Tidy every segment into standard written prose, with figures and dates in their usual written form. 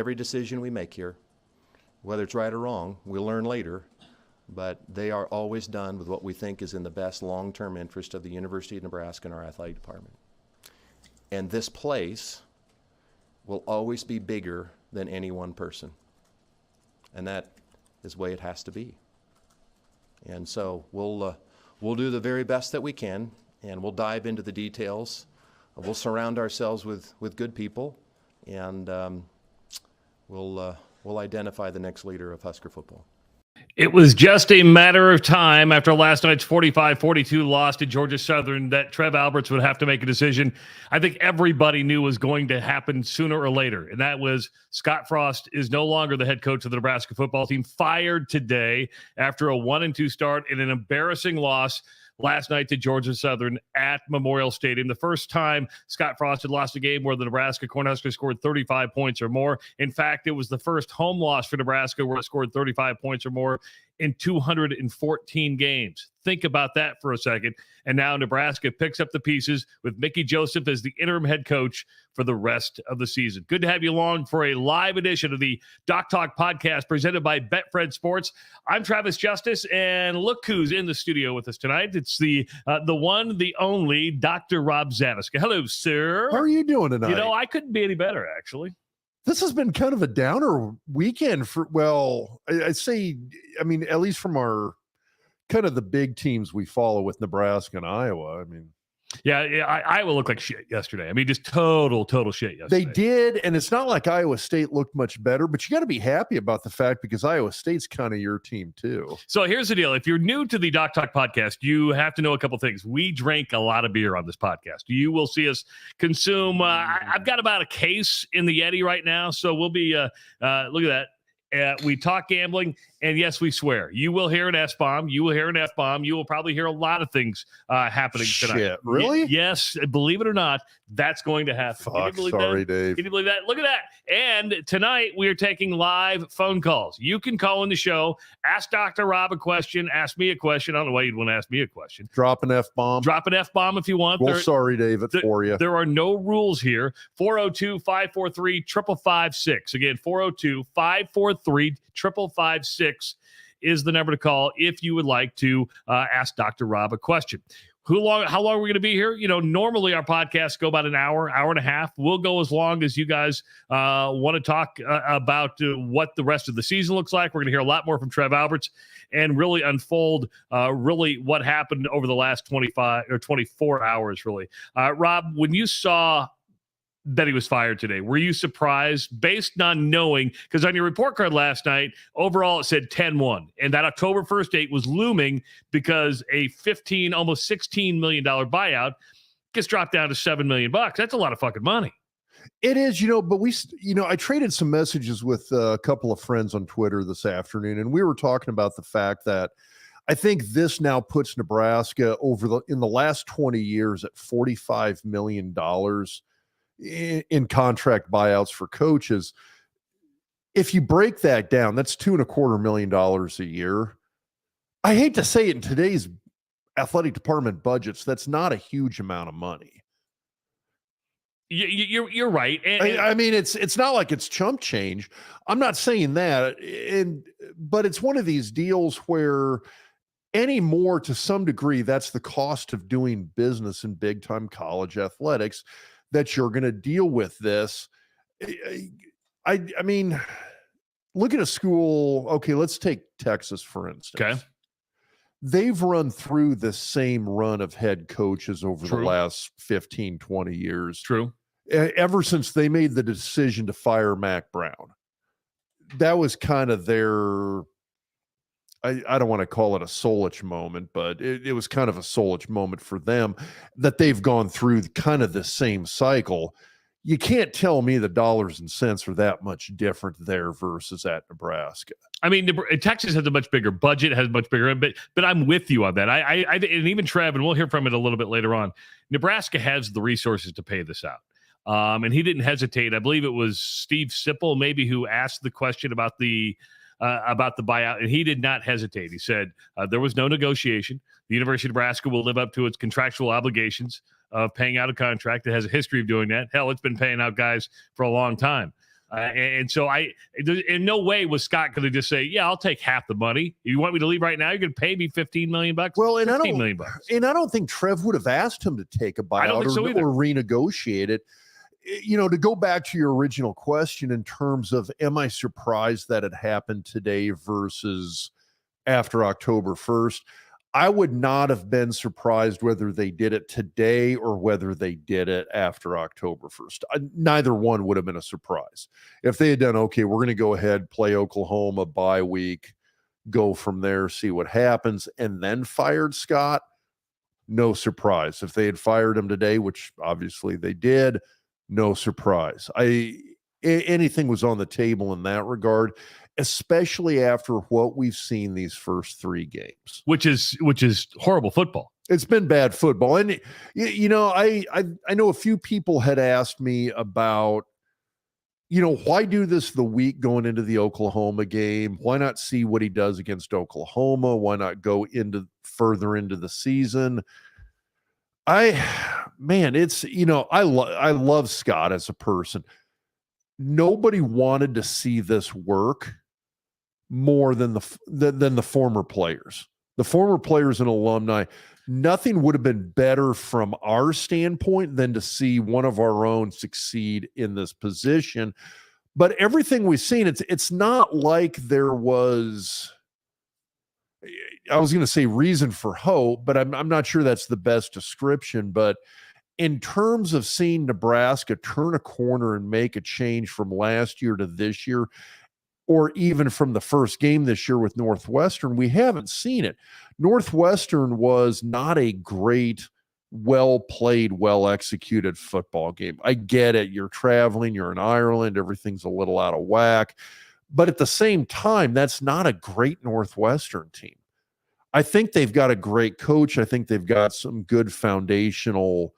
every decision we make here, whether it's right or wrong, we'll learn later, but they are always done with what we think is in the best long-term interest of the University of Nebraska and our athletic department. And this place will always be bigger than any one person. And that is the way it has to be. And so we'll do the very best that we can, and we'll dive into the details. We'll surround ourselves with good people, and we'll identify the next leader of Husker football. It was just a matter of time after last night's 45-42 loss to Georgia Southern that Trev Alberts would have to make a decision I think everybody knew was going to happen sooner or later, and that was Scott Frost is no longer the head coach of the Nebraska football team, fired today after a 1-2 start in an embarrassing loss last night to Georgia Southern at Memorial Stadium. The first time Scott Frost had lost a game where the Nebraska Cornhuskers scored 35 points or more. In fact, it was the first home loss for Nebraska where it scored 35 points or more in 214 games. Think about that for a second. And now Nebraska picks up the pieces with Mickey Joseph as the interim head coach for the rest of the season. Good to have you along for a live edition of the Doc Talk podcast presented by Betfred Sports. I'm Travis Justice, and look who's in the studio with us tonight. It's the one, the only Dr. Rob Zatechka. Hello, sir. How are you doing tonight? You know, I couldn't be any better, actually. This has been kind of a downer weekend for, well, I'd say, I mean, at least from our kind of the big teams we follow with Nebraska and Iowa. I mean, yeah, Iowa looked like shit yesterday. I mean, just total shit yesterday. They did, and it's not like Iowa State looked much better, but you got to be happy about the fact because Iowa State's kind of your team too. So here's the deal. If you're new to the Doc Talk podcast, you have to know a couple things. We drank a lot of beer on this podcast. You will see us consume. I've got about a case in the Yeti right now, so we'll be, look at that. We talk gambling, and yes, we swear. You will hear an S-bomb. You will hear an F-bomb. You will probably hear a lot of things happening tonight. Shit, really? Yes, believe it or not, that's going to happen. Fuck, sorry, that? Dave. Can you believe that? Look at that. And tonight, we are taking live phone calls. You can call in the show, ask Dr. Rob a question, ask me a question. I don't know why you'd want to ask me a question. Drop an F-bomb. Drop an F-bomb if you want. Well, sorry, Dave, it's for you. There are no rules here. 402-543-5556. Again, 402-543-5556 is the number to call if you would like to ask Dr. Rob a question. How long are we going to be here? You know, normally our podcasts go about an hour and a half. We'll go as long as you guys want to talk about what the rest of the season looks like. We're going to hear a lot more from Trev Alberts and really unfold really what happened over the last 25 or 24 hours, really. Rob, when you saw that he was fired today, were you surprised based on knowing, because on your report card last night, overall it said 10-1, and that October 1st date was looming because a almost $16 million buyout gets dropped down to $7 million. That's a lot of fucking money. It is, but I traded some messages with a couple of friends on Twitter this afternoon, and we were talking about the fact that I think this now puts Nebraska in the last 20 years at $45 million in contract buyouts for coaches. If you break that down, that's $2.25 million a year. I hate to say it, in today's athletic department budgets, that's not a huge amount of money. You're right. I mean, it's not like it's chump change. I'm not saying that, but it's one of these deals where anymore, to some degree, that's the cost of doing business in big time college athletics, that you're going to deal with this. I mean, look at a school. Okay, let's take Texas, for instance. Okay. They've run through the same run of head coaches over True. the last 15, 20 years. True. Ever since they made the decision to fire Mac Brown. That was kind of their, I don't want to call it a Solich moment, but it was kind of a Solich moment for them, that they've gone through kind of the same cycle. You can't tell me the dollars and cents are that much different there versus at Nebraska. I mean, Texas has a much bigger budget, has much bigger, but I'm with you on that. I and even Trev, and we'll hear from it a little bit later on, Nebraska has the resources to pay this out. And he didn't hesitate. I believe it was Steve Sipple maybe who asked the question about the buyout, and he did not hesitate. He said there was no negotiation. The University of Nebraska will live up to its contractual obligations of paying out a contract that has a history of doing that. Hell, it's been paying out guys for a long time. And so in no way was Scott going to just say, yeah, I'll take half the money. You want me to leave right now? You're going to pay me $15 million? Well, and $15 million. And I don't think Trev would have asked him to take a buyout or renegotiate it. To go back to your original question in terms of, am I surprised that it happened today versus after October 1st? I would not have been surprised whether they did it today or whether they did it after October 1st. Neither one would have been a surprise. If they had done, okay, we're going to go ahead, play Oklahoma, bye week, go from there, see what happens, and then fired Scott, no surprise. If they had fired him today, which obviously they did, no surprise. Anything was on the table in that regard, especially after what we've seen these first 3 games, which is horrible football. It's been bad football. And I know a few people had asked me about, why do this the week going into the Oklahoma game? Why not see what he does against Oklahoma? Why not go further into the season? I love Scott as a person. Nobody wanted to see this work more than the former players. The former players and alumni, nothing would have been better from our standpoint than to see one of our own succeed in this position. But everything we've seen, it's not like there was, I was going to say reason for hope, but I'm not sure that's the best description. But in terms of seeing Nebraska turn a corner and make a change from last year to this year, or even from the first game this year with Northwestern, we haven't seen it. Northwestern was not a great, well-played, well-executed football game. I get it. You're traveling. You're in Ireland. Everything's a little out of whack. But at the same time, that's not a great Northwestern team. I think they've got a great coach. I think they've got some good foundational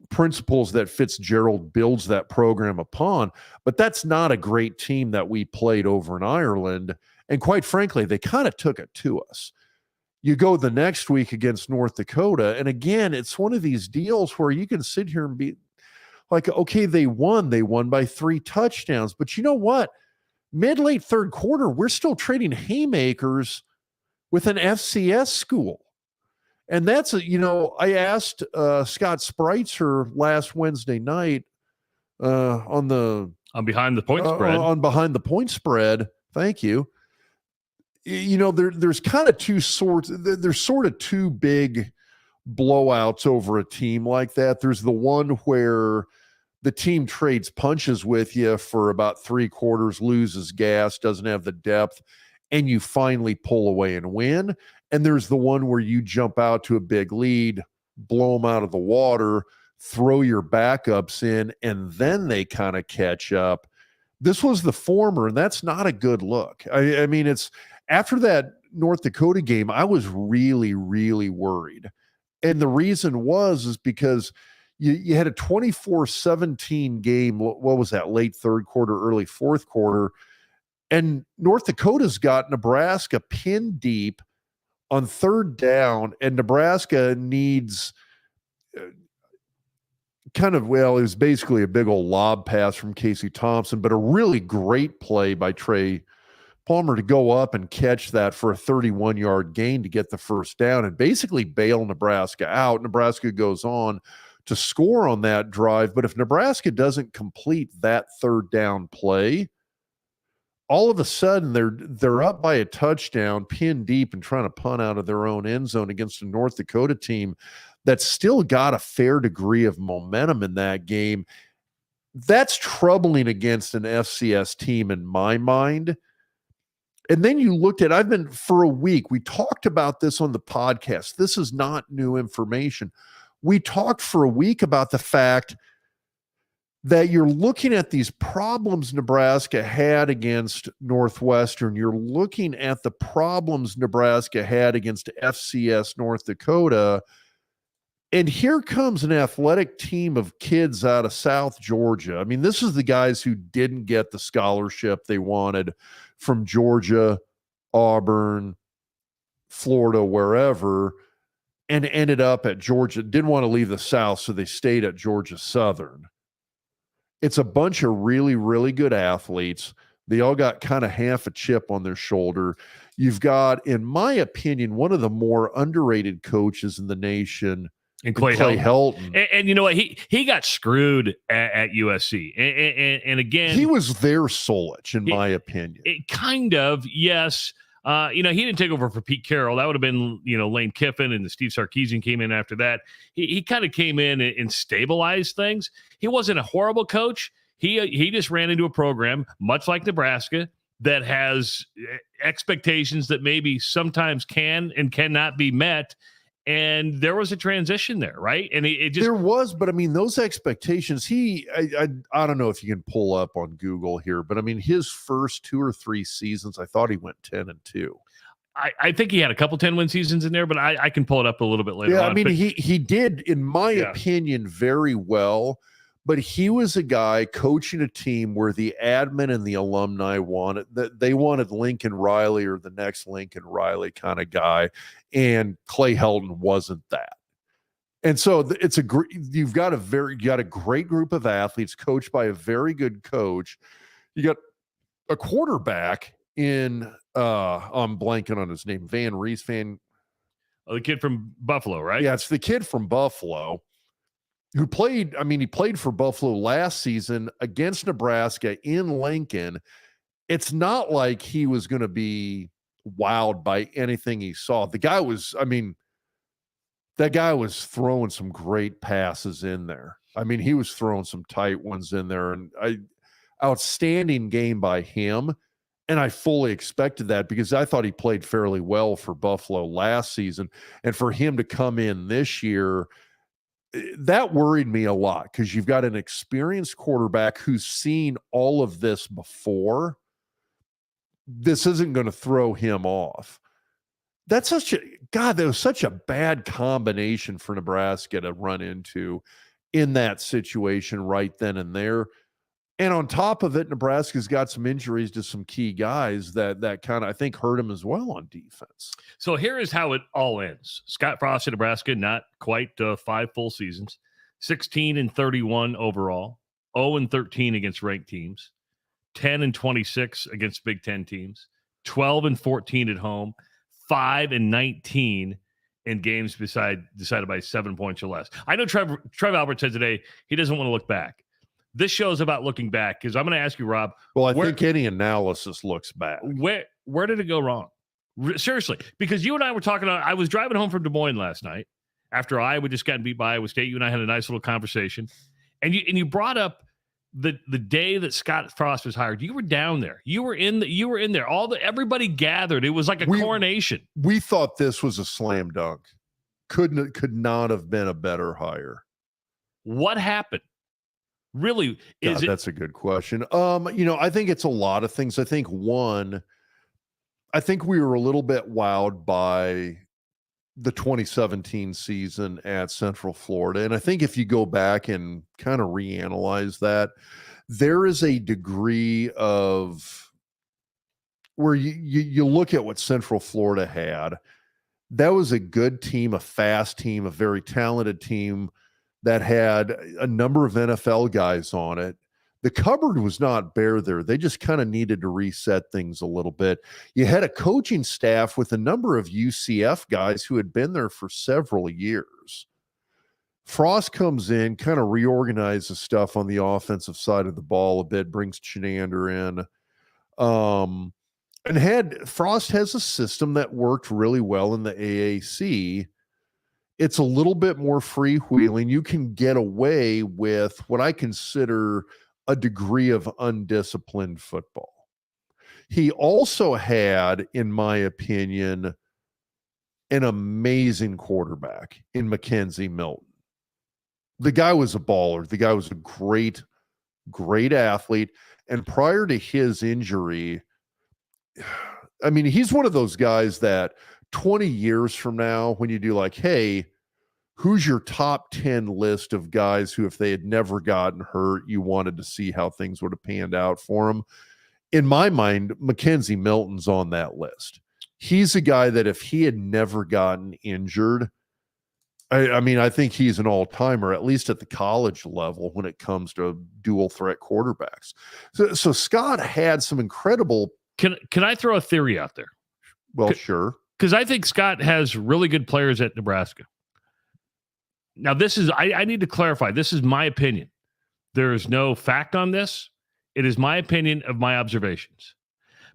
principles that Fitzgerald builds that program upon, but that's not a great team that we played over in Ireland. And quite frankly, they kind of took it to us. You go the next week against North Dakota, and again, it's one of these deals where you can sit here and be like, okay, they won by 3 touchdowns, but you know what? Mid-late third quarter, we're still trading haymakers with an FCS school. And that's, I asked Scott Spreitzer last Wednesday night on Behind the Point Spread. On Behind the Point Spread. Thank you. There's kind of there's sort of 2 big blowouts over a team like that. There's the one where the team trades punches with you for about 3 quarters, loses gas, doesn't have the depth, and you finally pull away and win. And there's the one where you jump out to a big lead, blow them out of the water, throw your backups in, and then they kind of catch up. This was the former, and that's not a good look. I mean, it's after that North Dakota game, I was really, really worried. And the reason is because you had a 24-17 game. What was that, late third quarter, early fourth quarter? And North Dakota's got Nebraska pinned deep on third down, and Nebraska needs it was basically a big old lob pass from Casey Thompson, but a really great play by Trey Palmer to go up and catch that for a 31-yard gain to get the first down and basically bail Nebraska out. Nebraska goes on to score on that drive, but if Nebraska doesn't complete that third down play, all of a sudden they're up by a touchdown, pinned deep, and trying to punt out of their own end zone against a North Dakota team that's still got a fair degree of momentum in that game. That's troubling against an FCS team in my mind. And then you looked at, for a week, we talked about this on the podcast. This is not new information. We talked for a week about the fact that you're looking at these problems Nebraska had against Northwestern. You're looking at the problems Nebraska had against FCS North Dakota. And here comes an athletic team of kids out of South Georgia. I mean, this is the guys who didn't get the scholarship they wanted from Georgia, Auburn, Florida, wherever, and ended up at Georgia. Didn't want to leave the South, so they stayed at Georgia Southern. It's a bunch of really, really good athletes. They all got kind of half a chip on their shoulder. You've got, in my opinion, one of the more underrated coaches in the nation, and Clay Helton. And you know what? He got screwed at USC. And again, he was their Solich, in my opinion. Kind of, yes. He didn't take over for Pete Carroll. That would have been, Lane Kiffin, and the Steve Sarkisian came in after that. He kind of came in and stabilized things. He wasn't a horrible coach. He just ran into a program, much like Nebraska, that has expectations that maybe sometimes can and cannot be met. And there was a transition there, right? And there was, but I mean, those expectations, I don't know if you can pull up on Google here, but I mean, his first 2 or 3 seasons, I thought he went 10-2. I think he had a couple 10-win seasons in there, but I can pull it up a little bit later on. I mean, he did, in my opinion, very well. But he was a guy coaching a team where the admin and the alumni wanted Lincoln Riley or the next Lincoln Riley kind of guy, and Clay Helton wasn't that. And so you've got a great group of athletes coached by a very good coach. You got a quarterback in I'm blanking on his name, Van Reese the kid from Buffalo, right? Yeah, it's the kid from Buffalo. He played for Buffalo last season against Nebraska in Lincoln. It's not like he was going to be wowed by anything he saw. That guy was throwing some great passes in there. I mean, he was throwing some tight ones in there, and outstanding game by him. And I fully expected that because I thought he played fairly well for Buffalo last season. And for him to come in this year, that worried me a lot because you've got an experienced quarterback who's seen all of this before. This isn't going to throw him off. That was such a bad combination for Nebraska to run into in that situation right then and there. And on top of it, Nebraska's got some injuries to some key guys that kind of, I think, hurt him as well on defense. So here is how it all ends. Scott Frost at Nebraska, not quite 5 full seasons, 16-31 overall, 0-13 against ranked teams, 10-26 against Big Ten teams, 12-14 at home, 5-19 in games decided by 7 points or less. I know Trev Alberts said today he doesn't want to look back. This show is about looking back because I'm going to ask you, Rob. Well, I think any analysis looks back. Where did it go wrong? Seriously, because you and I were talking. I was driving home from Des Moines last night after Iowa just got beat by Iowa State. You and I had a nice little conversation, and you brought up the day that Scott Frost was hired. You were down there. You were in there. Everybody gathered. It was like a coronation. We thought this was a slam dunk. Could not have been a better hire. What happened? Really, that's a good question. I think it's a lot of things. I think we were a little bit wowed by the 2017 season at Central Florida. And I think if you go back and kind of reanalyze that, there is a degree of where you look at what Central Florida had. That was a good team, a fast team, a very talented team that had a number of NFL guys on it. The cupboard was not bare there. They just kind of needed to reset things a little bit. You had a coaching staff with a number of UCF guys who had been there for several years. Frost comes in, kind of reorganizes stuff on the offensive side of the ball a bit, brings Chenander in. Frost has a system that worked really well in the AAC. It's a little bit more freewheeling. You can get away with what I consider a degree of undisciplined football. He also had, in my opinion, an amazing quarterback in Mackenzie Milton. The guy was a baller. The guy was a great, great athlete. And prior to his injury, I mean, he's one of those guys that 20 years from now, when you do like, hey, who's your top 10 list of guys who, if they had never gotten hurt, you wanted to see how things would have panned out for them? In my mind, Mackenzie Milton's on that list. He's a guy that if he had never gotten injured, I mean, I think he's an all-timer, at least at the college level, when it comes to dual threat quarterbacks. So Scott had some incredible. Can I throw a theory out there? Well, sure. Because I think Scott has really good players at Nebraska. Now, this is, I need to clarify, this is my opinion. There is no fact on this. It is my opinion of my observations.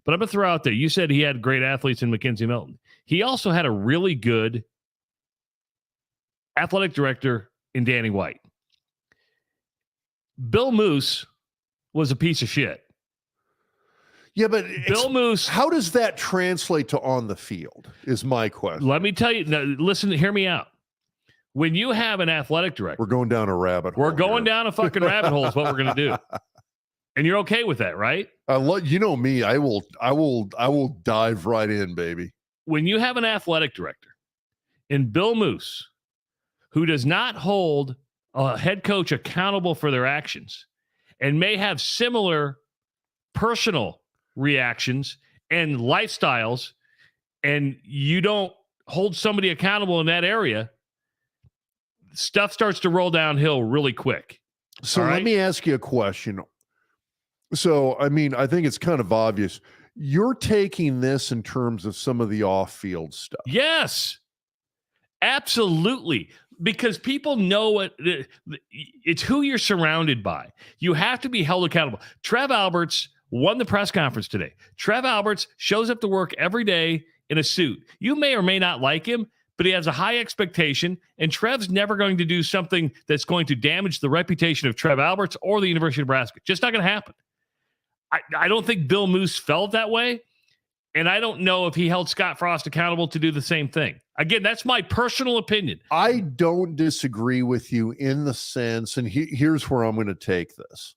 But I'm going to throw out there, you said he had great athletes in Mackenzie Milton. He also had a really good athletic director in Danny White. Bill Moose was a piece of shit. Yeah, but Bill Moose. How does that translate to on the field is my question. Let me tell you. Now, listen, hear me out. When you have an athletic director. We're going down a rabbit hole. We're going down a fucking rabbit hole is what we're going to do. And you're okay with that, right? You know me. I will dive right in, baby. When you have an athletic director and Bill Moose, who does not hold a head coach accountable for their actions and may have similar personal reactions and lifestyles, and you don't hold somebody accountable in that area, stuff starts to roll downhill really quick. So let me ask you a question. So, I mean, I think it's kind of obvious. You're taking this in terms of some of the off-field stuff. Yes, absolutely. Because people know it's who you're surrounded by. You have to be held accountable. Trev Alberts won the press conference today. Trev Alberts shows up to work every day in a suit. You may or may not like him, but he has a high expectation, and Trev's never going to do something that's going to damage the reputation of Trev Alberts or the University of Nebraska. Just not going to happen. I don't think Bill Moose felt that way, and I don't know if he held Scott Frost accountable to do the same thing. Again, that's my personal opinion. I don't disagree with you in the sense, and here's where I'm going to take this.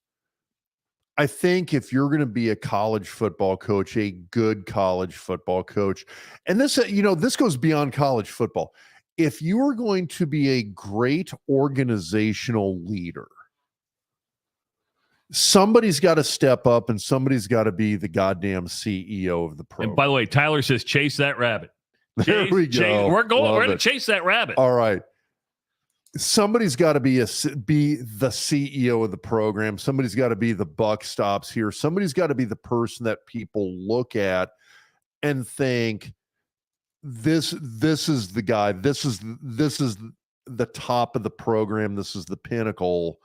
I think if you're going to be a college football coach, a good college football coach, and this, this goes beyond college football. If you are going to be a great organizational leader, somebody's got to step up and somebody's got to be the goddamn CEO of the program. And by the way, Tyler says, chase that rabbit. There we go. We're going to chase that rabbit. All right. Somebody's got to be the CEO of the program. Somebody's got to be the buck stops here. Somebody's got to be the person that people look at and think, this is the guy. This is the top of the program. This is the pinnacle.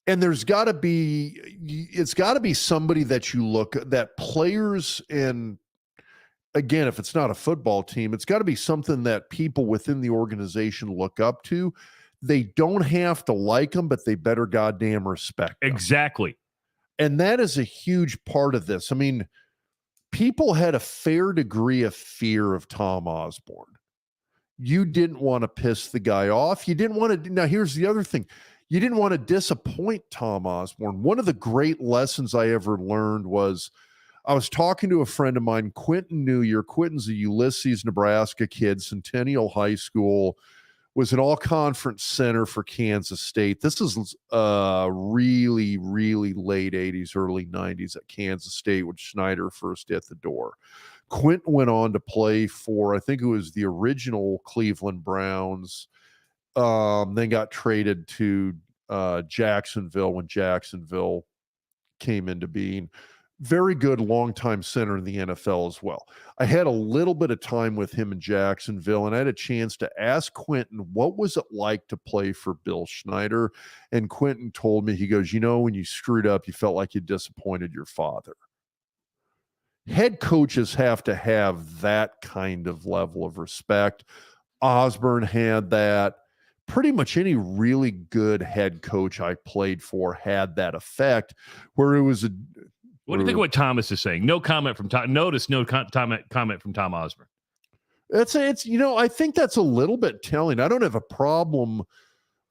And it's got to be somebody that you look at, that players, and again, if it's not a football team, it's got to be something that people within the organization look up to. They don't have to like them, but they better goddamn respect them. Exactly. And that is a huge part of this. I mean, people had a fair degree of fear of Tom Osborne. You didn't want to piss the guy off. You didn't want to. Now, here's the other thing. You didn't want to disappoint Tom Osborne. One of the great lessons I ever learned was I was talking to a friend of mine, Quentin Newyer. Quentin's a Ulysses, Nebraska kid, Centennial High School, was an all-conference center for Kansas State. This is really, really late 80s, early 90s at Kansas State when Schneider first hit the door. Quentin went on to play for, I think it was the original Cleveland Browns, then got traded to Jacksonville when Jacksonville came into being. Very good longtime center in the NFL as well. I had a little bit of time with him in Jacksonville, and I had a chance to ask Quentin, what was it like to play for Bill Schneider? And Quentin told me, he goes, when you screwed up, you felt like you disappointed your father. Head coaches have to have that kind of level of respect. Osborne had that. Pretty much any really good head coach I played for had that effect, where it was what do you think of what Thomas is saying? No comment from Tom. Notice no comment from Tom Osborne. It's I think that's a little bit telling. I don't have a problem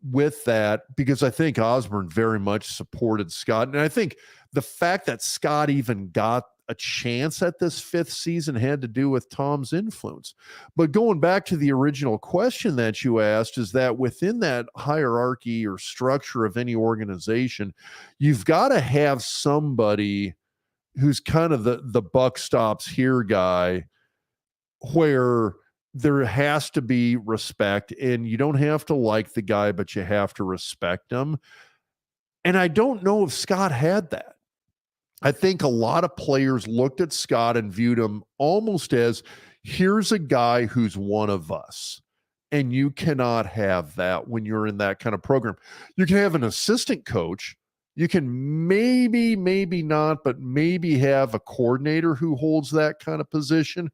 with that because I think Osborne very much supported Scott. And I think the fact that Scott even got a chance at this fifth season had to do with Tom's influence. But going back to the original question that you asked, is that within that hierarchy or structure of any organization, you've got to have somebody who's kind of the buck stops here guy, where there has to be respect, and you don't have to like the guy, but you have to respect him. And I don't know if Scott had that. I think a lot of players looked at Scott and viewed him almost as, here's a guy who's one of us. And you cannot have that when you're in that kind of program. You can have an assistant coach. You can maybe not, but maybe have a coordinator who holds that kind of position.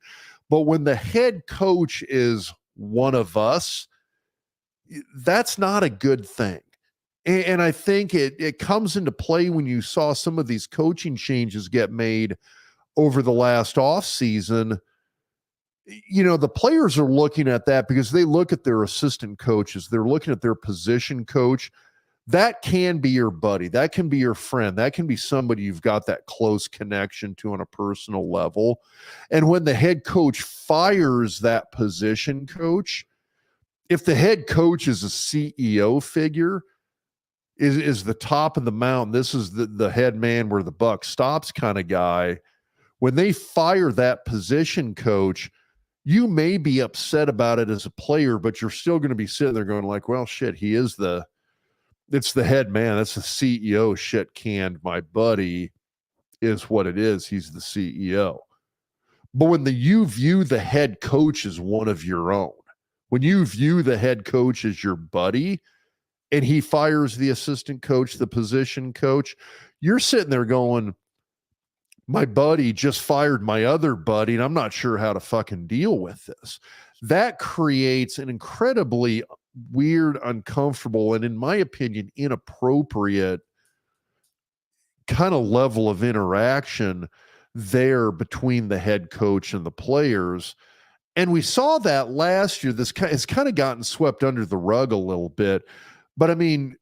But when the head coach is one of us, that's not a good thing. And I think it comes into play when you saw some of these coaching changes get made over the last offseason. You know, the players are looking at that because they look at their assistant coaches. They're looking at their position coach. That can be your buddy. That can be your friend. That can be somebody you've got that close connection to on a personal level. And when the head coach fires that position coach, if the head coach is a CEO figure, is the top of the mountain, this is the head man where the buck stops kind of guy, when they fire that position coach, you may be upset about it as a player, but you're still going to be sitting there going like, well, shit, it's the head man. That's the CEO. Shit canned. My buddy is what it is. He's the CEO. But when you view the head coach as one of your own, when you view the head coach as your buddy and he fires the assistant coach, the position coach, you're sitting there going, my buddy just fired my other buddy, and I'm not sure how to fucking deal with this. That creates an incredibly weird, uncomfortable, and in my opinion, inappropriate kind of level of interaction there between the head coach and the players. And we saw that last year. This has kind of gotten swept under the rug a little bit. But I mean,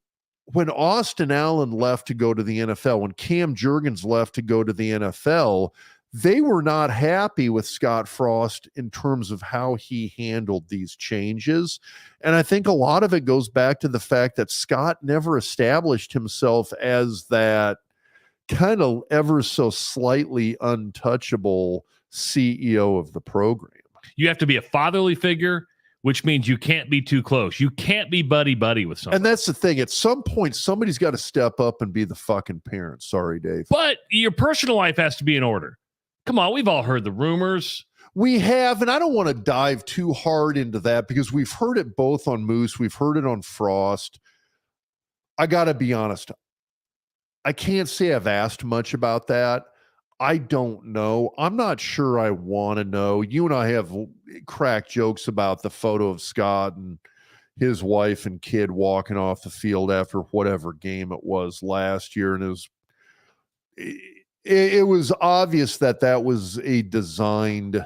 when Austin Allen left to go to the NFL, when Cam Jurgens left to go to the NFL, they were not happy with Scott Frost in terms of how he handled these changes. And I think a lot of it goes back to the fact that Scott never established himself as that kind of ever so slightly untouchable CEO of the program. You have to be a fatherly figure, which means you can't be too close. You can't be buddy-buddy with someone. And that's the thing. At some point, somebody's got to step up and be the fucking parent. Sorry, Dave. But your personal life has to be in order. Come on, we've all heard the rumors. We have, and I don't want to dive too hard into that because we've heard it both on Moose. We've heard it on Frost. I got to be honest. I can't say I've asked much about that. I don't know. I'm not sure I want to know. You and I have cracked jokes about the photo of Scott and his wife and kid walking off the field after whatever game it was last year. And it was obvious that that was a designed,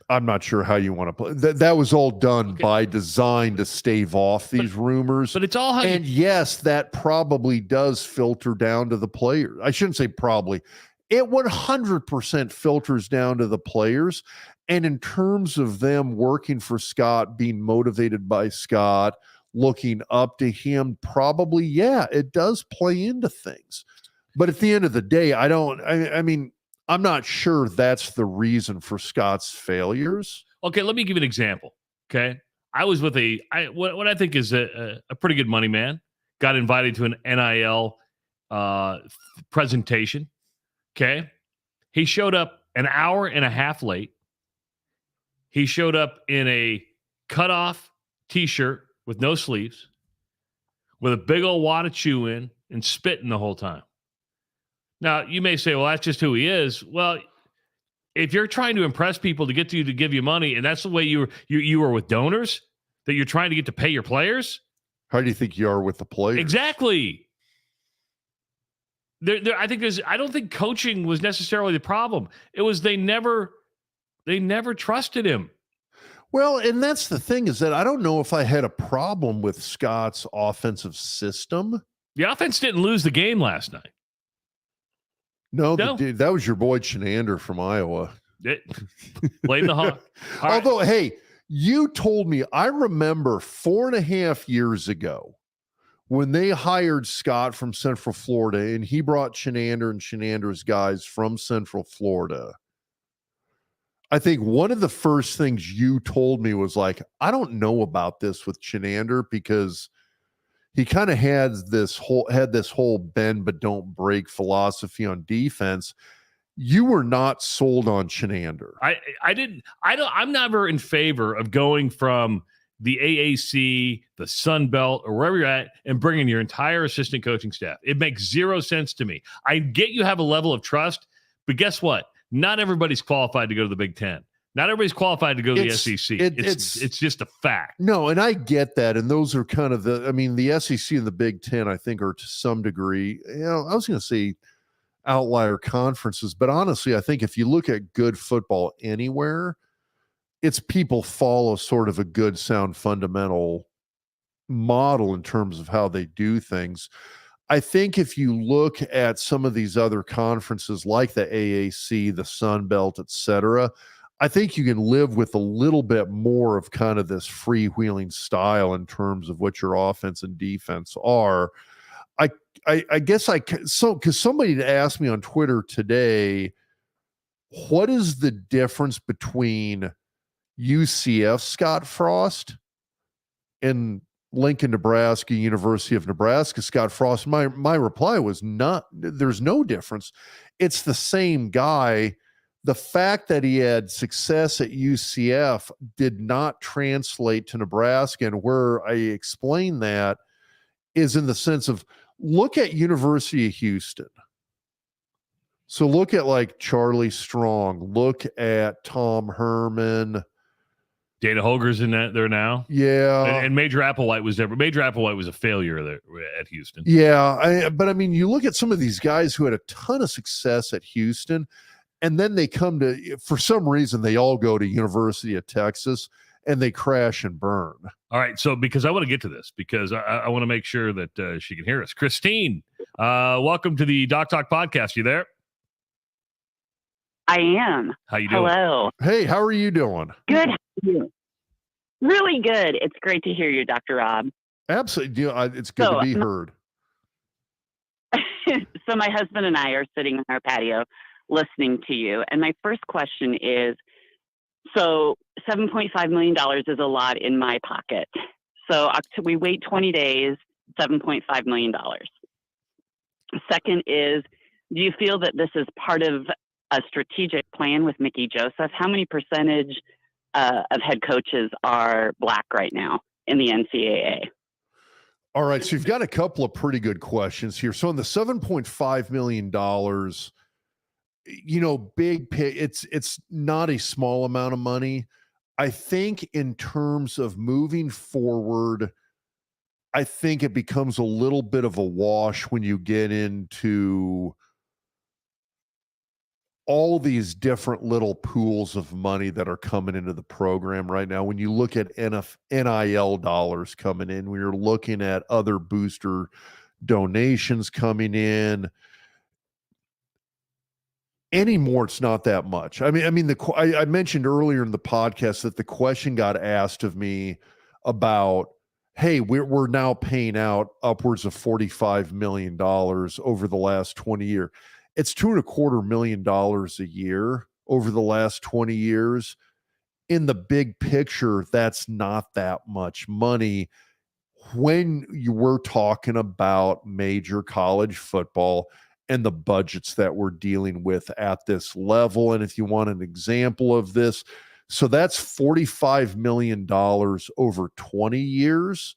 I'm not sure how you want to play. That was all done by design to stave off these rumors. But it's all how and yes, that probably does filter down to the players. I shouldn't say probably. It 100% filters down to the players. And in terms of them working for Scott, being motivated by Scott, looking up to him, probably, yeah, it does play into things. But at the end of the day, I mean, I'm not sure that's the reason for Scott's failures. Okay, let me give you an example. Okay, I was with what I think is a pretty good money man. Got invited to an NIL presentation. Okay, he showed up an hour and a half late. He showed up in a cutoff T-shirt with no sleeves, with a big old wad of chew in and spitting the whole time. Now, you may say, well, that's just who he is. Well, if you're trying to impress people to get you to give you money, and that's the way you were with donors, that you're trying to get to pay your players. How do you think you are with the players? Exactly. I don't think coaching was necessarily the problem. It was they never trusted him. Well, and that's the thing, is that I don't know if I had a problem with Scott's offensive system. The offense didn't lose the game last night. No. That was your boy Chenander from Iowa. Blame the Hawk. Although, hey, you told me, I remember 4.5 years ago when they hired Scott from Central Florida and he brought Chenander and Chenander's guys from Central Florida. I think one of the first things you told me was like, I don't know about this with Chenander because he kind of had this whole bend but don't break philosophy on defense. You were not sold on Chenander. I'm never in favor of going from the AAC, the Sun Belt, or wherever you're at, and bringing your entire assistant coaching staff. It makes zero sense to me. I get you have a level of trust, but guess what? Not everybody's qualified to go to the Big Ten. Not everybody's qualified to go to the SEC. It's just a fact. No, and I get that. And those are kind of the SEC and the Big Ten, I think, are to some degree, I was going to say outlier conferences, but honestly, I think if you look at good football anywhere, it's people follow sort of a good, sound, fundamental model in terms of how they do things. I think if you look at some of these other conferences like the AAC, the Sun Belt, et cetera, I think you can live with a little bit more of kind of this freewheeling style in terms of what your offense and defense are. I guess because somebody asked me on Twitter today, what is the difference between UCF Scott Frost and Lincoln, Nebraska, University of Nebraska Scott Frost? My reply was there's no difference. It's the same guy. The fact that he had success at UCF did not translate to Nebraska. And where I explain that is in the sense of, look at University of Houston. So look at like Charlie Strong, look at Tom Herman. Dana Holger's in there now. Yeah. And Major Applewhite was there, but Major Applewhite was a failure there at Houston. Yeah. But I mean, you look at some of these guys who had a ton of success at Houston, and then they come to, for some reason, they all go to University of Texas and they crash and burn. All right. So because I want to get to this, because I want to make sure that she can hear us. Christine, welcome to the Doc Talk podcast. You there? I am. How you doing? Hello. Hey, how are you doing? Good. How are you? Really good. It's great to hear you, Dr. Rob. Absolutely. It's good to be heard. So my husband and I are sitting on our patio listening to you. And my first question is, so $7.5 million is a lot in my pocket. So we wait 20 days, $7.5 million. Second is, do you feel that this is part of a strategic plan with Mickey Joseph? How many percentage of head coaches are Black right now in the NCAA? All right, so you've got a couple of pretty good questions here. So in the $7.5 million, it's not a small amount of money. I think in terms of moving forward, I think it becomes a little bit of a wash when you get into all these different little pools of money that are coming into the program right now. When you look at NIL dollars coming in, when you're looking at other booster donations coming in, anymore, it's not that much. I mean, I mentioned earlier in the podcast that the question got asked of me about, hey, we're now paying out upwards of $45 million over the last 20 years. It's $2.25 million a year over the last 20 years. In the big picture, that's not that much money when you were talking about major college football and the budgets that we're dealing with at this level. And if you want an example of this, so that's $45 million over 20 years.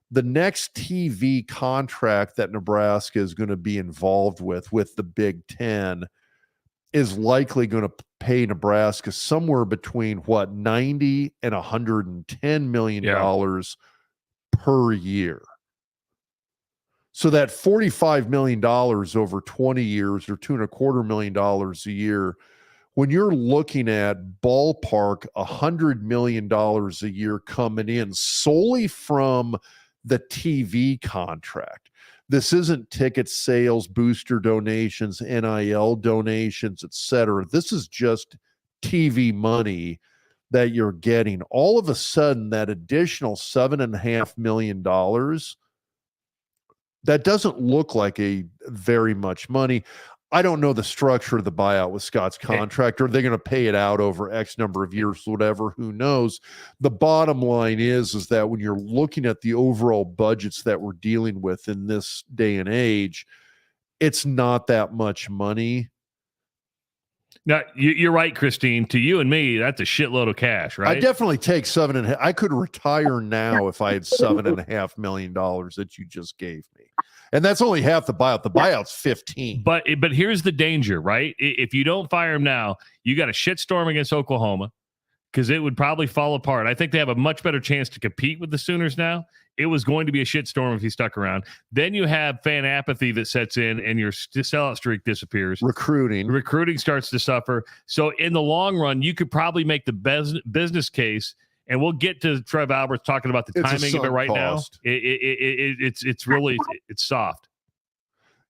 The next TV contract that Nebraska is going to be involved with the Big Ten is likely going to pay Nebraska somewhere between $90 and $110 million per year. So that $45 million over 20 years or $2.25 million a year, when you're looking at ballpark $100 million a year coming in solely from the TV contract. This isn't ticket sales, booster donations, NIL donations, etc. This is just TV money that you're getting. All of a sudden, that additional $7.5 million, that doesn't look like a very much money. I don't know the structure of the buyout with Scott's contract. Are they going to pay it out over X number of years, whatever? Who knows? The bottom line is that when you're looking at the overall budgets that we're dealing with in this day and age, it's not that much money. Now, you're right, Christine. To you and me, that's a shitload of cash, right? I definitely take $7.5. I could retire now if I had $7.5 million that you just gave me. And that's only half the buyout. The buyout's 15. But here's the danger, right? If you don't fire him now, you got a shitstorm against Oklahoma because it would probably fall apart. I think they have a much better chance to compete with the Sooners now. It was going to be a shitstorm if he stuck around. Then you have fan apathy that sets in and your sellout streak disappears. Recruiting starts to suffer. So in the long run, you could probably make the business case. And we'll get to Trev Alberts talking about the timing of it right now. It's really soft.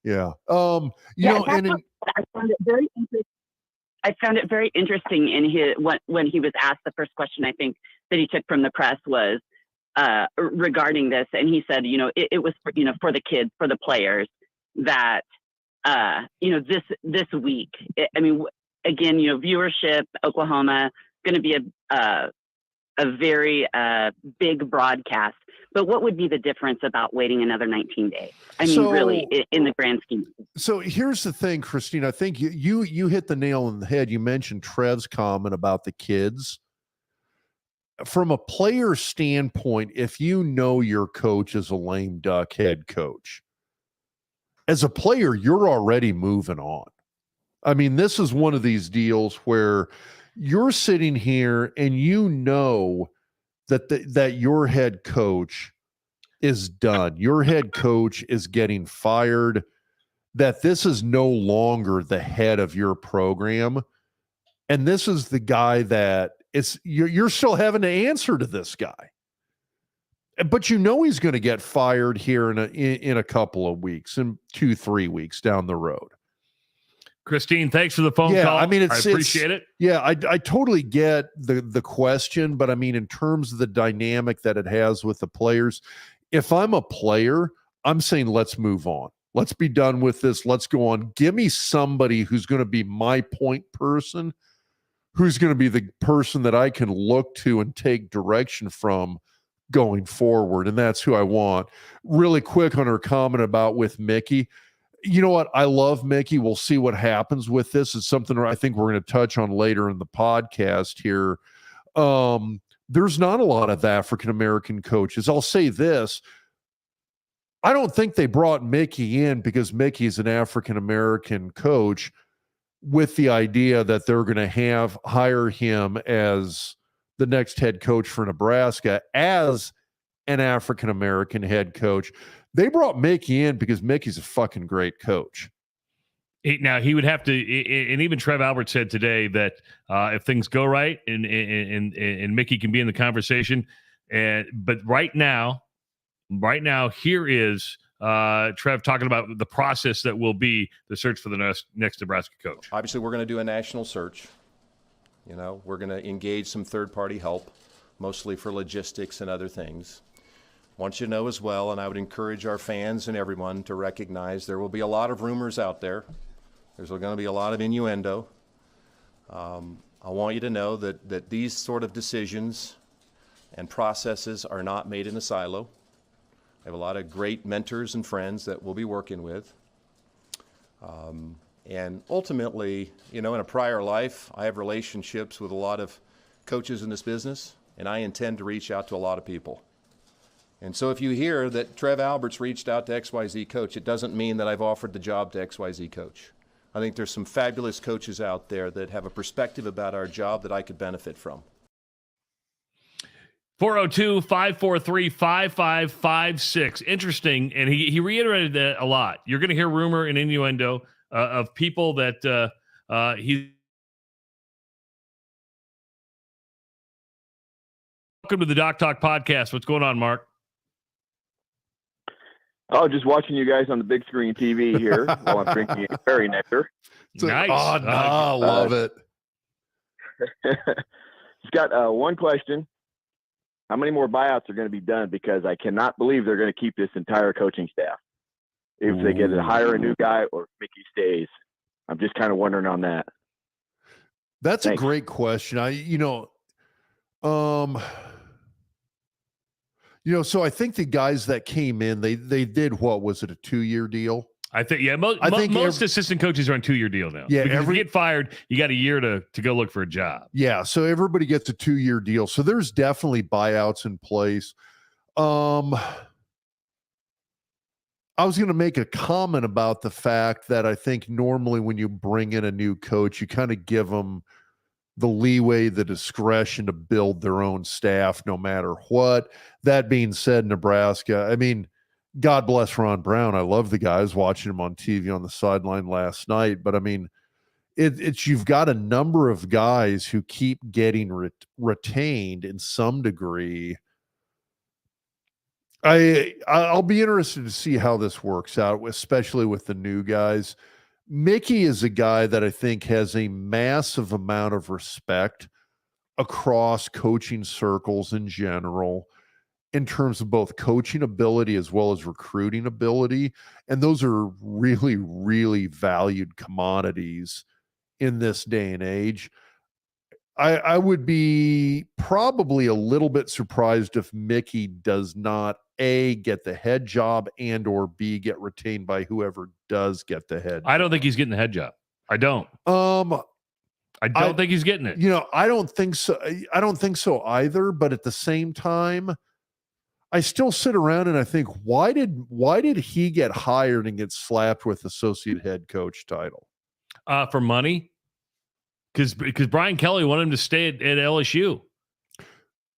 Yeah. I found it very interesting. I found it very interesting in when he was asked the first question, I think, that he took from the press was regarding this. And he said, it was for the kids, for the players that, this week, again, viewership, Oklahoma, going to be a very big broadcast. But what would be the difference about waiting another 19 days? Really, in the grand scheme. So here's the thing, Christine. I think you hit the nail on the head. You mentioned Trev's comment about the kids. From a player standpoint, if you know your coach is a lame duck head coach, as a player, you're already moving on. This is one of these deals where you're sitting here and you know that your head coach is done. Your head coach is getting fired, that this is no longer the head of your program. And this is the guy that you're still having to answer to this guy. But he's going to get fired here in a couple of weeks, in 2-3 weeks down the road. Christine, thanks for the phone call. I appreciate it. Yeah, I totally get the question, but in terms of the dynamic that it has with the players, if I'm a player, I'm saying let's move on. Let's be done with this. Let's go on. Give me somebody who's going to be my point person, who's going to be the person that I can look to and take direction from going forward, and that's who I want. Really quick on her comment about with Mickey. You know what? I love Mickey. We'll see what happens with this. It's something I think we're going to touch on later in the podcast here. There's not a lot of African-American coaches. I'll say this. I don't think they brought Mickey in because Mickey's an African-American coach with the idea that they're going to hire him as the next head coach for Nebraska as an African-American head coach. They brought Mickey in because Mickey's a fucking great coach. Now, he would have to, and even Trev Alberts said today that if things go right and Mickey can be in the conversation, but right now, here is Trev talking about the process that will be the search for the next Nebraska coach. Obviously, we're going to do a national search. We're going to engage some third-party help, mostly for logistics and other things. Want you to know as well, and I would encourage our fans and everyone to recognize there will be a lot of rumors out there. There's going to be a lot of innuendo. I want you to know that these sort of decisions and processes are not made in a silo. I have a lot of great mentors and friends that we'll be working with. And ultimately, in a prior life, I have relationships with a lot of coaches in this business, and I intend to reach out to a lot of people. And so if you hear that Trev Alberts reached out to XYZ coach, it doesn't mean that I've offered the job to XYZ coach. I think there's some fabulous coaches out there that have a perspective about our job that I could benefit from. 402-543-5556. Interesting, and he reiterated that a lot. You're going to hear rumor and innuendo of people that he. Welcome to the Doc Talk podcast. What's going on, Mark? Oh, just watching you guys on the big screen TV here while I'm drinking a berry nectar. Nice. Oh, no, I love it. Just got one question. How many more buyouts are going to be done? Because I cannot believe they're going to keep this entire coaching staff. If they get to hire a new guy or if Mickey stays. I'm just kind of wondering on that. That's Thanks. a great question. So I think the guys that came in, they did, what was it, a 2-year deal? I think, yeah, most assistant coaches are on 2-year deal now. Yeah, because if you get fired, you got a year to go look for a job. Yeah, so everybody gets a 2-year deal. So there's definitely buyouts in place. I was going to make a comment about the fact that I think normally when you bring in a new coach, you kind of give them the leeway, the discretion to build their own staff no matter what. That being said, Nebraska, I mean, God bless Ron Brown. I love the guy. I was watching him on TV on the sideline last night. But I mean, it's you've got a number of guys who keep getting retained in some degree. I'll be interested to see how this works out, especially with the new guys. Mickey is a guy that I think has a massive amount of respect across coaching circles in general, in terms of both coaching ability as well as recruiting ability. And those are really, really valued commodities in this day and age. I would be probably a little bit surprised if Mickey does not A, get the head job, and or B, get retained by whoever does get the head. I don't think he's getting the head job. I don't. I don't think he's getting it. I don't think so. I don't think so either. But at the same time, I still sit around and I think, why did he get hired and get slapped with associate head coach title? For money. Because Brian Kelly wanted him to stay at LSU.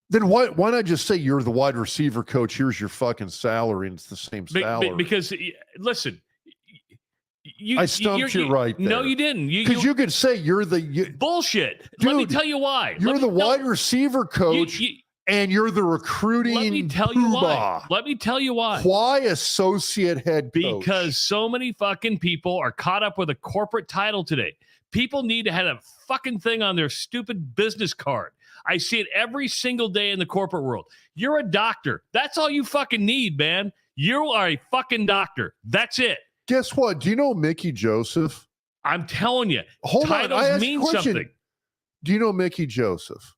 Then why not just say you're the wide receiver coach? Here's your fucking salary, and it's the same salary. Because listen, I stumped you right there. No, you didn't. Because you could say you're the bullshit. Dude, let me tell you why. You're the wide receiver coach, and you're the recruiting. Let me tell you why. Let me tell you why. Why associate head coach? Because so many fucking people are caught up with a corporate title today. People need to have a fucking thing on their stupid business card. I see it every single day in the corporate world. You're a doctor. That's all you fucking need, man. You are a fucking doctor. That's it. Guess what? Do you know Mickey Joseph? I'm telling you. Titles mean something. Do you know Mickey Joseph?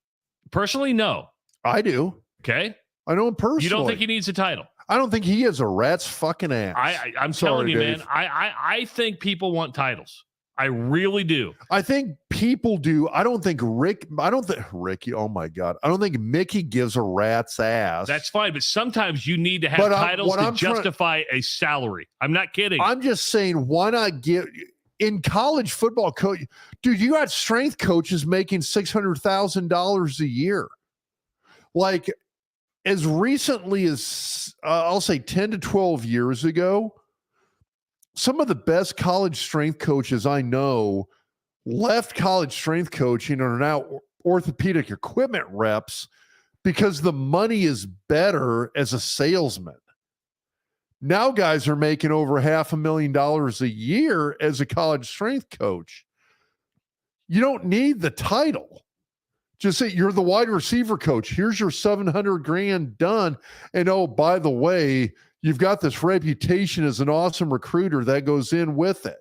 Personally, no. I do. Okay. I know him personally. You don't think he needs a title? I don't think he has a rat's fucking ass. I'm telling you, Dave. Man. I think people want titles. I really do. I think people do. I don't think Ricky. Oh my God. I don't think Mickey gives a rat's ass. That's fine. But sometimes you need to have titles to justify a salary. I'm not kidding. I'm just saying, why not give in college football coach? Dude, you got strength coaches making $600,000 a year. Like as recently as I'll say 10 to 12 years ago, some of the best college strength coaches I know left college strength coaching and are now orthopedic equipment reps because the money is better as a salesman. Now guys are making over $500,000 a year as a college strength coach. You don't need the title. Just say you're the wide receiver coach. Here's your $700,000 done. And oh, by the way, you've got this reputation as an awesome recruiter that goes in with it.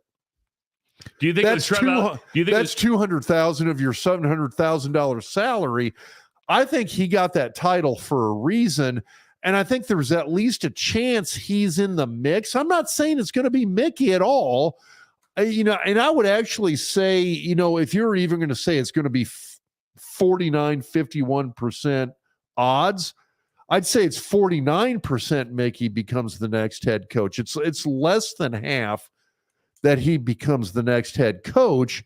Do you think that's $200,000 of your $700,000 salary? I think he got that title for a reason, and I think there's at least a chance he's in the mix. I'm not saying it's going to be Mickey at all, and I would actually say, if you're even going to say it's going to be 51% odds, I'd say it's 49% Mickey becomes the next head coach. It's less than half that he becomes the next head coach.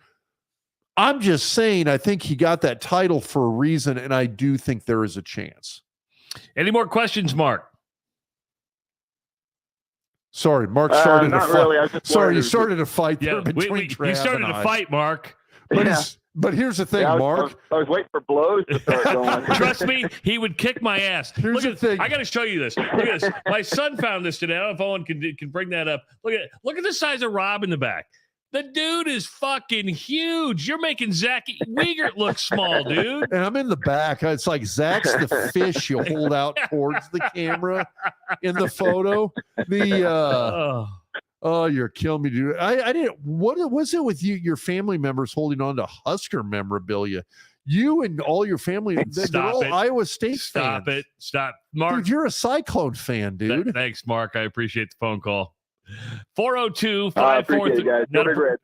I'm just saying I think he got that title for a reason, and I do think there is a chance. Any more questions, Mark? Sorry, Mark started a fight. Really. You started a fight there between Trav you started a fight, Mark. But here's the thing, Mark. I was waiting for blows to start going. Trust me, he would kick my ass. Here's the thing. I got to show you this. Look at this. My son found this today. I don't know if Owen can bring that up. Look at the size of Rob in the back. The dude is fucking huge. You're making Zach Wiegert look small, dude. And I'm in the back. It's like Zach's the fish you hold out towards the camera in the photo. Oh, you're killing me, dude. I didn't. What was it with you? Your family members holding on to Husker memorabilia. You and all your family, they're all Iowa State Stop fans. it. Stop. Mark. Dude, you're a Cyclone fan, dude. Thanks, Mark. I appreciate the phone call. 402-543. I appreciate it, guys. No regret.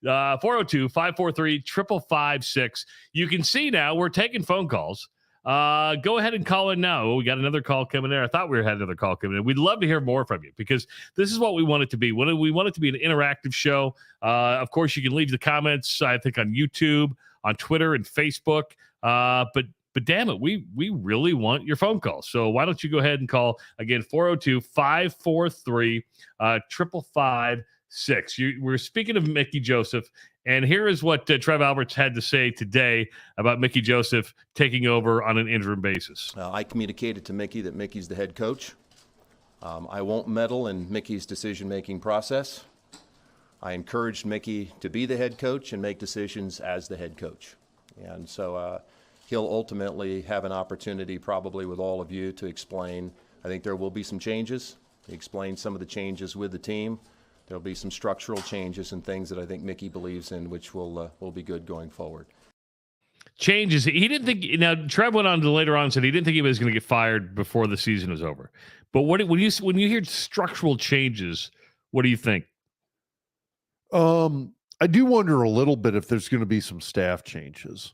402-543-5556. You can see now we're taking phone calls. Go ahead and call in now. We got another call coming in. I thought we had another call coming in. We'd love to hear more from you because this is what we want it to be. We want it to be an interactive show. Of course, you can leave the comments, I think, on YouTube, on Twitter, and Facebook. But damn it, we really want your phone calls. So why don't you go ahead and call, again, 402-543-5556. We're speaking of Mickey Joseph, and here is what Trev Alberts had to say today about Mickey Joseph taking over on an interim basis. I communicated to Mickey that Mickey's the head coach. I won't meddle in Mickey's decision-making process. I encouraged Mickey to be the head coach and make decisions as the head coach. And so he'll ultimately have an opportunity probably with all of you to explain. I think there will be some changes. He explained some of the changes with the team. There'll be some structural changes and things that I think Mickey believes in, which will be good going forward. Changes. He didn't think. Now, Trev went on to later on and said he didn't think he was going to get fired before the season was over. But when you hear structural changes, what do you think? I do wonder a little bit if there's going to be some staff changes.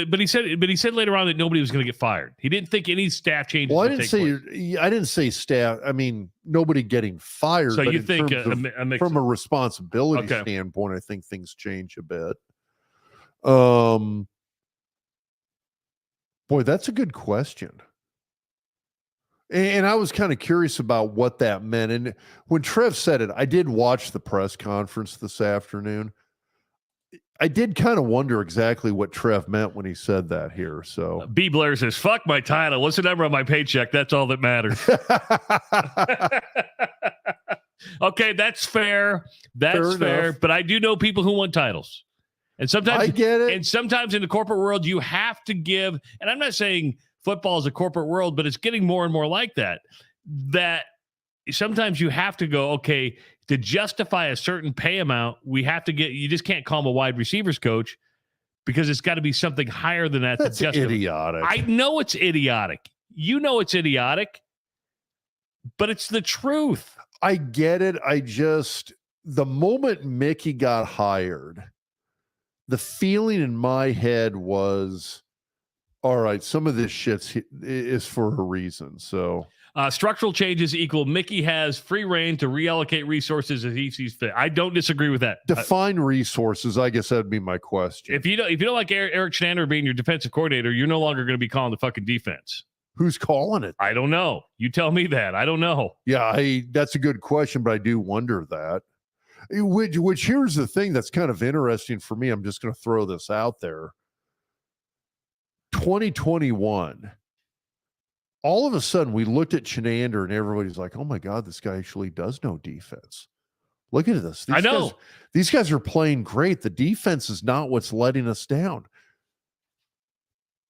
But he said later on that nobody was going to get fired. He didn't think any staff changes. Well, I didn't say staff. I mean, nobody getting fired. So but you think from a responsibility standpoint, I think things change a bit. Boy, that's a good question. And I was kind of curious about what that meant. And when Trev said it, I did watch the press conference this afternoon. I did kind of wonder exactly what Trev meant when he said that here. So B. Blair says, fuck my title. What's the number on my paycheck? That's all that matters. Okay, that's fair. That's fair. But I do know people who want titles. And sometimes I get it. And sometimes in the corporate world, you have to give, and I'm not saying football is a corporate world, but it's getting more and more like that. That sometimes you have to go, okay, to justify a certain pay amount, you just can't call him a wide receivers coach because it's got to be something higher than that. That's idiotic. I know it's idiotic. You know it's idiotic, but it's the truth. I get it. The moment Mickey got hired, the feeling in my head was, all right, some of this shit is for a reason. So structural changes equal Mickey has free reign to reallocate resources as he sees fit. I don't disagree with that. Define resources. I guess that'd be my question. If you don't like Eric Schnander being your defensive coordinator, you're no longer going to be calling the fucking defense. Who's calling it? I don't know. You tell me that. I don't know. Yeah, that's a good question, but I do wonder that. Which here's the thing that's kind of interesting for me. I'm just going to throw this out there. 2021. All of a sudden, we looked at Chenander and everybody's like, oh my God, this guy actually does know defense. Look at this. I know. These guys are playing great. The defense is not what's letting us down.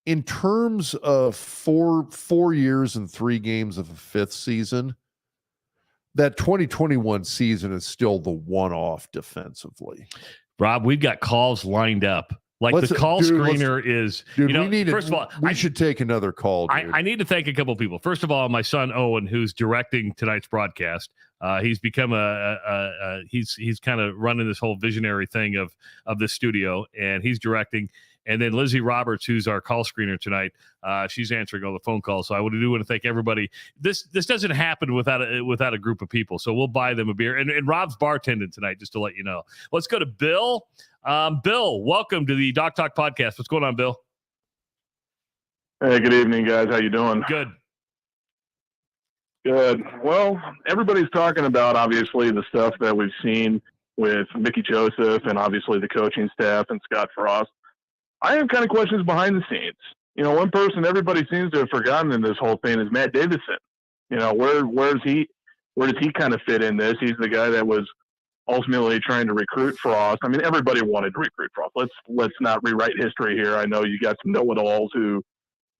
In terms of four years and 3 games of a 5th season, that 2021 season is still the one-off defensively. Rob, we've got calls lined up. Like the call screener is, dude, first of all, we should take another call. Dude. I need to thank a couple of people. First of all, my son Owen, who's directing tonight's broadcast. He's become he's kind of running this whole visionary thing of the studio, and he's directing. And then Lizzie Roberts, who's our call screener tonight, she's answering all the phone calls. So I want to thank everybody. This doesn't happen without a group of people. So we'll buy them a beer. And Rob's bartending tonight, just to let you know. Let's go to Bill. Bill, welcome to the Doc Talk podcast. What's going on, Bill? Hey, good evening, guys. How you doing? Good. Good. Well, everybody's talking about, obviously, the stuff that we've seen with Mickey Joseph and obviously the coaching staff and Scott Frost. I have kind of questions behind the scenes. One person everybody seems to have forgotten in this whole thing is Matt Davison. Where does he kind of fit in this? He's the guy that was ultimately trying to recruit Frost. I mean, everybody wanted to recruit Frost. Let's not rewrite history here. I know you got some know-it-alls who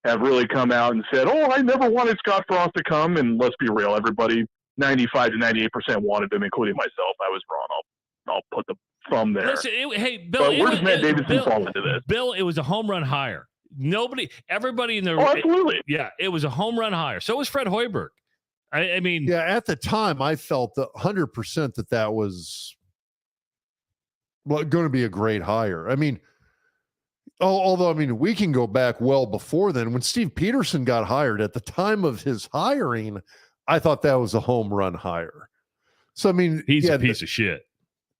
have really come out and said, "Oh, I never wanted Scott Frost to come." And let's be real, everybody 95 to 98% wanted him, including myself. I was wrong. I'll put the thumb there. Listen, hey, Bill. But where does Matt Davidson fall into this? Bill, it was a home run hire. Everybody in the. Oh, absolutely. It was a home run hire. So was Fred Hoiberg. I mean. Yeah, at the time, I felt 100% that was going to be a great hire. I mean, although, I mean, we can go back well before then. When Steve Peterson got hired, at the time of his hiring, I thought that was a home run hire. So, I mean, he's a piece of shit.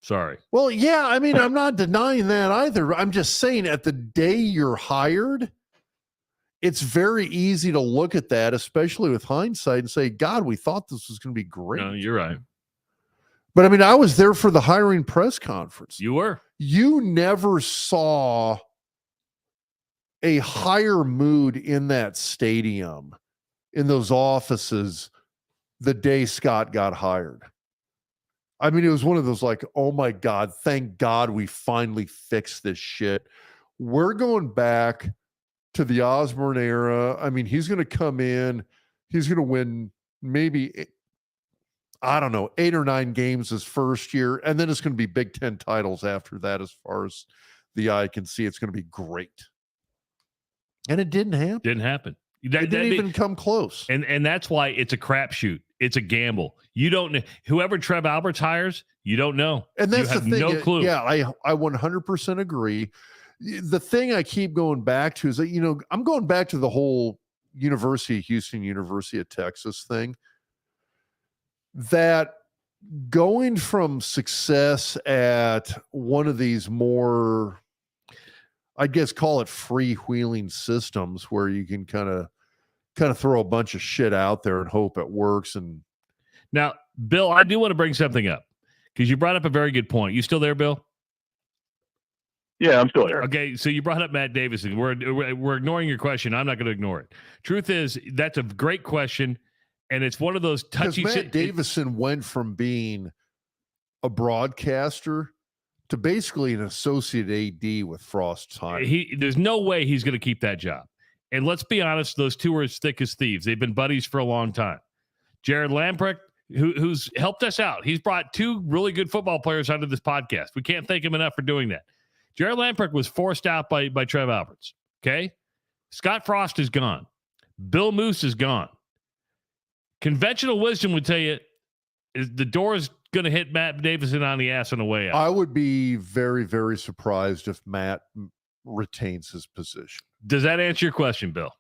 Sorry. Well, yeah, I mean, I'm not denying that either. I'm just saying at the day you're hired, it's very easy to look at that, especially with hindsight, and say, God, we thought this was going to be great. No, you're right. But I mean, I was there for the hiring press conference. You were. You never saw a higher mood in that stadium, in those offices, the day Scott got hired. I mean, it was one of those like, oh my God, thank God we finally fixed this shit. We're going back to the Osborne era. I mean, he's going to come in, he's going to win maybe, I don't know, 8 or 9 games his first year. And then it's going to be Big Ten titles after that, as far as the eye can see. It's going to be great. And it didn't happen. Didn't happen. It didn't even come close. And that's why it's a crapshoot. It's a gamble. You don't know whoever Trev Alberts hires. You don't know, and that's you have the thing. No clue. Yeah, I 100% agree. The thing I keep going back to is that I'm going back to the whole University of Houston, University of Texas thing. That going from success at one of these more, I guess, call it freewheeling systems where you can kind of throw a bunch of shit out there and hope it works. And now, Bill, I do want to bring something up because you brought up a very good point. You still there, Bill? Yeah, I'm still here. Okay, so you brought up Matt Davidson. We're ignoring your question. I'm not going to ignore it. Truth is, that's a great question, and it's one of those touchy. Because Matt Davidson went from being a broadcaster to basically an associate AD with Frost's time. There's no way he's going to keep that job. And let's be honest, those two are as thick as thieves. They've been buddies for a long time. Jared Lamprecht, who's helped us out. He's brought 2 really good football players onto this podcast. We can't thank him enough for doing that. Jared Lamprecht was forced out by Trev Alberts. Okay? Scott Frost is gone. Bill Moose is gone. Conventional wisdom would tell you is the door is going to hit Matt Davidson on the ass on the way out. I would be very, very surprised if Matt retains his position. Does that answer your question, Bill?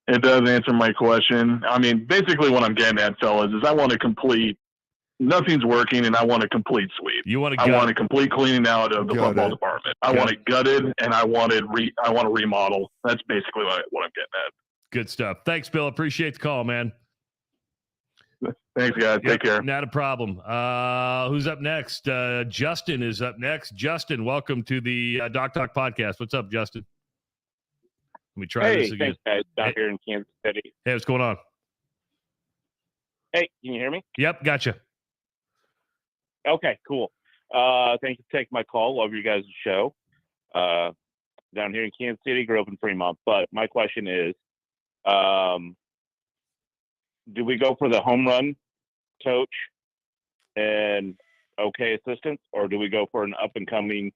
It does answer my question. I mean, basically what I'm getting at, fellas, is I want a complete, nothing's working, and I want a complete sweep. You want I want a complete cleaning out of the football department. I want it gutted, and I want to remodel. That's basically what I'm getting at. Good stuff. Thanks, Bill. Appreciate the call, man. Thanks, guys. Take care. Not a problem. Who's up next? Justin is up next. Justin, welcome to the Doc Talk podcast. What's up, Justin? Let me try this again. Thanks, guys. Down here in Kansas City. Hey, what's going on? Hey, can you hear me? Yep, gotcha. Okay, cool. Thank you for taking my call. Love your guys' show. Down here in Kansas City, grew up in Fremont. But my question is, do we go for the home run coach and okay assistants, or do we go for an up and coming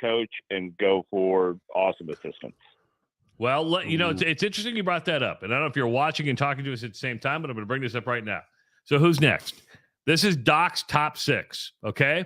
coach and go for awesome assistants? Well, it's interesting you brought that up, and I don't know if you're watching and talking to us at the same time, but I'm going to bring this up right now. So who's next? This is Doc's top 6. Okay,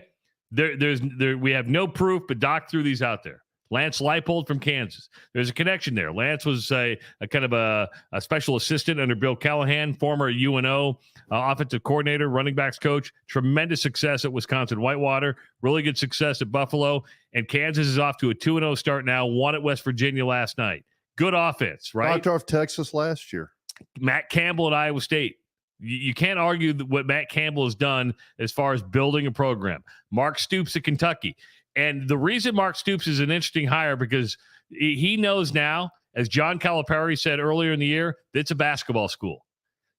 we have no proof, but Doc threw these out there. Lance Leipold from Kansas. There's a connection there. Lance was a kind of a special assistant under Bill Callahan, former UNO offensive coordinator, running backs coach. Tremendous success at Wisconsin Whitewater. Really good success at Buffalo. And Kansas is off to a 2-0 start now. Won at West Virginia last night. Good offense, right? Knocked off Texas last year. Matt Campbell at Iowa State. You can't argue what Matt Campbell has done as far as building a program. Mark Stoops at Kentucky. And the reason Mark Stoops is an interesting hire because he knows now, as John Calipari said earlier in the year, it's a basketball school.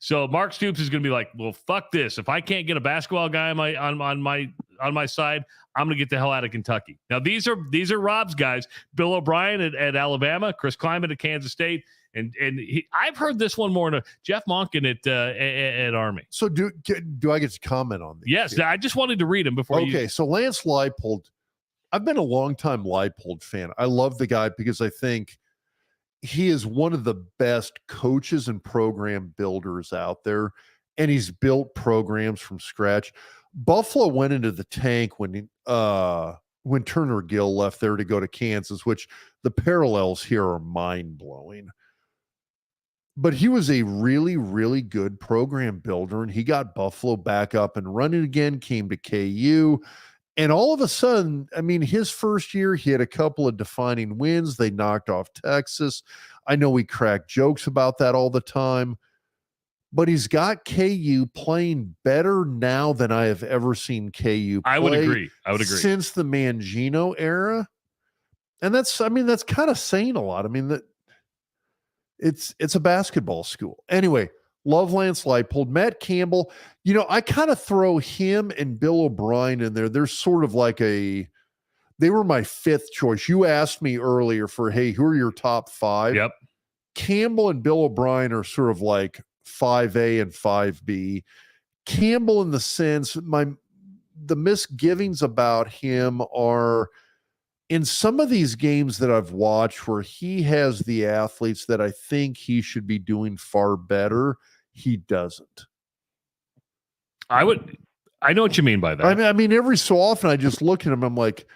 So Mark Stoops is going to be like, well, fuck this. If I can't get a basketball guy on my side, I'm going to get the hell out of Kentucky. Now, these are Rob's guys. Bill O'Brien at Alabama, Chris Kleiman at Kansas State. And I've heard this one more than Jeff Monken at Army. So do I get to comment on these? Yes, I just wanted to read them before you. Okay, so Lance Leipold, I've been a longtime Leipold fan. I love the guy because I think he is one of the best coaches and program builders out there, and he's built programs from scratch. Buffalo went into the tank when Turner Gill left there to go to Kansas, which the parallels here are mind-blowing. But he was a really, really good program builder, and he got Buffalo back up and running again, came to KU. And all of a sudden, I mean, his first year, he had a couple of defining wins. They knocked off Texas. I know we crack jokes about that all the time, but he's got KU playing better now than I have ever seen KU play. I would agree. Since the Mangino era. And that's kind of saying a lot. I mean, that it's a basketball school. Anyway, love Lance Leipold. Matt Campbell, I kind of throw him and Bill O'Brien in there. They're sort of like they were my fifth choice. You asked me earlier for, hey, who are your top five? Yep. Campbell and Bill O'Brien are sort of like 5A and 5B. Campbell, in the sense, the misgivings about him are in some of these games that I've watched where he has the athletes that I think he should be doing far better, he doesn't. I know what you mean by that. I mean, every so often I just look at him, I'm like,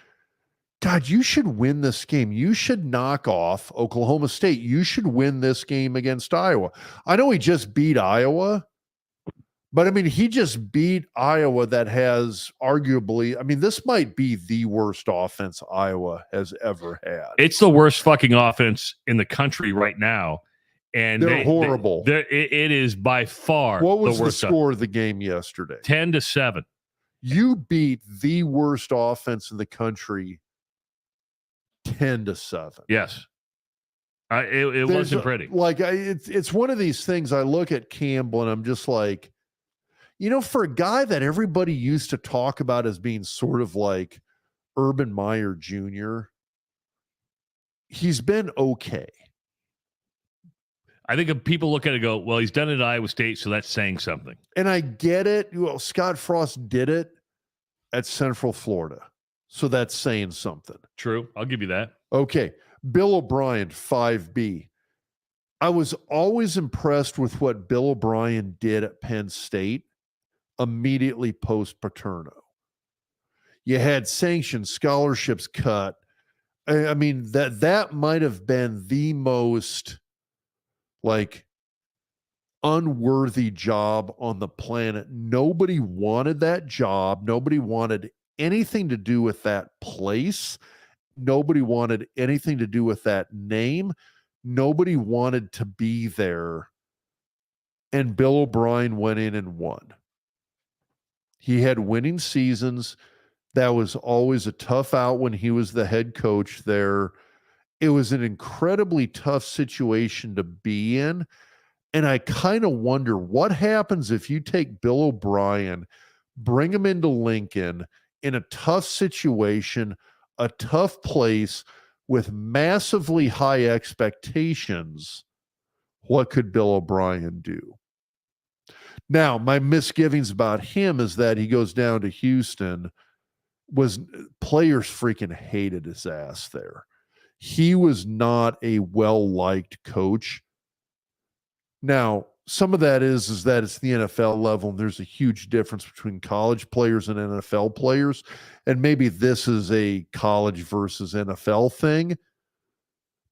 God, you should win this game. You should knock off Oklahoma State. You should win this game against Iowa. I know he just beat Iowa, but I mean, he just beat Iowa that has arguably, I mean, this might be the worst offense Iowa has ever had. It's the worst fucking offense in the country right now. And they're horrible. It is by far what was the worst score of the game yesterday? 10-7. You beat the worst offense in the country 10-7. Yes. It wasn't pretty. It's one of these things. I look at Campbell and I'm just like, for a guy that everybody used to talk about as being sort of like Urban Meyer Jr., he's been okay. I think if people look at it and go, well, he's done it at Iowa State, so that's saying something. And I get it. Well, Scott Frost did it at Central Florida, so that's saying something. True. I'll give you that. Okay. Bill O'Brien, 5B. I was always impressed with what Bill O'Brien did at Penn State immediately post-Paterno. You had sanctions, scholarships cut. I mean, that might have been the most unworthy job on the planet. Nobody wanted that job. Nobody wanted anything to do with that place. Nobody wanted anything to do with that name. Nobody wanted to be there. And Bill O'Brien went in and won. He had winning seasons. That was always a tough out when he was the head coach there. It was an incredibly tough situation to be in. And I kind of wonder what happens if you take Bill O'Brien, bring him into Lincoln in a tough situation, a tough place with massively high expectations. What could Bill O'Brien do? Now, my misgivings about him is that he goes down to Houston. Players freaking hated his ass there. He was not a well-liked coach. Now, some of that is that it's the NFL level, and there's a huge difference between college players and NFL players. And maybe this is a college versus NFL thing.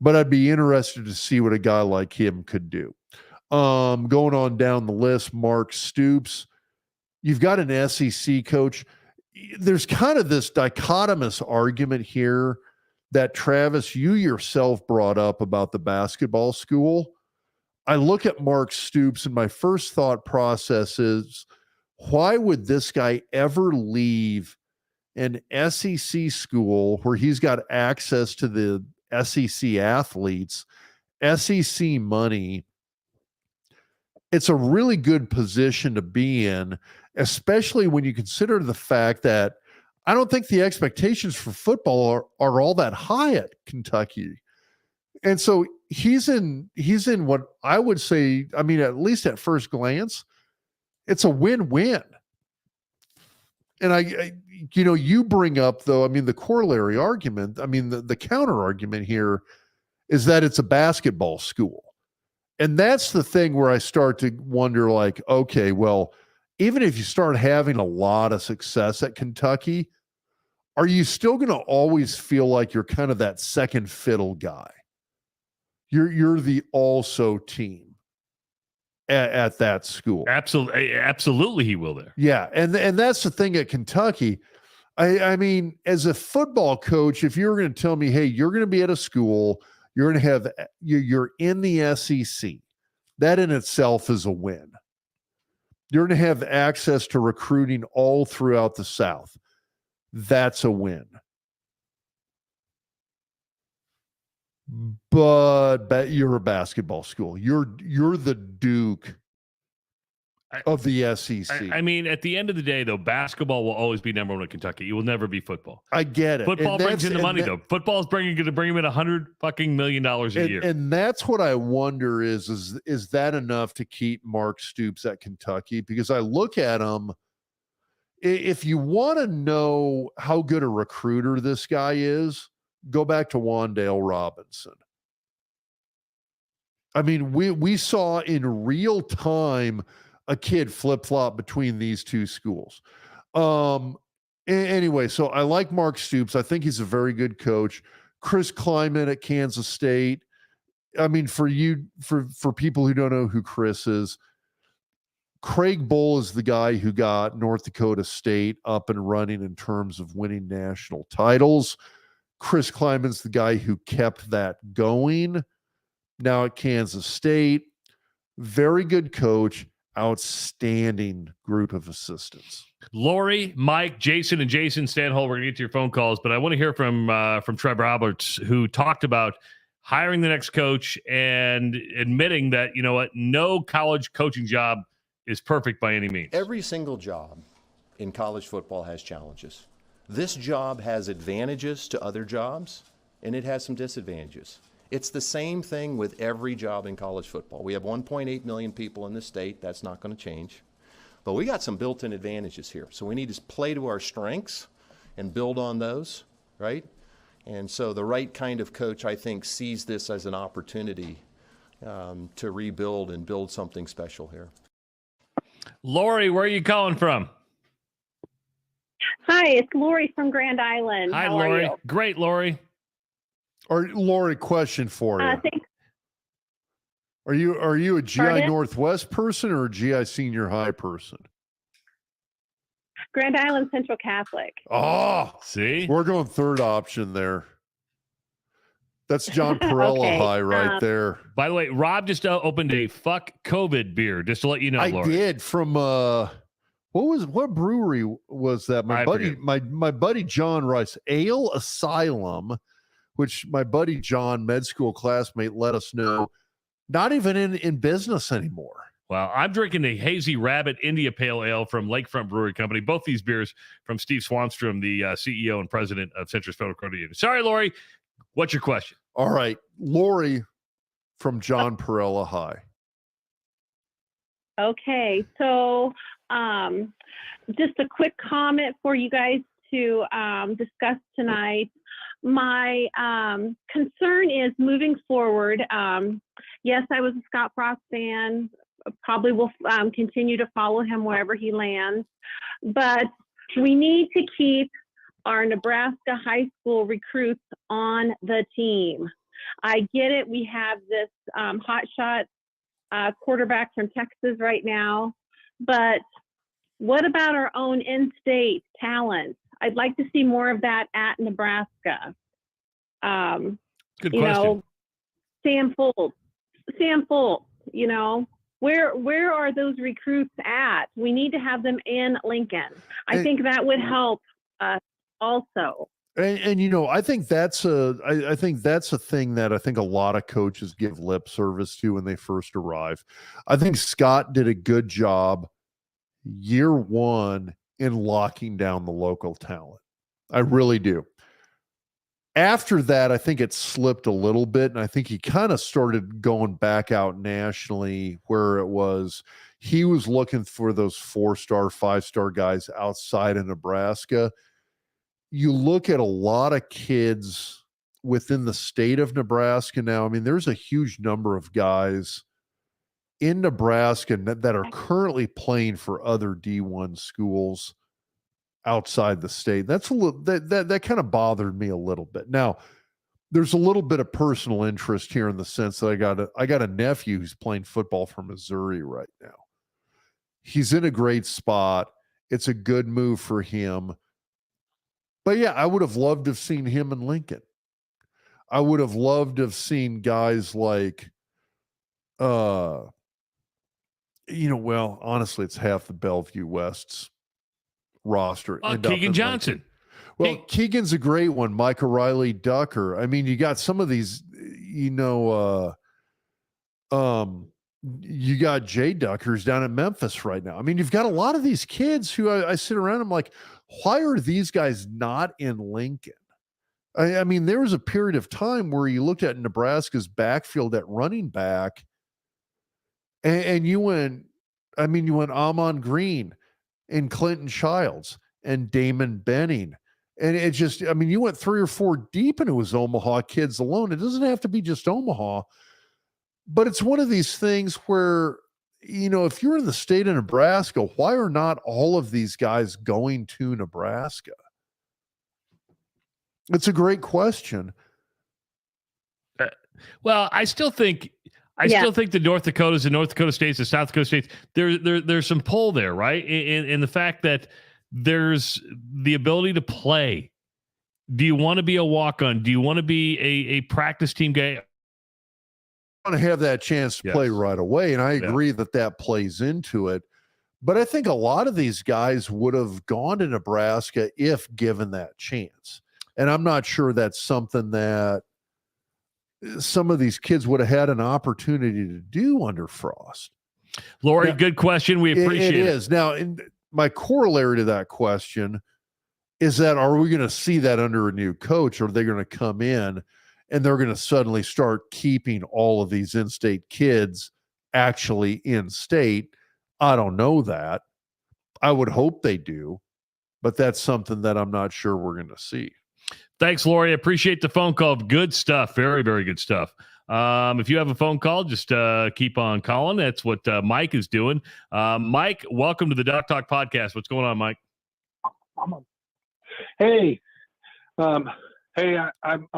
But I'd be interested to see what a guy like him could do. Going on down the list, Mark Stoops. You've got an SEC coach. There's kind of this dichotomous argument here that, Travis, you yourself brought up about the basketball school. I look at Mark Stoops, and my first thought process is, why would this guy ever leave an SEC school where he's got access to the SEC athletes, SEC money, it's a really good position to be in, especially when you consider the fact that I don't think the expectations for football are all that high at Kentucky. And so he's in what I would say, I mean, at least at first glance, it's a win-win. And you bring up, though, I mean, the corollary argument, I mean, the counter argument here is that it's a basketball school. And that's the thing where I start to wonder, like, okay, well, even if you start having a lot of success at Kentucky, are you still going to always feel like you're kind of that second fiddle guy? You're the also team at that school. Absolutely, he will there. Yeah, and that's the thing at Kentucky. I mean, as a football coach, if you're going to tell me, hey, you're going to be at a school, you're going to have you're in the SEC, that in itself is a win. You're going to have access to recruiting all throughout the South. That's a win. But you're a basketball school. You're the Duke of the SEC. I mean, at the end of the day, though, basketball will always be number one in Kentucky. It will never be football. I get it. Football brings in the money, though. Football's going to bring him in $100 million a year. And that's what I wonder is that enough to keep Mark Stoops at Kentucky? Because I look at him. If you want to know how good a recruiter this guy is, go back to Wandale Robinson. I mean, we saw in real time a kid flip-flop between these two schools. Anyway, so I like Mark Stoops. I think he's a very good coach. Chris Kleiman at Kansas State. I mean, for people who don't know who Chris is, Craig Bull is the guy who got North Dakota State up and running in terms of winning national titles. Chris Kleiman's the guy who kept that going. Now at Kansas State, very good coach, outstanding group of assistants. Lori, Mike, Jason, and Jason Stanhold, we're going to get to your phone calls, but I want to hear from Trev Alberts, who talked about hiring the next coach and admitting that, you know what, no college coaching job is perfect by any means. Every single job in college football has challenges. This job has advantages to other jobs, and it has some disadvantages. It's the same thing with every job in college football. We have 1.8 million people in this state. That's not going to change. But we got some built-in advantages here. So we need to play to our strengths and build on those, right? And so the right kind of coach, I think, sees this as an opportunity to rebuild and build something special here. Lori, where are you calling from? Hi, it's Lori from Grand Island. Hi, How Lori. Are you? Great, Lori. Or Lori, question for you. Thanks. Are you a GI Pardon? Northwest person or a GI Senior High person? Grand Island Central Catholic. Oh, see? We're going third option there. That's John Perella Okay, High right there. By the way, Rob just opened a Fuck COVID beer, just to let you know, I Lori. did from what brewery was that? My buddy John Rice, Ale Asylum, which my buddy John, med school classmate, let us know, not even in business anymore. Well, I'm drinking a Hazy Rabbit India Pale Ale from Lakefront Brewery Company. Both these beers from Steve Swanstrom, the CEO and president of Central Federal Credit Union. Sorry, Lori. What's your question? All right, Lori from John Perella High. Okay, so just a quick comment for you guys to discuss tonight. My concern is moving forward. Yes, I was a Scott Frost fan. Probably will continue to follow him wherever he lands. But we need to keep our Nebraska high school recruits on the team. I get it. We have this hotshot quarterback from Texas right now. But what about our own in-state talent? I'd like to see more of that at Nebraska. Good question. Know, Sam Foltz, you know, where are those recruits at? We need to have them in Lincoln. I think that would help us also. And you know, I think that's I think that's a thing that I think a lot of coaches give lip service to when they first arrive. I think Scott did a good job year one in locking down the local talent. I really do. After that, I think it slipped a little bit, and I think he kind of started going back out nationally where it was he was looking for those 4-star, 5-star guys outside of Nebraska. You look at a lot of kids within the state of Nebraska now. I mean, there's a huge number of guys in Nebraska that are currently playing for other D1 schools outside the state. That's a little that kind of bothered me a little bit. Now, there's a little bit of personal interest here in the sense that I got a nephew who's playing football for Missouri right now. He's in a great spot. It's a good move for him. But yeah, I would have loved to have seen him in Lincoln. I would have loved to have seen guys like, well, honestly, it's half the Bellevue West's roster. Keegan Johnson. Well, Keegan's a great one. Mike O'Reilly, Ducker. I mean, you got some of these, you got Jay Duckers down at Memphis right now. I mean, you've got a lot of these kids who I sit around, I'm like, why are these guys not in Lincoln? I mean, there was a period of time where you looked at Nebraska's backfield at running back and you went Amon Green and Clinton Childs and Damon Benning. And it just, you went 3 or 4 deep and it was Omaha kids alone. It doesn't have to be just Omaha, but it's one of these things where, if you're in the state of Nebraska, why are not all of these guys going to Nebraska? It's a great question. Well, I still think the North Dakotas and North Dakota states, the South Dakota states, there's some pull there, right? In the fact that there's the ability to play. Do you want to be a walk-on? Do you want to be a practice team guy? Want to have that chance to play right away, and I agree that plays into it. But I think a lot of these guys would have gone to Nebraska if given that chance. And I'm not sure that's something that some of these kids would have had an opportunity to do under Frost. Lori, good question. We appreciate it. It is. Now, my corollary to that question is that are we going to see that under a new coach, or are they going to come in and they're going to suddenly start keeping all of these in-state kids actually in-state? I don't know that. I would hope they do, but that's something that I'm not sure we're going to see. Thanks, Lori. Appreciate the phone call. Good stuff. Very, very good stuff. If you have a phone call, just keep on calling. That's what Mike is doing. Mike, welcome to the Doc Talk podcast. What's going on, Mike? Hey, I'm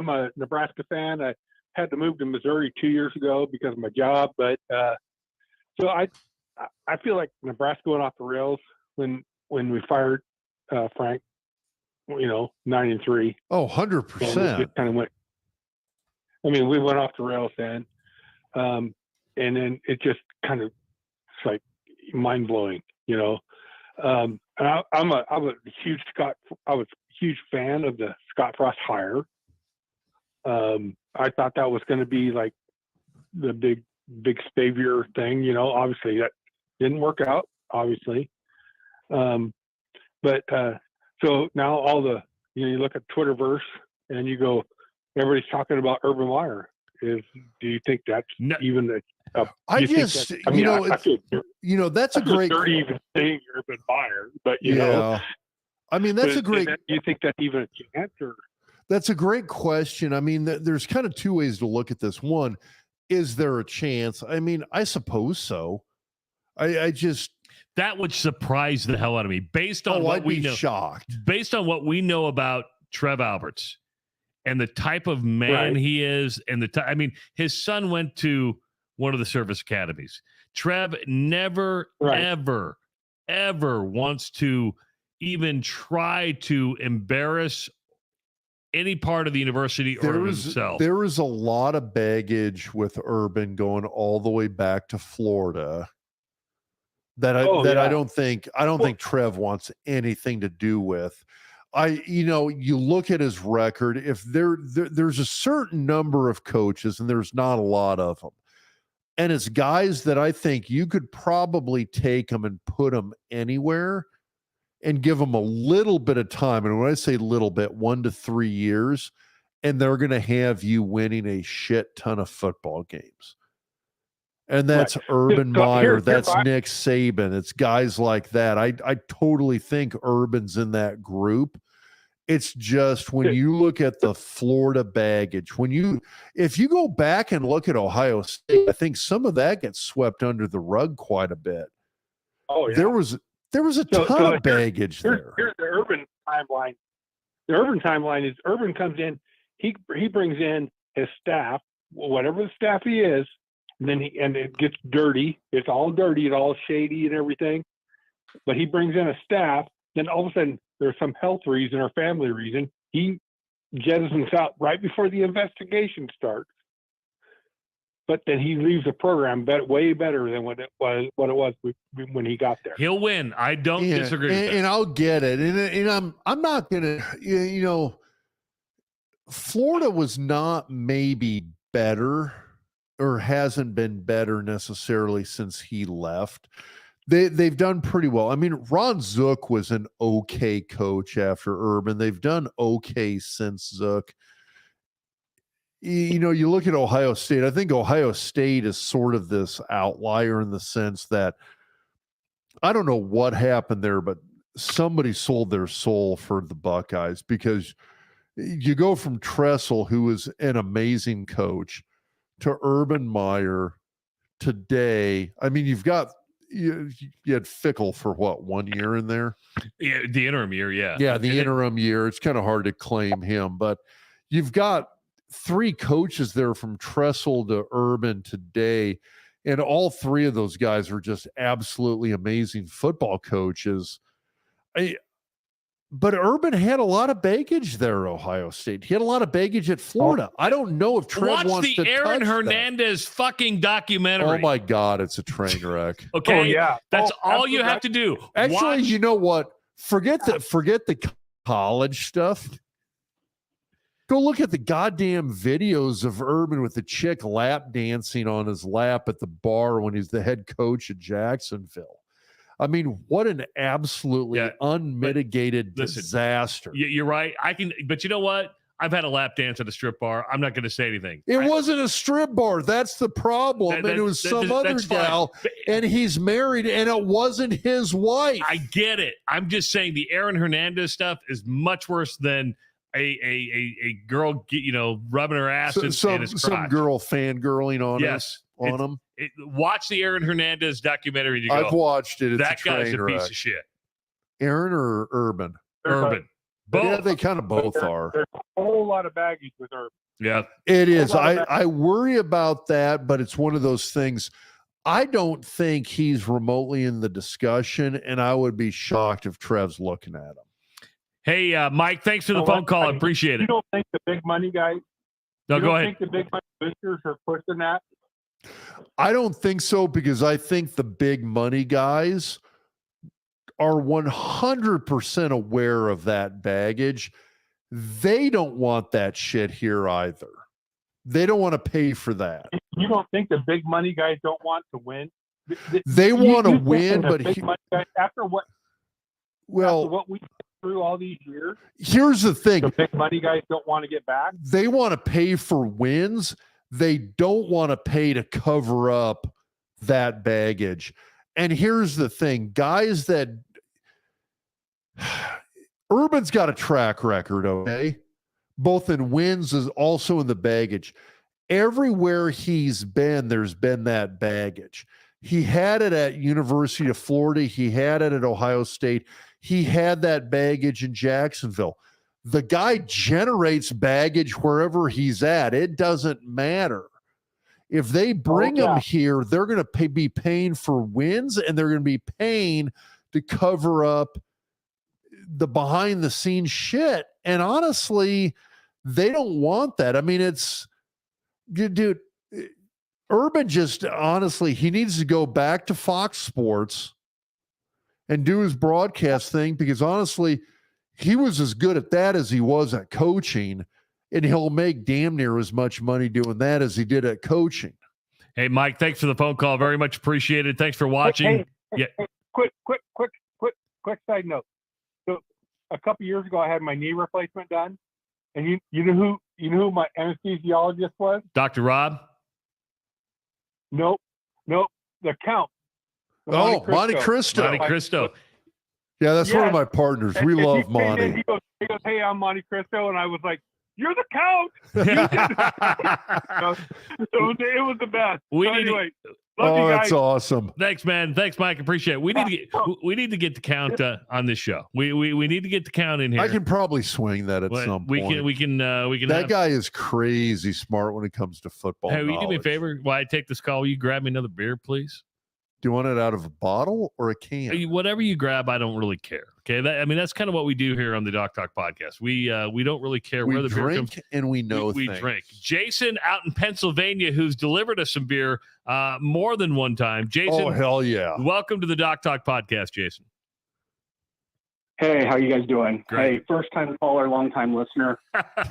a Nebraska fan. I had to move to Missouri 2 years ago because of my job, but so I feel like Nebraska went off the rails when we fired Frank. 9-3. Oh, 100%. It kind of went. We went off the rails then, and then it just kind of it's like mind blowing, And I'm a huge huge fan of the Scott Frost hire. I thought that was going to be like the big savior thing, Obviously that didn't work out, obviously, but so now all the you look at Twitterverse and you go, everybody's talking about Urban Meyer. Do you think that's even a I just I feel that's a great dirty even saying Urban Meyer, but that's a great. You think that's even a chance? Or that's a great question. There's kind of 2 ways to look at this. One, is there a chance? I suppose so. I just. That would surprise the hell out of me based on what we know. Shocked. Based on what we know about Trev Alberts and the type of man he is, and his son went to one of the service academies. Trev never, ever wants to even try to embarrass any part of the university or himself. There is a lot of baggage with Urban going all the way back to Florida. I don't think Trev wants anything to do with. you look at his record, if there's a certain number of coaches, and there's not a lot of them, and it's guys that I think you could probably take them and put them anywhere and give them a little bit of time. And when I say little bit, 1 to 3 years, and they're going to have you winning a shit ton of football games. And that's Right. Urban So Meyer. here's That's my- Nick Saban. It's guys like that. I totally think Urban's in that group. It's just when you look at the Florida baggage, if you go back and look at Ohio State, I think some of that gets swept under the rug quite a bit. Oh, yeah. There was a ton of baggage there. Here's the Urban timeline. The Urban timeline is Urban comes in, he brings in his staff, whatever the staff he is, and then it gets dirty. It's all dirty, it's all shady and everything. But he brings in a staff, then all of a sudden there's some health reason or family reason. He jettisons out right before the investigation starts. But then he leaves the program way better than what it was when he got there. He'll win. I don't disagree with that. And I'll get it. And I'm not gonna, Florida was not maybe better or hasn't been better necessarily since he left. They've done pretty well. I mean, Ron Zook was an okay coach after Urban. They've done okay since Zook. You look at Ohio State. I think Ohio State is sort of this outlier in the sense that I don't know what happened there, but somebody sold their soul for the Buckeyes, because you go from Tressel, who was an amazing coach, to Urban Meyer today. I mean, you had Fickle for what, 1 year in there? Yeah, the interim year, yeah. Yeah, the interim year. It's kind of hard to claim him, but you've got 3 coaches there from Tressel to Urban today, and all 3 of those guys are just absolutely amazing football coaches. But Urban had a lot of baggage there at Ohio State. He had a lot of baggage at Florida. I don't know if Trev Watch wants the to Aaron touch Hernandez fucking documentary. Oh my God, it's a train wreck. Okay, Oh, yeah. That's Oh, all you have to do. Actually, Watch. you know what? Forget the college stuff. Go look at the goddamn videos of Urban with the chick lap dancing on his lap at the bar when he's the head coach at Jacksonville. I mean, what an absolutely unmitigated disaster. You're right. But you know what? I've had a lap dance at a strip bar. I'm not going to say anything. It wasn't a strip bar. That's the problem. And it was some other gal, and he's married, and it wasn't his wife. I get it. I'm just saying the Aaron Hernandez stuff is much worse than a girl, rubbing her ass in his crotch. Some girl fangirling on him. Watch the Aaron Hernandez documentary. And you go, I've watched it. It's that guy's a piece wreck. of shit. Aaron or Urban? Urban. Both. Yeah, they kind of both are. There's a whole lot of baggage with Urban. Yeah, it is. I worry about that, but it's one of those things. I don't think he's remotely in the discussion, and I would be shocked if Trev's looking at him. Hey, Mike, thanks for the phone call. I appreciate it. You don't think the big money guys? No, go ahead. Think the big money boosters are pushing that? I don't think so, because I think the big money guys are 100% aware of that baggage. They don't want that shit here either. They don't want to pay for that. You don't think the big money guys don't want to win? They want to win, but after what we went through all these years, here's the thing: the big money guys don't want to get back. They want to pay for wins. They don't want to pay to cover up that baggage. And here's the thing, guys that Urban's got a track record, okay? Both in wins as also in the baggage. Everywhere he's been, there's been that baggage. He had it at University of Florida. He had it at Ohio State. He had that baggage in Jacksonville. The guy generates baggage wherever he's at. It doesn't matter. If they bring him here, they're going to be paying for wins, and they're going to be paying to cover up the behind the scenes shit. And honestly, they don't want that. I mean, dude, Urban just honestly, he needs to go back to Fox Sports and do his broadcast thing, because honestly, he was as good at that as he was at coaching, and he'll make damn near as much money doing that as he did at coaching. Hey, Mike, thanks for the phone call. Very much appreciated. Thanks for watching. Hey, quick side note. So a couple years ago, I had my knee replacement done, and you know who my anesthesiologist was? Dr. Rob? Nope. The Count. Monte Cristo. Monte Cristo. Yeah, that's one of my partners. We love he came Monte. in, he goes, hey, I'm Monte Cristo, and I was like, you're the Count. So it was the best. Anyway, love you guys. That's awesome. Thanks, man. Thanks, Mike. Appreciate it. We need to get the Count on this show. We need to get the Count in here. I can probably swing that at some point. We can. That guy is crazy smart when it comes to football. Hey, will you do me a favor? While I take this call, will you grab me another beer, please? Do you want it out of a bottle or a can? Whatever you grab, I don't really care. Okay, that's kind of what we do here on the Doc Talk podcast. We don't really care where the beer comes. And we know we drink. Jason out in Pennsylvania, who's delivered us some beer more than one time. Jason, oh hell yeah! Welcome to the Doc Talk podcast, Jason. Hey, how you guys doing? Great. Hey, first time caller, long time listener.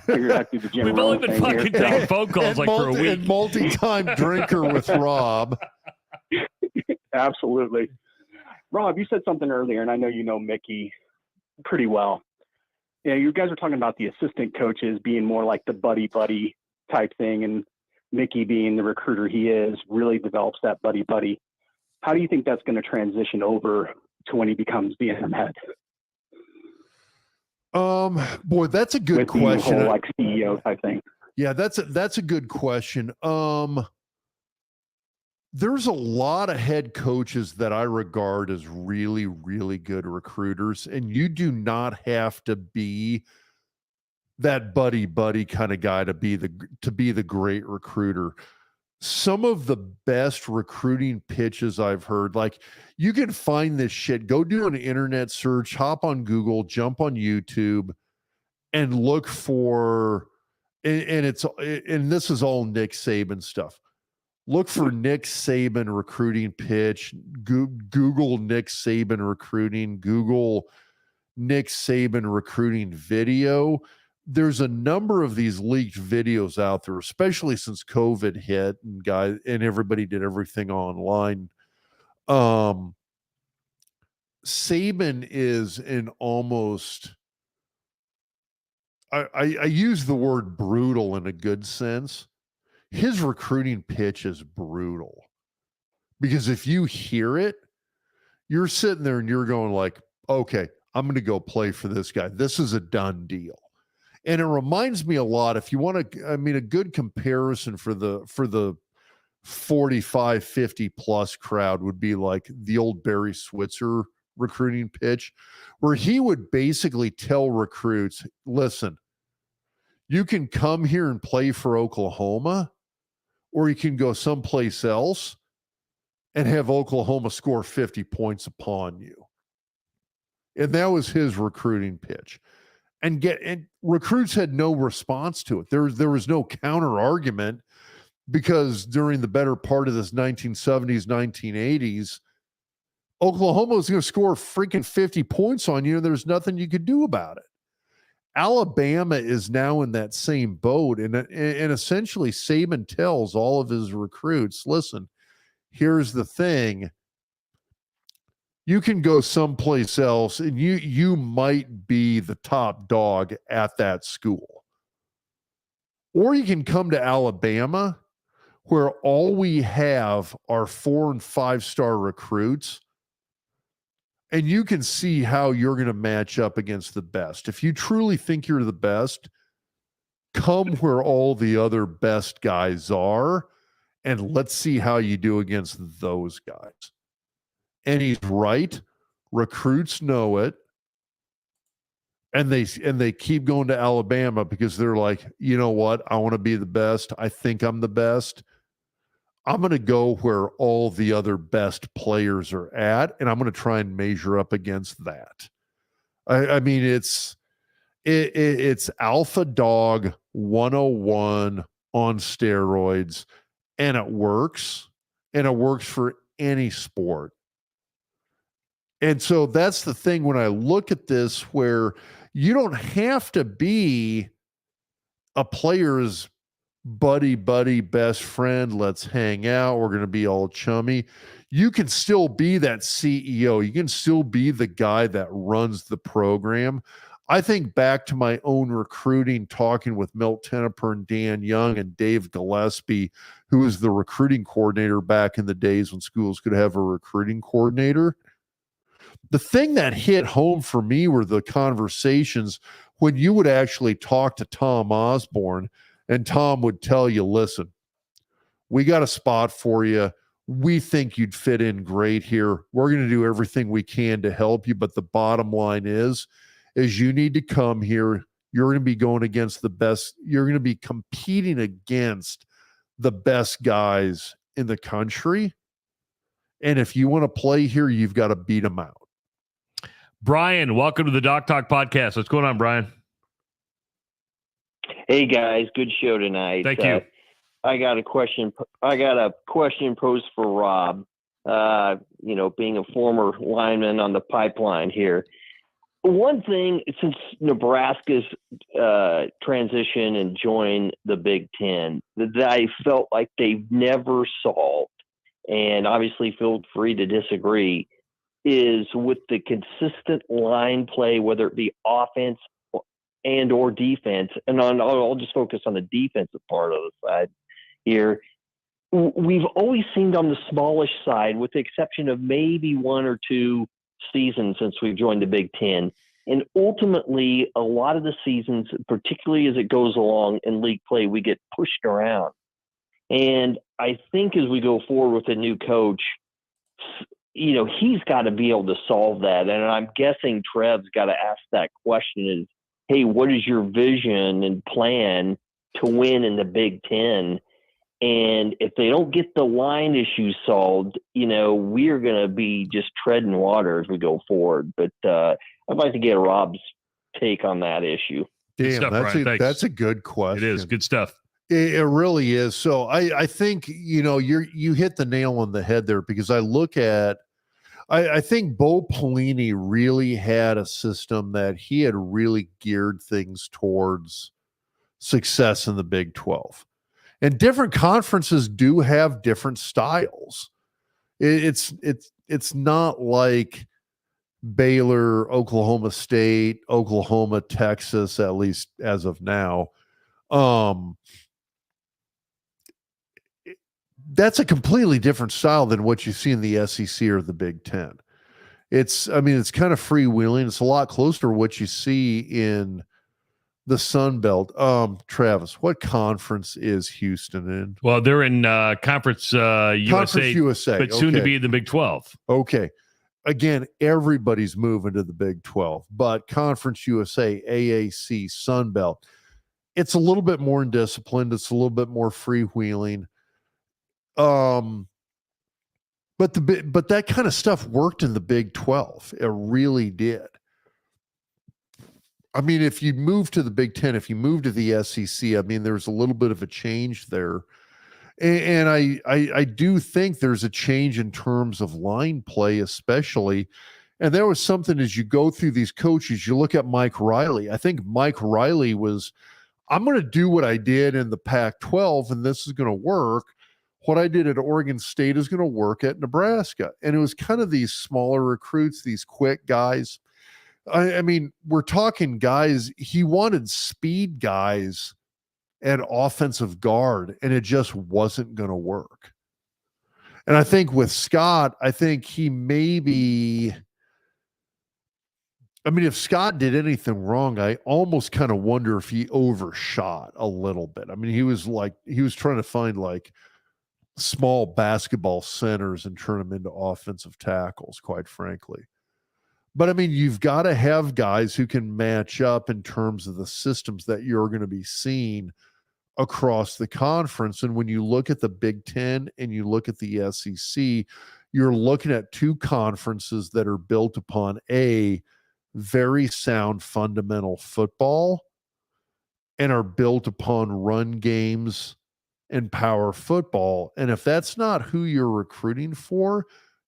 Figured I'd do the Jim We've Rome only been thing fucking here. taking phone calls for a week. And multi-time drinker with Rob. Absolutely. Rob, you said something earlier, and I know you know Mickey pretty well. Yeah, you guys are talking about the assistant coaches being more like the buddy-buddy type thing, and Mickey being the recruiter he is really develops that buddy-buddy. How do you think that's going to transition over to when he becomes the interim head? Boy, that's a good question. The whole, like CEO type thing. Yeah, that's a good question. There's a lot of head coaches that I regard as really, really good recruiters, and you do not have to be that buddy kind of guy to be the great recruiter. Some of the best recruiting pitches I've heard, like you can find this shit. Go do an internet search, hop on Google, jump on YouTube, and look for. And this is all Nick Saban stuff. Look for Nick Saban recruiting pitch. Google Nick Saban recruiting. Google Nick Saban recruiting video. There's a number of these leaked videos out there, especially since COVID hit and everybody did everything online. Saban is an almost. I use the word brutal in a good sense. His recruiting pitch is brutal because if you hear it, you're sitting there and you're going like, okay, I'm going to go play for this guy. This is a done deal. And it reminds me a lot, if you want to, a good comparison for the 45, 50 plus crowd would be like the old Barry Switzer recruiting pitch, where he would basically tell recruits, listen, you can come here and play for Oklahoma, or you can go someplace else and have Oklahoma score 50 points upon you. And that was his recruiting pitch. And recruits had no response to it. There was no counter argument because during the better part of this 1970s, 1980s, Oklahoma was going to score freaking 50 points on you, and there's nothing you could do about it. Alabama is now in that same boat, and essentially Saban tells all of his recruits, listen, here's the thing. You can go someplace else, and you might be the top dog at that school. Or you can come to Alabama, where all we have are 4- and 5-star recruits, and you can see how you're going to match up against the best. If you truly think you're the best, come where all the other best guys are, and let's see how you do against those guys. And he's right. Recruits know it. And they keep going to Alabama because they're like, you know what? I want to be the best. I think I'm the best. I'm going to go where all the other best players are at, and I'm going to try and measure up against that. I mean, it's alpha dog 101 on steroids, and it works. And it works for any sport. And so that's the thing when I look at this where, You don't have to be a player's buddy, best friend. Let's hang out. We're going to be all chummy. You can still be that CEO. You can still be the guy that runs the program. I think back to my own recruiting, talking with Milt Tenneper and Dan Young and Dave Gillespie, who was the recruiting coordinator back in the days when schools could have a recruiting coordinator. The thing that hit home for me were the conversations when you would actually talk to Tom Osborne, and Tom would tell you, listen, we got a spot for you. We think you'd fit in great here. We're going to do everything we can to help you. But the bottom line is you need to come here. You're going to be going against the best. You're going to be competing against the best guys in the country. And if you want to play here, you've got to beat them out. Brian, welcome to the Doc Talk podcast. What's going on, Brian? Hey guys, good show tonight. Thank you. I got a question posed for Rob. Being a former lineman on the pipeline here. One thing, since Nebraska's transition and join the Big Ten, that I felt like they've never solved, and obviously feel free to disagree, is with the consistent line play, whether it be offense and or defense. And I'll just focus on the defensive part of the side here. We've always seemed on the smallish side, with the exception of maybe one or two seasons since we've joined the Big Ten. And ultimately, a lot of the seasons, particularly as it goes along in league play, we get pushed around. And I think as we go forward with a new coach, he's got to be able to solve that. And I'm guessing Trev's got to ask that question is, hey, what is your vision and plan to win in the Big Ten? And if they don't get the line issues solved, we're going to be just treading water as we go forward. But I'd like to get Rob's take on that issue. Damn, stuff, that's a good question. It is good stuff. It really is. So I think, you hit the nail on the head there, because I think Bo Pelini really had a system that he had really geared things towards success in the Big 12. And different conferences do have different styles. It's not like Baylor, Oklahoma State, Oklahoma, Texas, at least as of now. That's a completely different style than what you see in the SEC or the Big Ten. It's kind of freewheeling. It's a lot closer to what you see in the Sun Belt. Travis, what conference is Houston in? Well, they're in Conference USA, but soon to be in the Big 12. Okay. Again, everybody's moving to the Big 12, but Conference USA, AAC, Sun Belt, it's a little bit more indisciplined. It's a little bit more freewheeling. But that kind of stuff worked in the Big 12. It really did. I mean, if you move to the Big 10, if you move to the SEC, there's a little bit of a change there. And I do think there's a change in terms of line play, especially. And there was something as you go through these coaches, you look at Mike Riley. I think Mike Riley was, I'm going to do what I did in the Pac-12, and this is going to work. What I did at Oregon State is going to work at Nebraska. And it was kind of these smaller recruits, these quick guys. I mean, we're talking guys, he wanted speed guys at offensive guard, and it just wasn't going to work. And I think with Scott, he maybe, if Scott did anything wrong, I almost kind of wonder if he overshot a little bit. He was trying to find small basketball centers and turn them into offensive tackles, quite frankly. But you've got to have guys who can match up in terms of the systems that you're going to be seeing across the conference. And when you look at the Big Ten and you look at the SEC, you're looking at two conferences that are built upon a very sound fundamental football and are built upon run games and power football. And if that's not who you're recruiting for,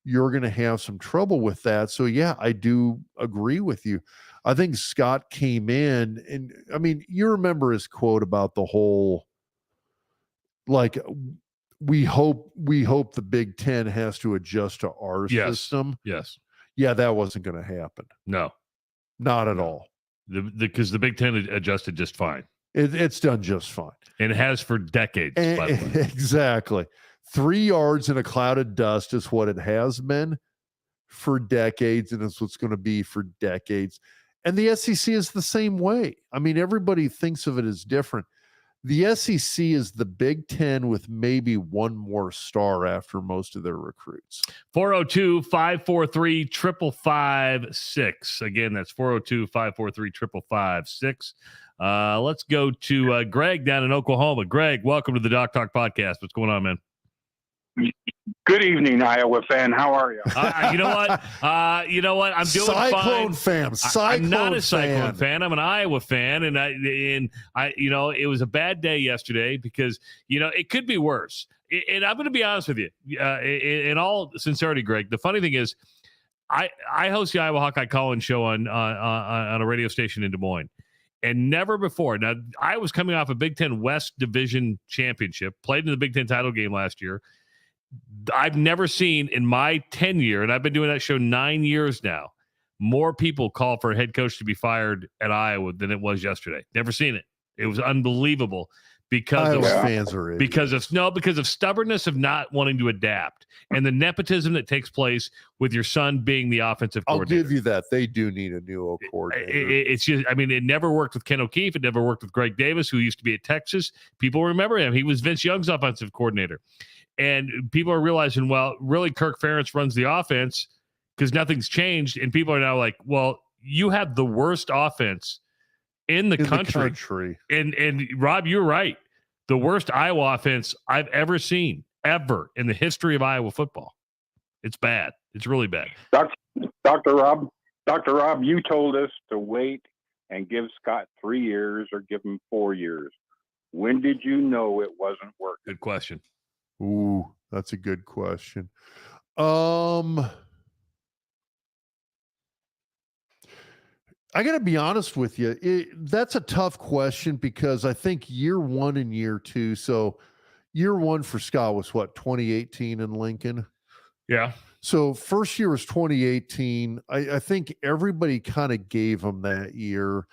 you're going to have some trouble with that. So yeah, I do agree with you. I think Scott came in, and I mean, you remember his quote about the whole, like, we hope the Big Ten has to adjust to our system. Yes. Yeah, that wasn't going to happen. No. Not at all. Because the Big Ten adjusted just fine. It's done just fine. And it has for decades, by the way. Exactly. 3 yards in a cloud of dust is what it has been for decades, and it's what's going to be for decades. And the SEC is the same way. I mean, everybody thinks of it as different. The SEC is the Big Ten with maybe one more star after most of their recruits. 402-543-5556. Again, that's 402-543-5556. Let's go to Greg down in Oklahoma. Greg, welcome to the Doc Talk podcast. What's going on, man? Good evening, Iowa fan. How are you? You know what? I'm doing Cyclone fine. Fan. I'm not a Cyclone fan. I'm an Iowa fan, and I, it was a bad day yesterday because it could be worse. And I'm going to be honest with you, in all sincerity, Greg. The funny thing is, I host the Iowa Hawkeye call-in show on a radio station in Des Moines. And never before. Now, I was coming off a Big Ten West Division championship, played in the Big Ten title game last year. I've never seen in my tenure, and I've been doing that show 9 years now, more people call for a head coach to be fired at Iowa than it was yesterday. Never seen it. It was unbelievable because fans are idiots. because of stubbornnness of not wanting to adapt and the nepotism that takes place with your son being the offensive coordinator. I'll give you that. They do need a new coordinator. It's just, I mean, it never worked with Ken O'Keefe. It never worked with Greg Davis, who used to be at Texas. People remember him. He was Vince Young's offensive coordinator. And people are realizing, well, really, Kirk Ferentz runs the offense because nothing's changed. And people are now like, well, you have the worst offense in the country. And Rob, you're right. The worst Iowa offense I've ever seen, ever in the history of Iowa football. It's bad. It's really bad. Dr. Rob, you told us to wait and give Scott 3 years or give him 4 years. When did you know it wasn't working? Good question. Ooh, that's a good question. I got to be honest with you. That's a tough question because I think year one and year two. So year one for Scott was what, 2018 in Lincoln? Yeah. So first year was 2018. I think everybody kind of gave him that year.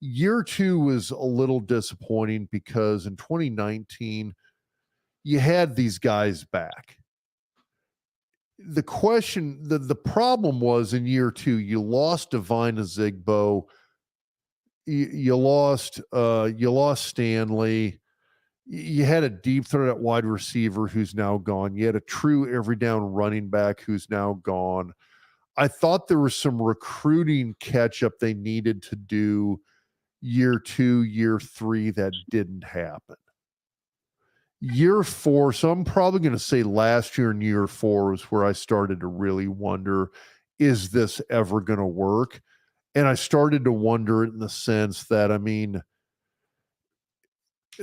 Year two was a little disappointing because in 2019, you had these guys back. The question, the problem was in year two, you lost Divine Azigbo, you lost Stanley, you had a deep threat at wide receiver who's now gone. You had a true every down running back who's now gone. I thought there was some recruiting catch up they needed to do year two, year three that didn't happen. Year four, so I'm probably going to say last year and year four was where I started to really wonder, is this ever going to work? And I started to wonder in the sense that, I mean,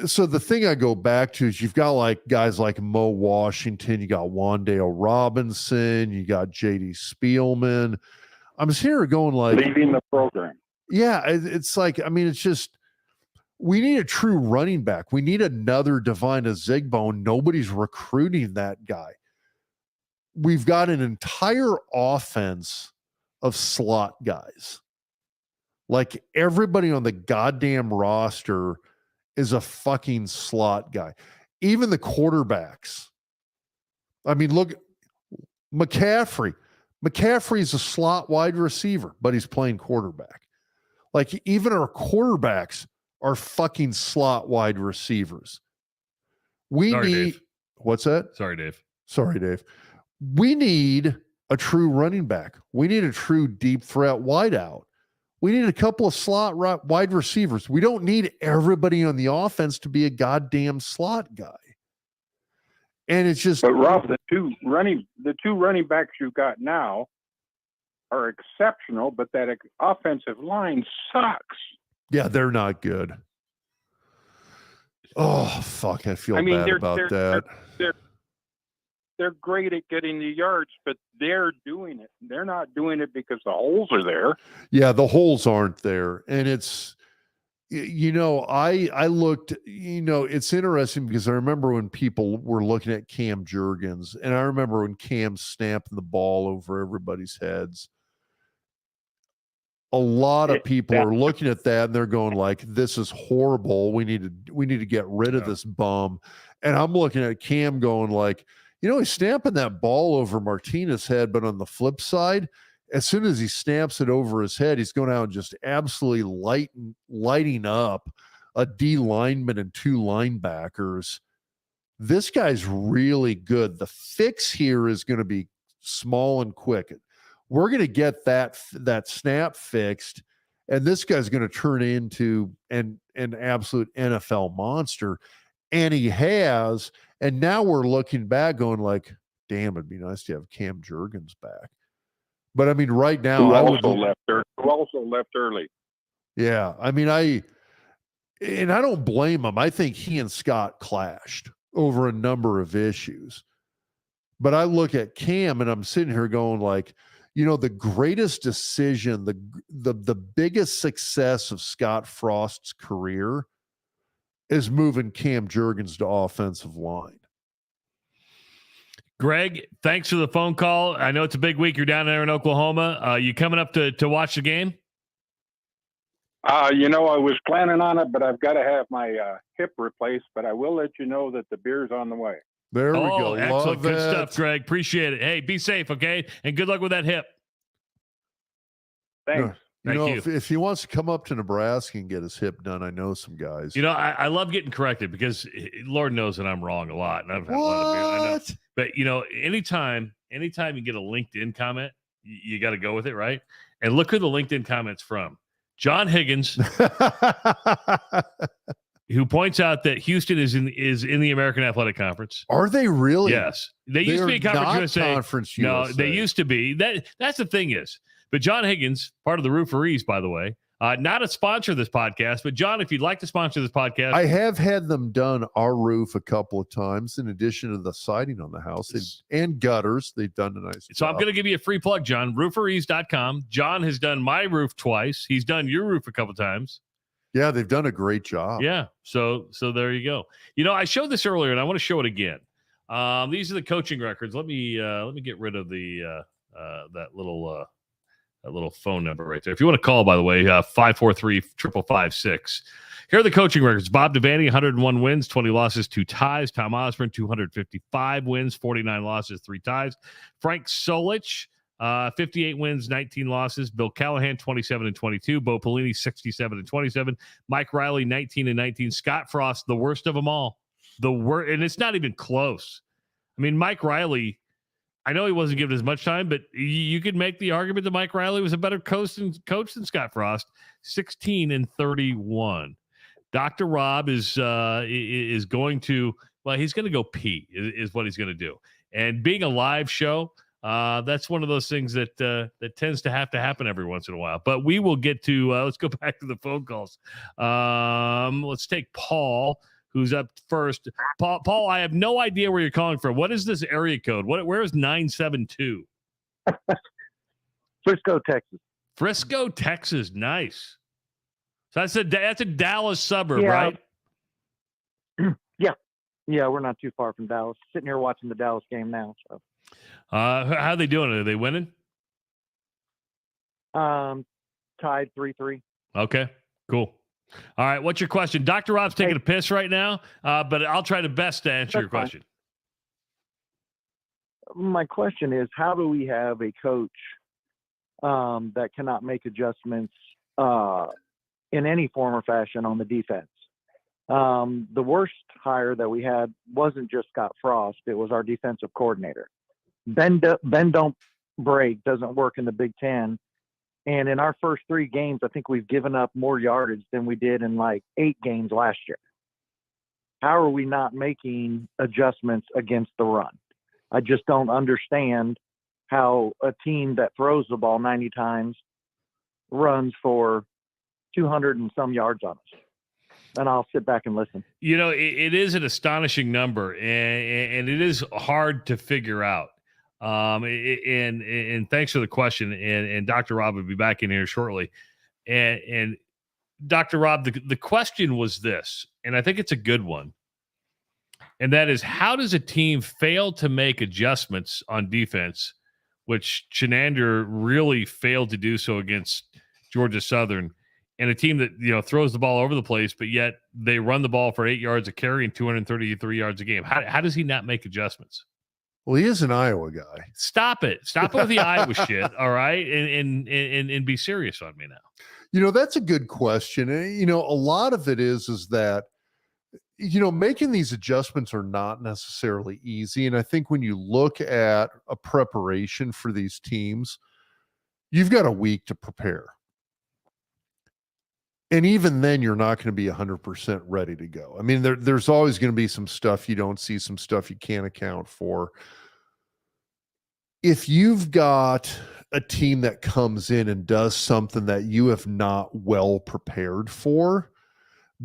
so the thing I go back to is you've got like guys like Mo Washington, you got Wandale Robinson, you got J.D. Spielman. I'm here going like leaving the program. Yeah, it's like, I mean, it's just, we need a true running back. We need another Divine Azigbo. Nobody's recruiting that guy. We've got an entire offense of slot guys. Like everybody on the goddamn roster is a fucking slot guy. Even the quarterbacks. I mean, look, McCaffrey. McCaffrey's a slot wide receiver, but he's playing quarterback. Like even our quarterbacks are fucking slot wide receivers. Dave. What's that? Sorry, Dave. We need a true running back. We need a true deep threat wideout. We need a couple of slot wide receivers. We don't need everybody on the offense to be a goddamn slot guy. And it's just. But Rob, the two running backs you got now are exceptional, but that offensive line sucks. Yeah, they're not good. Oh, fuck. I feel bad about that. they're great at getting the yards, but they're doing it. They're not doing it because the holes are there. Yeah, the holes aren't there. And it's, I looked, it's interesting because I remember when people were looking at Cam Jurgens, and I remember when Cam's snapping the ball over everybody's heads. A lot of people are looking at that and they're going like, this is horrible. We need to get rid of this bum. And I'm looking at Cam going like, he's snapping that ball over Martinez's head, but on the flip side, as soon as he snaps it over his head, he's going out and just absolutely lighting up a D lineman and 2 linebackers. This guy's really good. The fix here is going to be small and quick. We're going to get that snap fixed, and this guy's going to turn into an absolute NFL monster. And he has, and now we're looking back going like, damn, it'd be nice to have Cam Jurgens back. But I mean, right now, Who also left early. Yeah, I mean, I don't blame him. I think he and Scott clashed over a number of issues. But I look at Cam and I'm sitting here going like, the greatest decision, the biggest success of Scott Frost's career is moving Cam Jurgens to offensive line. Greg, thanks for the phone call. I know it's a big week. You're down there in Oklahoma. You coming up to watch the game? I was planning on it, but I've got to have my hip replaced. But I will let you know that the beer's on the way. There we go. Excellent. Good stuff, Greg. Appreciate it. Hey, be safe, okay? And good luck with that hip. Thanks. Thank you. If he wants to come up to Nebraska and get his hip done, I know some guys. I love getting corrected because Lord knows that I'm wrong a lot. And I've had a lot of beer. I know. But, anytime you get a LinkedIn comment, you got to go with it, right? And look who the LinkedIn comment's from. John Higgins, who points out that Houston is in the American Athletic Conference. Are they really? Yes. They used to be Conference USA. Conference No, USA. they used to be. That's the thing is. But John Higgins, part of the Rooferees, by the way, not a sponsor of this podcast, but John, if you'd like to sponsor this podcast. I have had them done our roof a couple of times in addition to the siding on the house and gutters. They've done a nice So job. I'm going to give you a free plug, John, rooferees.com. John has done my roof twice. He's done your roof a couple of times. Yeah, they've done a great job. Yeah. So there you go. I showed this earlier and I want to show it again. These are the coaching records. Let me get rid of the that little phone number right there. If you want to call, by the way, 543-5556. Here are the coaching records. Bob Devaney, 101 wins, 20 losses, 2 ties. Tom Osborne, 255 wins, 49 losses, 3 ties. Frank Solich, 58 wins, 19 losses. Bill Callahan, 27-22. Bo Pelini, 67-27. Mike Riley, 19-19. Scott Frost, the worst of them all. And it's not even close. I mean, Mike Riley, I know he wasn't given as much time, but you could make the argument that Mike Riley was a better coach than Scott Frost. 16-31. Dr. Rob is going to, he's going to go pee is what he's going to do. And being a live show, that's one of those things that tends to happen every once in a while. But we will get to, let's go back to the phone calls. Let's take Paul, who's up first. Paul, I have no idea where you're calling from. What is this area code? Where is 972? Frisco, Texas. Frisco, Texas. Nice. So that's a Dallas suburb, yeah. right? Yeah, we're not too far from Dallas. Sitting here watching the Dallas game now. So, how are they doing? Are they winning? Tied 3-3. Okay, cool. All right, what's your question? Dr. Rob's taking a piss right now, but I'll try the best to answer your question. My question is, how do we have a coach that cannot make adjustments in any form or fashion on the defense? The worst hire that we had wasn't just Scott Frost. It was our defensive coordinator. Bend don't break doesn't work in the Big Ten. And in our first 3 games, I think we've given up more yardage than we did in like 8 games last year. How are we not making adjustments against the run? I just don't understand how a team that throws the ball 90 times runs for 200 and some yards on us. and I'll sit back and listen. You know, it is an astonishing number, and it is hard to figure out. And thanks for the question. And Dr. Rob will be back in here shortly. And Dr. Rob, the question was this, and I think it's a good one. And that is, how does a team fail to make adjustments on defense, which Chenander really failed to do so against Georgia Southern, and a team that, you know, throws the ball over the place, but yet they run the ball for 8 yards a carry and 233 yards a game? How does he not make adjustments? Well, he is an Iowa guy. Stop it with the Iowa shit. All right, and be serious on me now. You know, that's a good question. You know, a lot of it is that, you know, making these adjustments are not necessarily easy. And I think when you look at a preparation for these teams, you've got a week to prepare. And even then, you're not going to be 100% ready to go. I mean, there's always going to be some stuff you don't see, some stuff you can't account for. If you've got a team that comes in and does something that you have not well prepared for,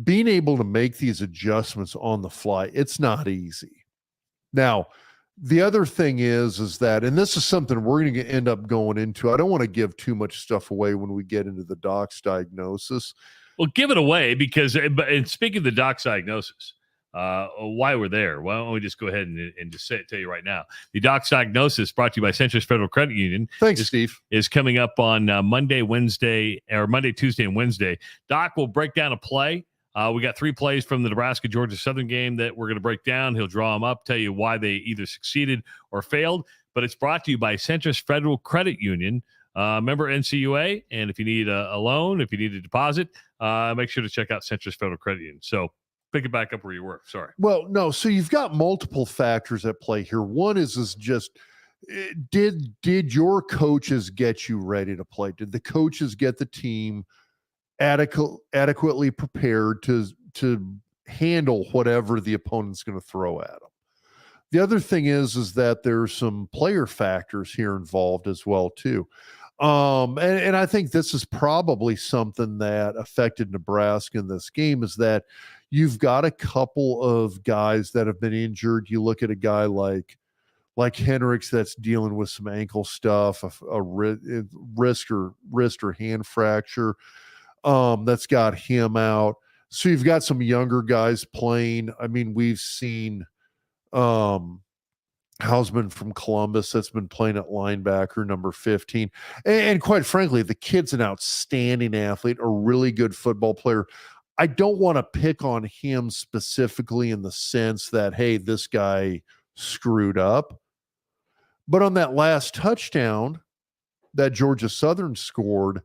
being able to make these adjustments on the fly, it's not easy. Now, the other thing is that, and this is something we're going to end up going into, I don't want to give too much stuff away when we get into the doc's diagnosis. Well, give it away, because, and speaking of the doc's diagnosis, why we're there, why don't we just go ahead and just tell you right now. The doc's diagnosis, brought to you by Centris Federal Credit Union. Thanks, Steve. Is coming up on Monday, Tuesday, and Wednesday. Doc will break down a play. We got 3 plays from the Nebraska-Georgia Southern game that we're going to break down. He'll draw them up, tell you why they either succeeded or failed. But it's brought to you by Centris Federal Credit Union, member NCUA. And if you need a loan, if you need a deposit, make sure to check out Centris Federal Credit Union. So pick it back up where you were. Sorry. Well, no. So you've got multiple factors at play here. One is just, did your coaches get you ready to play? Did the coaches get the team adequately prepared to handle whatever the opponent's going to throw at them? The other thing is that there's some player factors here involved as well too. And I think this is probably something that affected Nebraska in this game, is that you've got a couple of guys that have been injured. You look at a guy like Hendricks that's dealing with some ankle stuff, a wrist or hand fracture. That's got him out. So you've got some younger guys playing. I mean, we've seen Hausman from Columbus that's been playing at linebacker, number 15. And quite frankly, the kid's an outstanding athlete, a really good football player. I don't want to pick on him specifically in the sense that, hey, this guy screwed up. But on that last touchdown that Georgia Southern scored,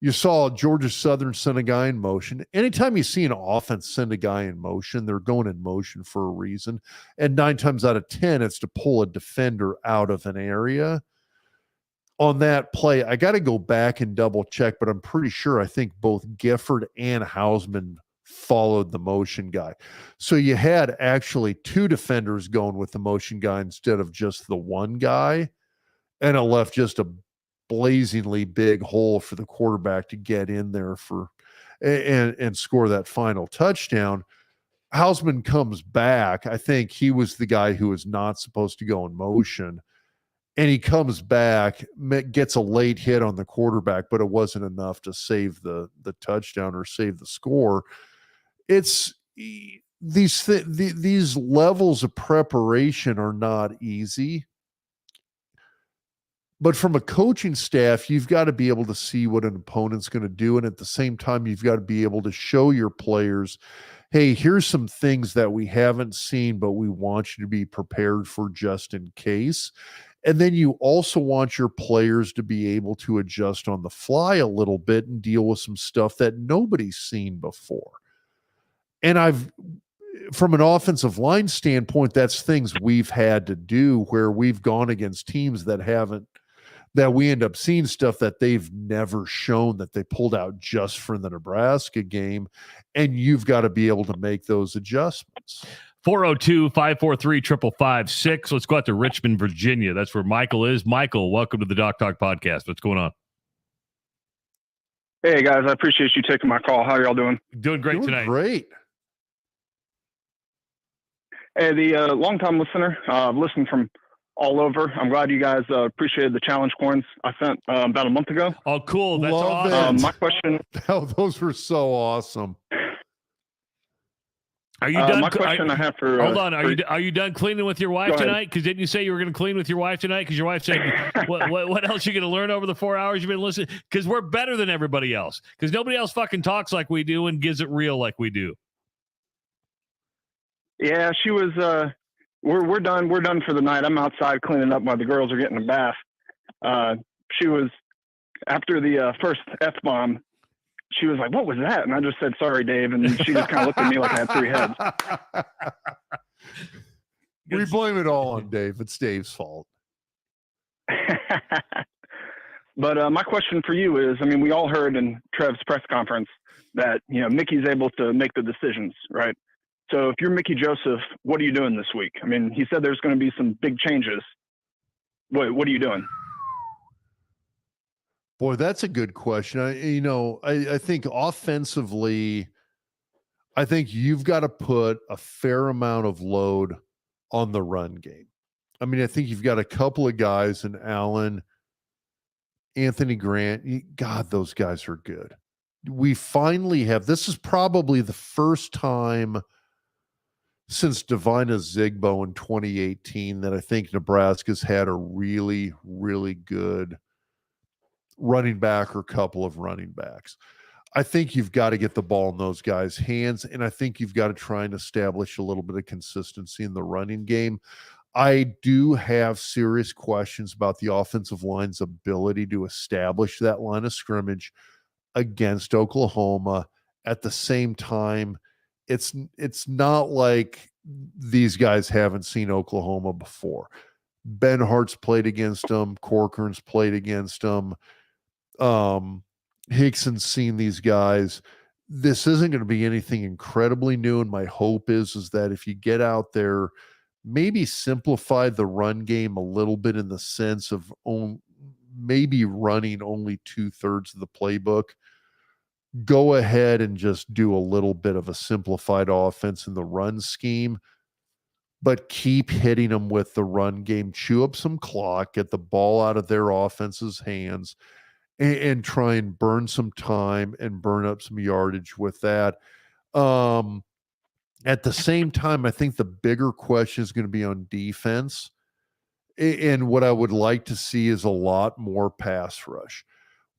you saw Georgia Southern send a guy in motion. Anytime you see an offense send a guy in motion, they're going in motion for a reason. And 9 times out of 10, it's to pull a defender out of an area. On that play, I got to go back and double check, but I'm pretty sure I think both Gifford and Hausman followed the motion guy. So you had actually 2 defenders going with the motion guy instead of just the one guy, and it left just a blazingly big hole for the quarterback to get in there and score that final touchdown. Hausman comes back. I think he was the guy who was not supposed to go in motion. And he comes back, gets a late hit on the quarterback, but it wasn't enough to save the touchdown or save the score. It's these levels of preparation are not easy. But from a coaching staff, you've got to be able to see what an opponent's going to do. And at the same time, you've got to be able to show your players, hey, here's some things that we haven't seen, but we want you to be prepared for just in case. And then you also want your players to be able to adjust on the fly a little bit and deal with some stuff that nobody's seen before. And from an offensive line standpoint, that's things we've had to do where we've gone against teams that we end up seeing stuff that they've never shown that they pulled out just for the Nebraska game. And you've got to be able to make those adjustments. 402-543-5556. Let's go out to Richmond, Virginia. That's where Michael is. Michael, welcome to the Doc Talk podcast. What's going on? Hey guys, I appreciate you taking my call. How y'all doing? Doing great tonight. Great. Hey, the long-time listener, listening from all over. I'm glad you guys appreciated the challenge coins I sent about a month ago. Oh, cool. That's Love awesome. it. My question. Oh, those were so awesome. Are you done? My question I have for hold on. Are you done cleaning with your wife Go ahead. tonight? Because didn't you say you were going to clean with your wife tonight? Because your wife said, what else you going to learn over the 4 hours you've been listening? Because we're better than everybody else. Because nobody else fucking talks like we do and gives it real like we do. Yeah, she was. We're done. We're done for the night. I'm outside cleaning up while the girls are getting a bath. She was after the first F-bomb. She was like, "What was that?" And I just said, "Sorry, Dave." And she just kind of looked at me like I had three heads. We blame it all on Dave. It's Dave's fault. But my question for you is, I mean, we all heard in Trev's press conference that, Mickey's able to make the decisions, right? So if you're Mickey Joseph, what are you doing this week? I mean, he said there's going to be some big changes. What are you doing? Boy, that's a good question. I think offensively, I think you've got to put a fair amount of load on the run game. I mean, I think you've got a couple of guys in Allen, Anthony Grant. God, those guys are good. We finally have, this is probably the first time since Divina Zigbo in 2018 that I think Nebraska's had a really, really good running back or couple of running backs. I think you've got to get the ball in those guys' hands, and I think you've got to try and establish a little bit of consistency in the running game. I do have serious questions about the offensive line's ability to establish that line of scrimmage against Oklahoma. At the same time, it's not like these guys haven't seen Oklahoma before. Ben Hart's played against them. Corcoran's played against them. Hickson's seen these guys. This isn't going to be anything incredibly new, and my hope is that if you get out there, maybe simplify the run game a little bit in the sense of maybe running only 2/3 of the playbook. Go ahead and just do a little bit of a simplified offense in the run scheme, but keep hitting them with the run game. Chew up some clock, get the ball out of their offense's hands, and try and burn some time and burn up some yardage with that. At the same time, I think the bigger question is going to be on defense. And what I would like to see is a lot more pass rush.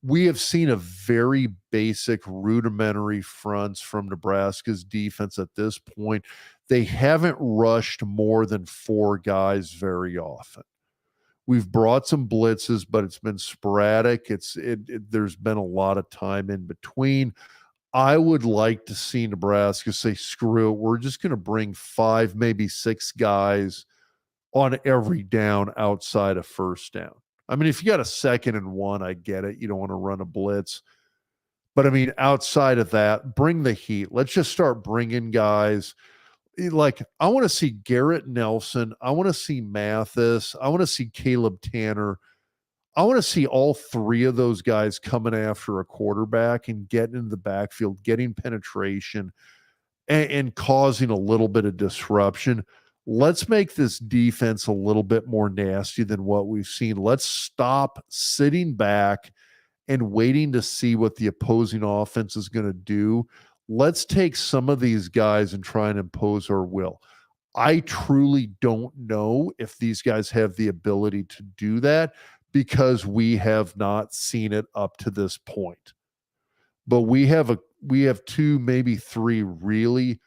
We have seen a very basic rudimentary fronts from Nebraska's defense at this point. They haven't rushed more than 4 guys very often. We've brought some blitzes, but it's been sporadic. There's been a lot of time in between. I would like to see Nebraska say, screw it, we're just going to bring 5, maybe 6 guys on every down outside of first down. I mean, if you got a 2nd and 1, I get it. You don't want to run a blitz. But, I mean, outside of that, bring the heat. Let's just start bringing guys. Like, I want to see Garrett Nelson. I want to see Mathis. I want to see Caleb Tanner. I want to see all 3 of those guys coming after a quarterback and getting into the backfield, getting penetration, and causing a little bit of disruption. Let's make this defense a little bit more nasty than what we've seen. Let's stop sitting back and waiting to see what the opposing offense is going to do. Let's take some of these guys and try and impose our will. I truly don't know if these guys have the ability to do that because we have not seen it up to this point. But we have 2, maybe 3 really,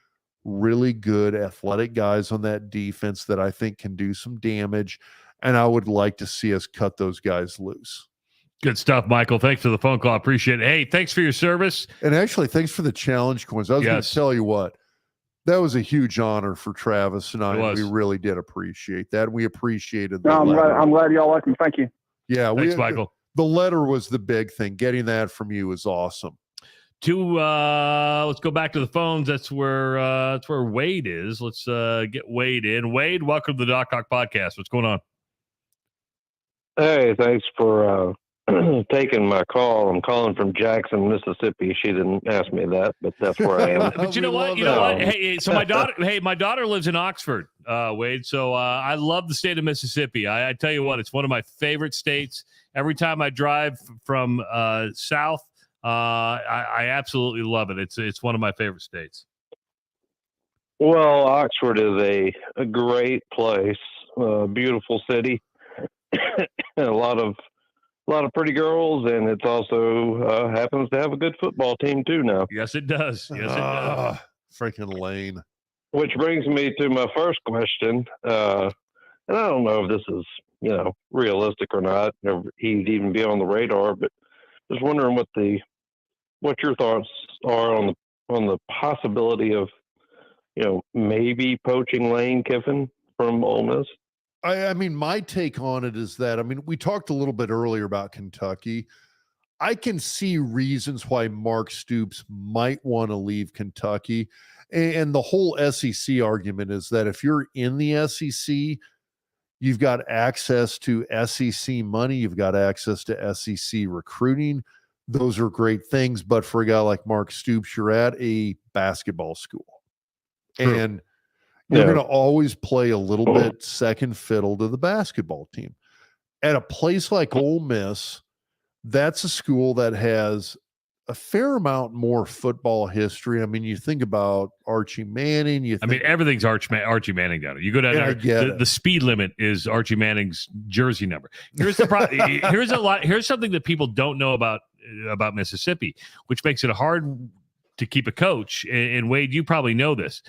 really good athletic guys on that defense that I think can do some damage, and I would like to see us cut those guys loose. Good stuff, Michael. Thanks for the phone call. I appreciate it. Hey, thanks for your service. And actually, thanks for the challenge coins. I was going to tell you what, that was a huge honor for Travis and I. We really did appreciate that. We appreciated the letter. I'm glad y'all like him. Thank you. Yeah. Thanks, Michael. The letter was the big thing. Getting that from you is awesome. Let's go back to the phones. That's where Wade is. Let's get Wade in. Wade, welcome to the Doc Hawk Podcast. What's going on? Hey, thanks for taking my call. I'm calling from Jackson, Mississippi. She didn't ask me that, but that's where I am. But you know what? You know what? Hey, so my daughter lives in Oxford, Wade. So I love the state of Mississippi. I tell you what, it's one of my favorite states. Every time I drive from south, I absolutely love it. It's one of my favorite states. Well, Oxford is a great place, beautiful city, a lot of pretty girls, and it's also happens to have a good football team too now. Yes, it does. Yes, it does. Freaking Lane. Which brings me to my first question, and I don't know if this is realistic or not, or he'd even be on the radar, but just wondering what your thoughts are on the possibility of maybe poaching Lane Kiffin from Ole Miss. I mean, my take on it is that, I mean, we talked a little bit earlier about Kentucky. I can see reasons why Mark Stoops might want to leave Kentucky. And the whole SEC argument is that if you're in the SEC, you've got access to SEC money, you've got access to SEC recruiting. Those are great things. But for a guy like Mark Stoops, you're at a basketball school. True. And you're going to always play a little bit second fiddle to the basketball team. At a place like Ole Miss, that's a school that has a fair amount more football history. I mean, you think about Archie Manning. I mean, everything's Archie Manning down there. You go down there, the speed limit is Archie Manning's jersey number. Here's the problem. Here's something that people don't know about Mississippi, which makes it hard to keep a coach. And Wade, you probably know this.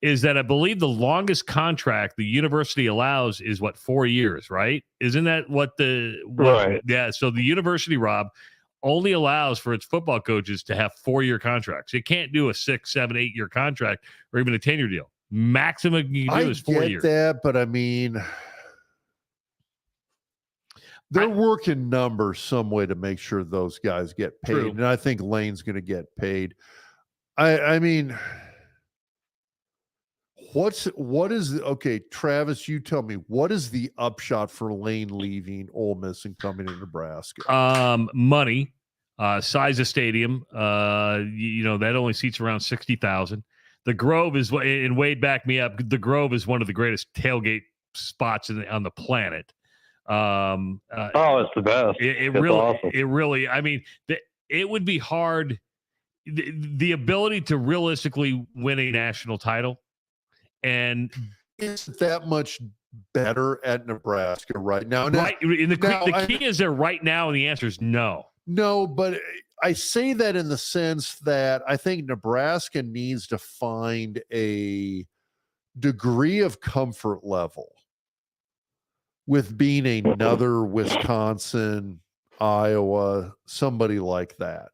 Is that I believe the longest contract the university allows is 4 years, right? Isn't that right? Yeah. So the university, Rob, only allows for its football coaches to have 4-year contracts. It can't do a 6, 7, 8-year contract or even a 10-year deal. Maximum you can do is 4 years. I get that, but I mean, they're working numbers some way to make sure those guys get paid. True. And I think Lane's going to get paid. I mean, okay, Travis, you tell me, what is the upshot for Lane leaving Ole Miss and coming to Nebraska? Money, size of stadium, that only seats around 60,000. The Grove is, and Wade back me up, the Grove is one of the greatest tailgate spots on the planet. It's the best. It's really, awesome. It really, I mean, it would be hard. The ability to realistically win a national title, and it's that much better at Nebraska right now. Right. The key is there right now, and the answer is no. No, but I say that in the sense that I think Nebraska needs to find a degree of comfort level with being another Wisconsin, Iowa, somebody like that.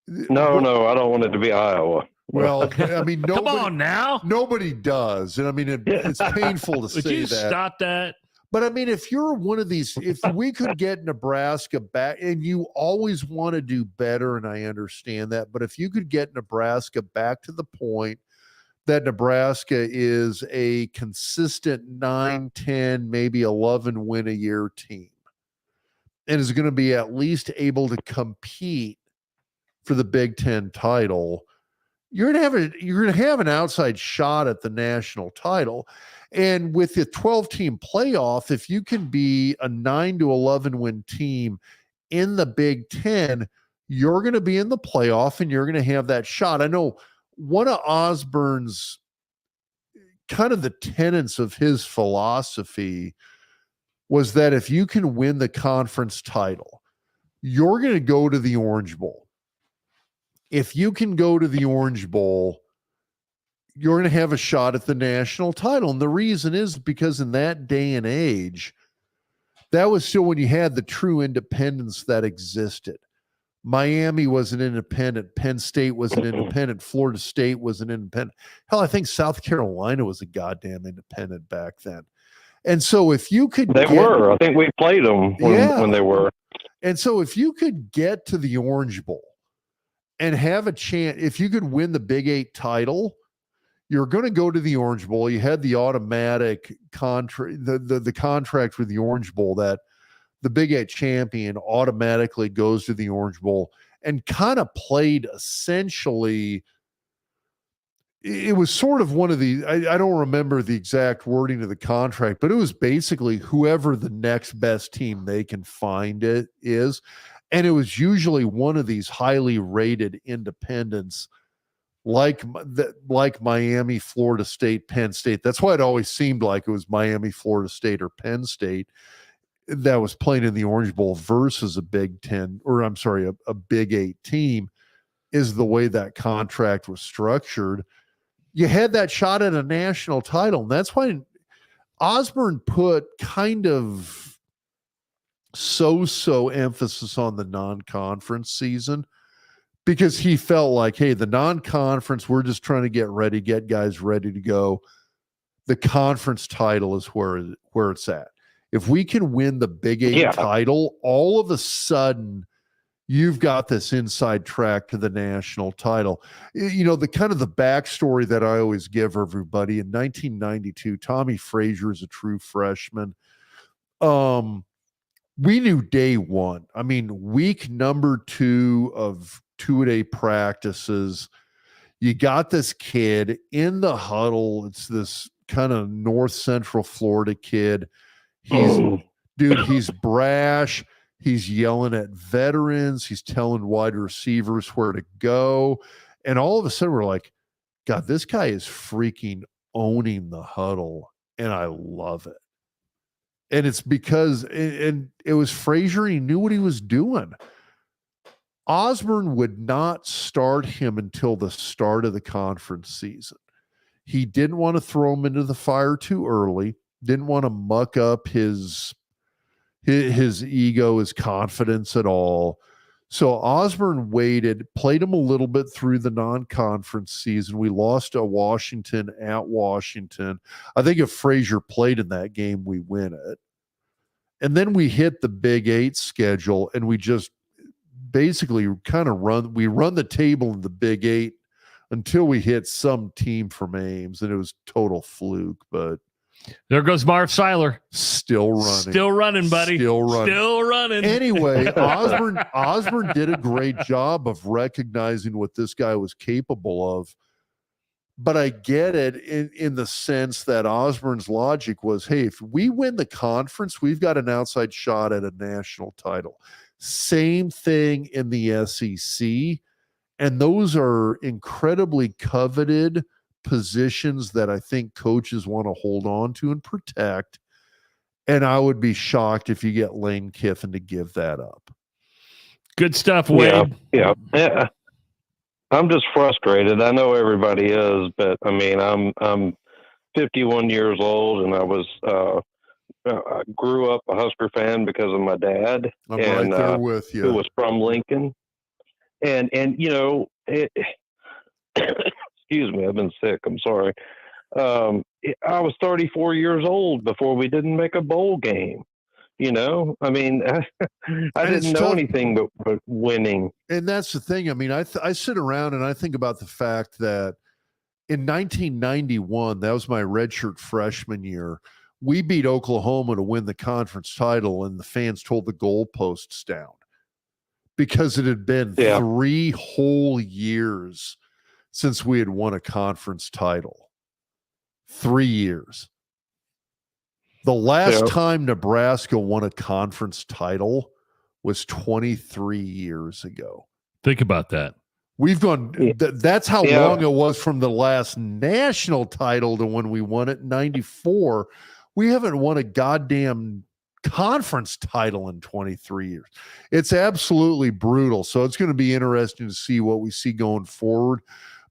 No, I don't want it to be Iowa. Well, I mean, come on now. Nobody does. And I mean, it's painful to say that. Would you stop that? But I mean, if you're one of these, if we could get Nebraska back, and you always want to do better, and I understand that, but if you could get Nebraska back to the point that Nebraska is a consistent 9, 10, maybe 11 win a year team, and is going to be at least able to compete for the Big Ten title, you're going to have an outside shot at the national title. And with the 12-team playoff, if you can be a 9 to 11 win team in the Big Ten, you're going to be in the playoff and you're going to have that shot. I know one of Osborne's kind of the tenets of his philosophy was that if you can win the conference title, you're going to go to the Orange Bowl. If you can go to the Orange Bowl, you're going to have a shot at the national title. And the reason is because in that day and age, that was still when you had the true independence that existed. Miami was an independent. Penn State was an independent. Florida State was an independent. Hell, I think South Carolina was a goddamn independent back then. And so if you could were. I think we played them when they were. And so if you could get to the Orange Bowl and have a chance, if you could win the Big 8 title, you're going to go to the Orange Bowl. You had the automatic contract, the contract with the Orange Bowl that the Big 8 champion automatically goes to the Orange Bowl, and kind of played essentially. It was sort of one of the, I don't remember the exact wording of the contract, but it was basically whoever the next best team they can find it is. And it was usually one of these highly rated independents like Miami, Florida State, Penn State. That's why it always seemed like it was Miami, Florida State, or Penn State that was playing in the Orange Bowl versus a Big 10, or I'm sorry, a Big 8 team, is the way that contract was structured. You had that shot at a national title. And that's why Osborne put kind of so emphasis on the non-conference season, because he felt like, hey, the non-conference, we're just trying to get guys ready to go. The conference title is where it's at. If we can win the Big 8 title, all of a sudden you've got this inside track to the national title. You know, the kind of the backstory that I always give everybody, in 1992, Tommy Frazier is a true freshman. We knew day one. I mean, week number 2 of two-a-day practices, you got this kid in the huddle. It's this kind of North Central Florida kid. He's brash. He's yelling at veterans. He's telling wide receivers where to go. And all of a sudden we're like, God, this guy is freaking owning the huddle. And I love it. And it's because and it was Frazier. He knew what he was doing. Osborne would not start him until the start of the conference season. He didn't want to throw him into the fire too early. Didn't want to muck up his ego, his confidence at all. So Osborne waited, played him a little bit through the non-conference season. We lost to Washington at Washington. I think if Frazier played in that game, we win it. And then we hit the Big 8 schedule, and we just basically kind of run the table in the Big 8 until we hit some team from Ames, and it was total fluke. But there goes Marv Seiler. Still running, buddy. Still running. Anyway, Osborne did a great job of recognizing what this guy was capable of. But I get it in the sense that Osborne's logic was, hey, if we win the conference, we've got an outside shot at a national title. Same thing in the SEC. And those are incredibly coveted positions that I think coaches want to hold on to and protect. And I would be shocked if you get Lane Kiffin to give that up. Good stuff, Wade. Yeah. I'm just frustrated. I know everybody is, but I mean, I'm 51 years old, and I grew up a Husker fan because of my dad. I'm right there with you. Who was from Lincoln. And you know, excuse me, I've been sick. I'm sorry. I was 34 years old before we didn't make a bowl game. You know, I mean, I didn't know anything but winning. And that's the thing. I mean, I sit around and I think about the fact that in 1991, that was my redshirt freshman year, we beat Oklahoma to win the conference title, and the fans told the goalposts down because it had been 3 whole years since we had won a conference title. 3 years. The last time Nebraska won a conference title was 23 years ago. Think about that. We've gone, that's how long it was from the last national title to when we won it in 94. We haven't won a goddamn conference title in 23 years. It's absolutely brutal. So it's going to be interesting to see what we see going forward.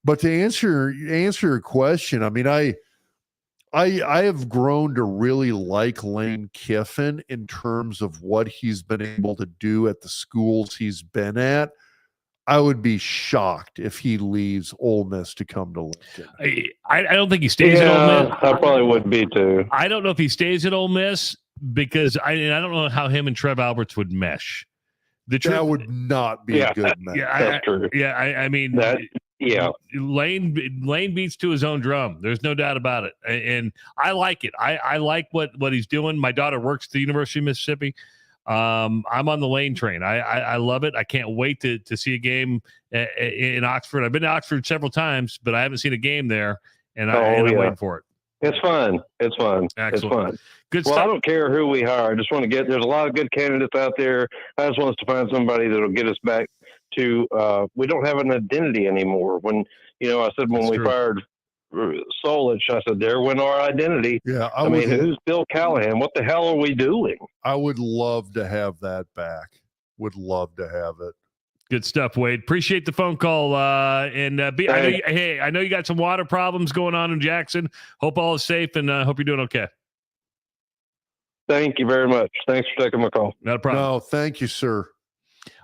But to answer your question, I mean, I have grown to really like Lane Kiffin in terms of what he's been able to do at the schools he's been at. I would be shocked if he leaves Ole Miss to come to Lincoln. I don't think he stays at Ole Miss. I probably would be too. I don't know if he stays at Ole Miss because I don't know how him and Trev Alberts would mesh. That would not be a good match. That's true. I mean that. Yeah, Lane beats to his own drum. There's no doubt about it, and I like it. I like what he's doing. My daughter works at the University of Mississippi. I'm on the Lane train. I love it. I can't wait to see a game in Oxford. I've been to Oxford several times, but I haven't seen a game there, and I'm waiting for it. It's fun. It's fun. Excellent. It's fun. Good well, stuff. I don't care who we hire. I just want to there's a lot of good candidates out there. I just want us to find somebody that'll get us back to, we don't have an identity anymore. When, I said when we fired Solich, I said, there went our identity. Yeah. I mean, who's Bill Callahan? What the hell are we doing? I would love to have that back. Would love to have it. Good stuff, Wade. Appreciate the phone call. I know you got some water problems going on in Jackson. Hope all is safe, and hope you're doing okay. Thank you very much. Thanks for taking my call. Not a problem. No, thank you, sir.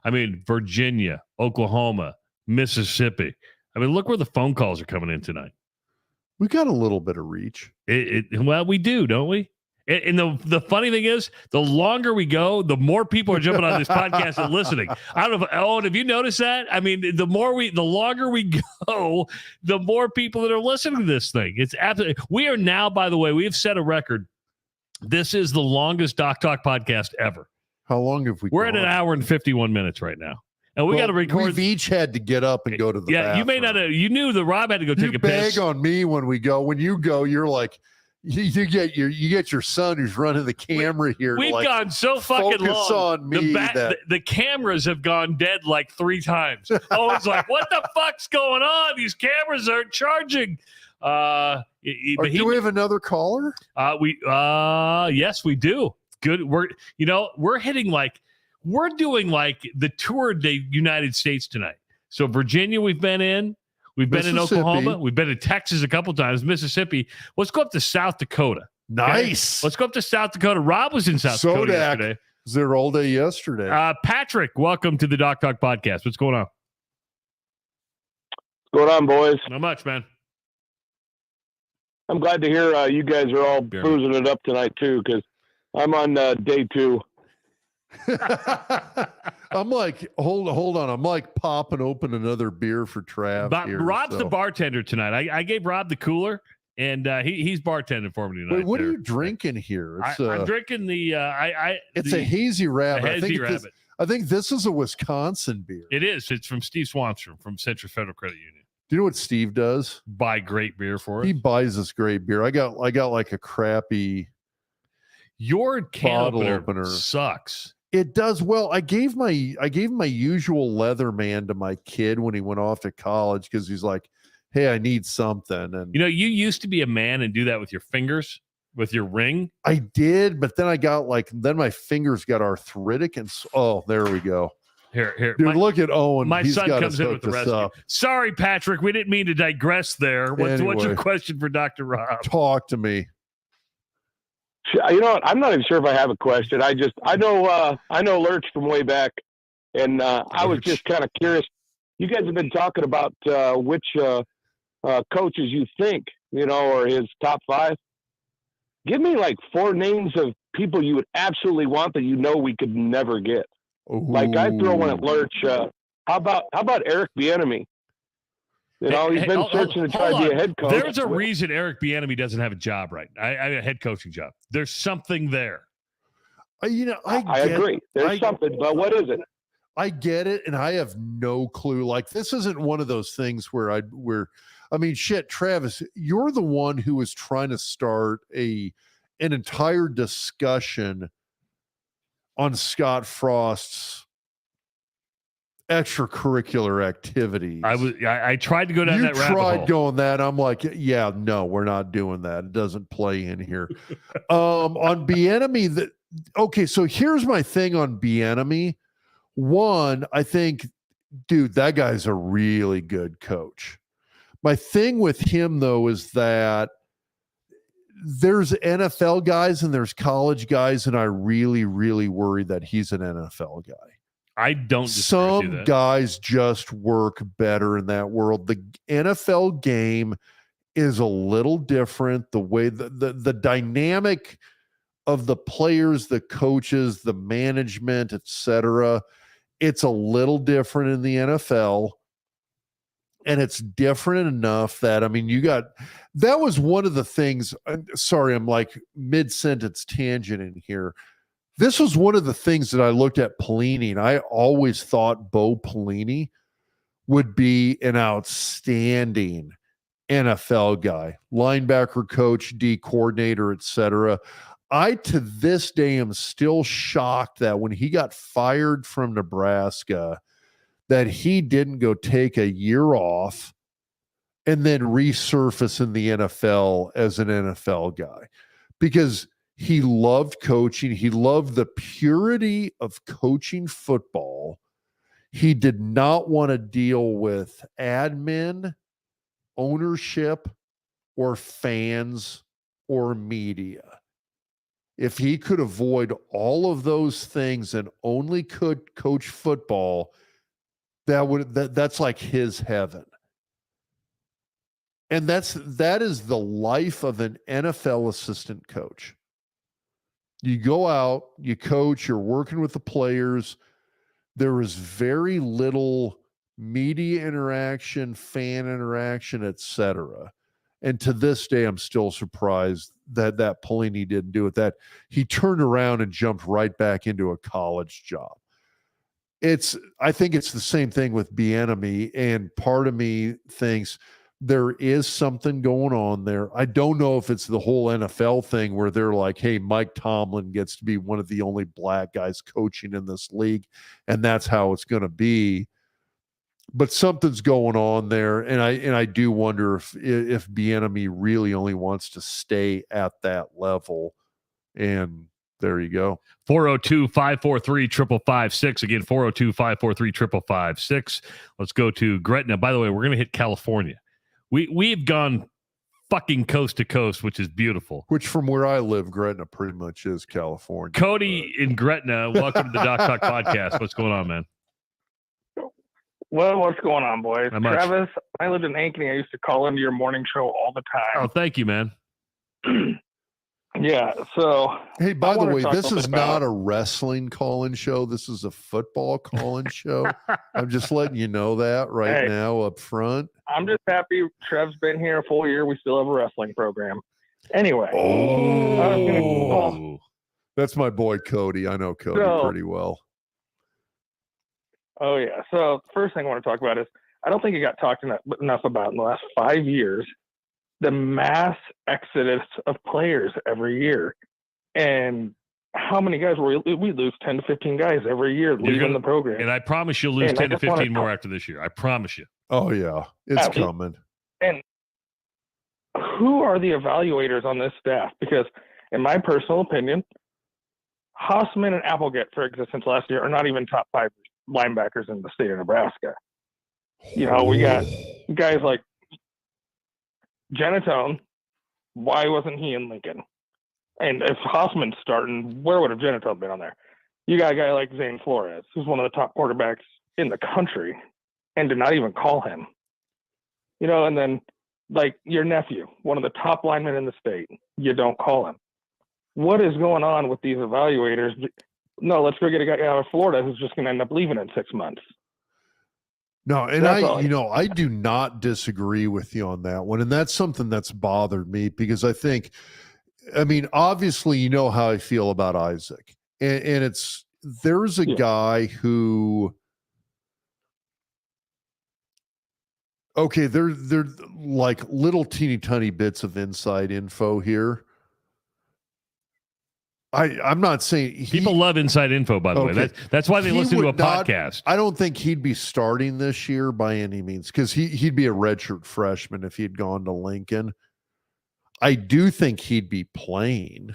I mean, Virginia, Oklahoma, Mississippi. I mean, look where the phone calls are coming in tonight. We got a little bit of reach. Well, we do, don't we? And the funny thing is, the longer we go, the more people are jumping on this podcast and listening. I don't know if, have you noticed that? I mean, the longer we go, the more people that are listening to this thing. It's absolutely. We are now, by the way, we have set a record. This is the longest Doc Talk podcast ever. How long have we? We're at an hour and 51 minutes right now. And we got to record. We've each had to get up and go to the bathroom. You may not have. You knew that Rob had to go take a piss. You bag on me when we go. When you go, you're like, you get your son who's running the camera here. We've gone so fucking long. Focus on me. The cameras have gone dead like 3 times. Oh, it's like, what the fuck's going on? These cameras aren't charging. Do we have another caller? Yes, we do. Good. We're doing like the tour of the United States tonight. So Virginia, we've been in. We've been in Oklahoma. We've been in Texas a couple times. Mississippi. Let's go up to South Dakota. Nice. Okay? Let's go up to South Dakota. Rob was in South Dakota yesterday. It was their all day yesterday. Patrick, welcome to the Doc Talk podcast. What's going on? What's going on, boys? Not much, man. I'm glad to hear you guys are all boozing it up tonight too, because I'm on day 2. I'm like, hold on. I'm like popping open another beer for Trav. Rob's the bartender tonight. I gave Rob the cooler, and he's bartending for me tonight. Wait, what are you drinking here? I'm drinking the. It's a hazy rabbit. I think this is a Wisconsin beer. It is. It's from Steve Swanstrom from Central Federal Credit Union. Do you know what Steve does? Buy great beer for us. He buys us great beer. I got like a crappy. Your can opener sucks. It does. Well, I gave my usual Leatherman to my kid when he went off to college because he's like, hey, I need something. And you used to be a man and do that with your fingers, with your ring. I did, but then then my fingers got arthritic and there we go. Here. Dude, look at Owen. My He's son comes in with the rescue. Up. Sorry, Patrick. We didn't mean to digress there. What's your question for Dr. Rob? Talk to me. You know what? I'm not even sure if I have a question. I know Lurch from way back, and I was just kind of curious. You guys have been talking about which coaches you think are his top 5. Give me like 4 names of people you would absolutely want that we could never get. Ooh. Like I throw one at Lurch. How about Eric Bieniemy? He's been searching to try to be a head coach. There's a reason Eric Bieniemy doesn't have a job right now. A head coaching job. There's something there. I agree. There's something, but what is it? I get it, and I have no clue. Like, this isn't one of those things where Travis, you're the one who was trying to start an entire discussion on Scott Frost's extracurricular activities. I tried to go down that rabbit hole. You tried going that. I'm like, yeah, no, we're not doing that. It doesn't play in here. On Bieniemy, so here's my thing on Bieniemy. One, I think, dude, that guy's a really good coach. My thing with him, though, is that there's NFL guys and there's college guys, and I really, really worry that he's an NFL guy. I don't. Some guys just work better in that world. The NFL game is a little different. The way the dynamic of the players, the coaches, the management, etc. It's a little different in the NFL. And it's different enough that, that was one of the things. Sorry, I'm like mid-sentence tangent in here. This was one of the things that I looked at Pelini, and I always thought Bo Pelini would be an outstanding NFL guy, linebacker coach, D coordinator, etc. I, to this day, am still shocked that when he got fired from Nebraska, that he didn't go take a year off and then resurface in the NFL as an NFL guy, because he loved coaching. He loved the purity of coaching football. He did not want to deal with admin, ownership, or fans or media. If he could avoid all of those things and only could coach football, that's like his heaven. And that is the life of an NFL assistant coach. You go out, you coach, you're working with the players. There is very little media interaction, fan interaction, etc. And to this day, I'm still surprised that Pelini didn't do it. That he turned around and jumped right back into a college job. I think it's the same thing with Bieniemy, and part of me thinks there is something going on there. I don't know if it's the whole NFL thing where they're like, hey, Mike Tomlin gets to be one of the only black guys coaching in this league, and that's how it's going to be. But something's going on there, and I do wonder if Bieniemy really only wants to stay at that level. And there you go. 402-543-5556. Again, 402-543-5556. Let's go to Gretna. By the way, we're going to hit California. We've gone fucking coast to coast, which is beautiful. Which, from where I live, Gretna pretty much is California. Cody in Gretna, welcome to the Doc Talk podcast. What's going on, man? Well, what's going on, boys? Not much. Travis, when I lived in Ankeny, I used to call into your morning show all the time. Oh, thank you, man. Yeah, so... Hey, by the way, this is not a wrestling call-in show. This is a football call-in show. I'm just letting you know that right now up front. I'm just happy Trev's been here a full year. We still have a wrestling program. Anyway. That's my boy, Cody. I know Cody pretty well. Oh, yeah. So the first thing I want to talk about is I don't think it got talked enough about in the last 5 years, the mass exodus of players every year. And how many guys we lose 10 to 15 guys every year leaving the program. And I promise you'll lose 10 to 15 more after this year. I promise you. Oh, yeah. It's coming. And who are the evaluators on this staff? Because in my personal opinion, Hausman and Applegate, for existence last year, are not even top 5 linebackers in the state of Nebraska. You know, we got guys like Genatone. Why wasn't he in Lincoln? And if Hausman's starting, where would have Genatone been on there? You got a guy like Zane Flores, who's one of the top quarterbacks in the country, and did not even call him. You know, and then like your nephew, one of the top linemen in the state, you don't call him. What is going on with these evaluators? No, let's go get a guy out of Florida who's just going to end up leaving in 6 months. No, and I do not disagree with you on that one. And that's something that's bothered me because obviously, you know how I feel about Isaac. And there's a guy who, okay, they're like little teeny tiny bits of inside info here. I'm not saying people love inside info, by the way. That's why they listen to a podcast. I don't think he'd be starting this year by any means because he'd be a redshirt freshman if he'd gone to Lincoln. I do think he'd be playing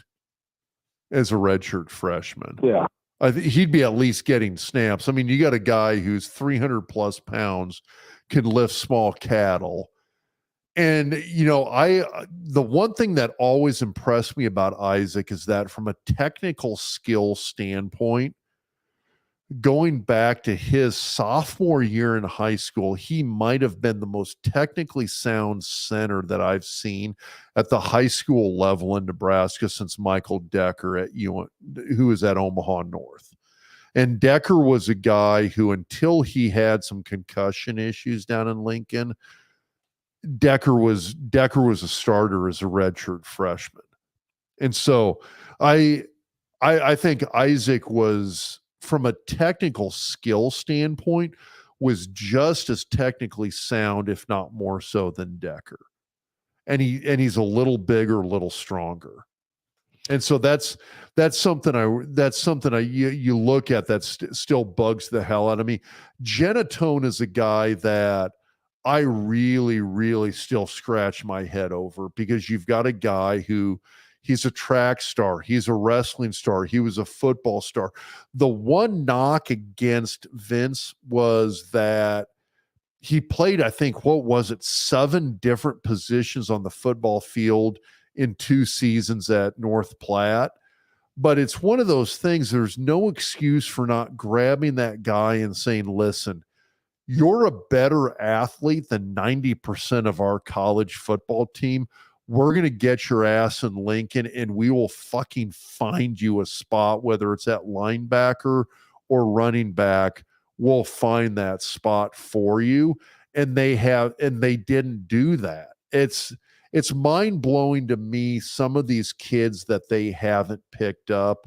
as a redshirt freshman. Yeah. I think he'd be at least getting snaps. I mean, you got a guy who's 300 plus pounds, can lift small cattle. And, you know, the one thing that always impressed me about Isaac is that from a technical skill standpoint, going back to his sophomore year in high school, he might have been the most technically sound center that I've seen at the high school level in Nebraska since Michael Decker who is at Omaha North. And Decker was a guy who, until he had some concussion issues down in Lincoln, Decker was a starter as a redshirt freshman. And so I I think Isaac was, from a technical skill standpoint, was just as technically sound, if not more so, than Decker. And he's a little bigger, a little stronger. And so that's something you look at that still bugs the hell out of me. Genatone is a guy that I really, really still scratch my head over, because you've got a guy who, he's a track star, he's a wrestling star, he was a football star. The one knock against Vince was that he played, I think, 7 different positions on the football field in 2 seasons at North Platte. But it's one of those things, there's no excuse for not grabbing that guy and saying, listen, you're a better athlete than 90% of our college football team. We're going to get your ass in Lincoln and we will fucking find you a spot, whether it's at linebacker or running back. We'll find that spot for you. And they didn't do that. It's mind-blowing to me, some of these kids that they haven't picked up.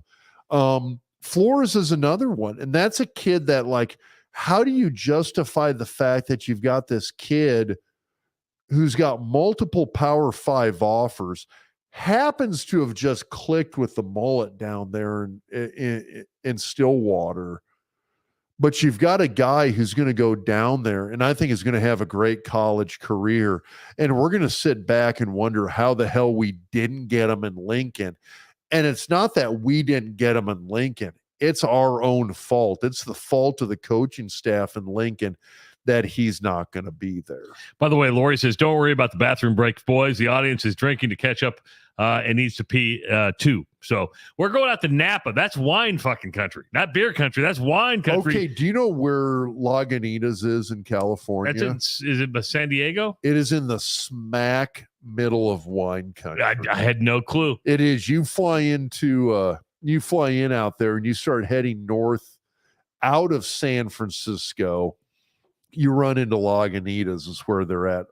Flores is another one. And that's a kid that, like, how do you justify the fact that you've got this kid who's got multiple Power 5 offers, happens to have just clicked with the mullet down there in Stillwater, but you've got a guy who's going to go down there and I think is going to have a great college career, and we're going to sit back and wonder how the hell we didn't get him in Lincoln. And it's not that we didn't get him in Lincoln. It's our own fault. It's the fault of the coaching staff in Lincoln that he's not going to be there. By the way, Lori says, don't worry about the bathroom break, boys. The audience is drinking to catch up and needs to pee too. So we're going out to Napa. That's wine fucking country, not beer country. That's wine country. Okay, do you know where Lagunitas is in California? Is it San Diego? It is in the smack middle of wine country. I had no clue. It is. You fly in out there and you start heading north out of San Francisco. You run into Lagunitas is where they're at.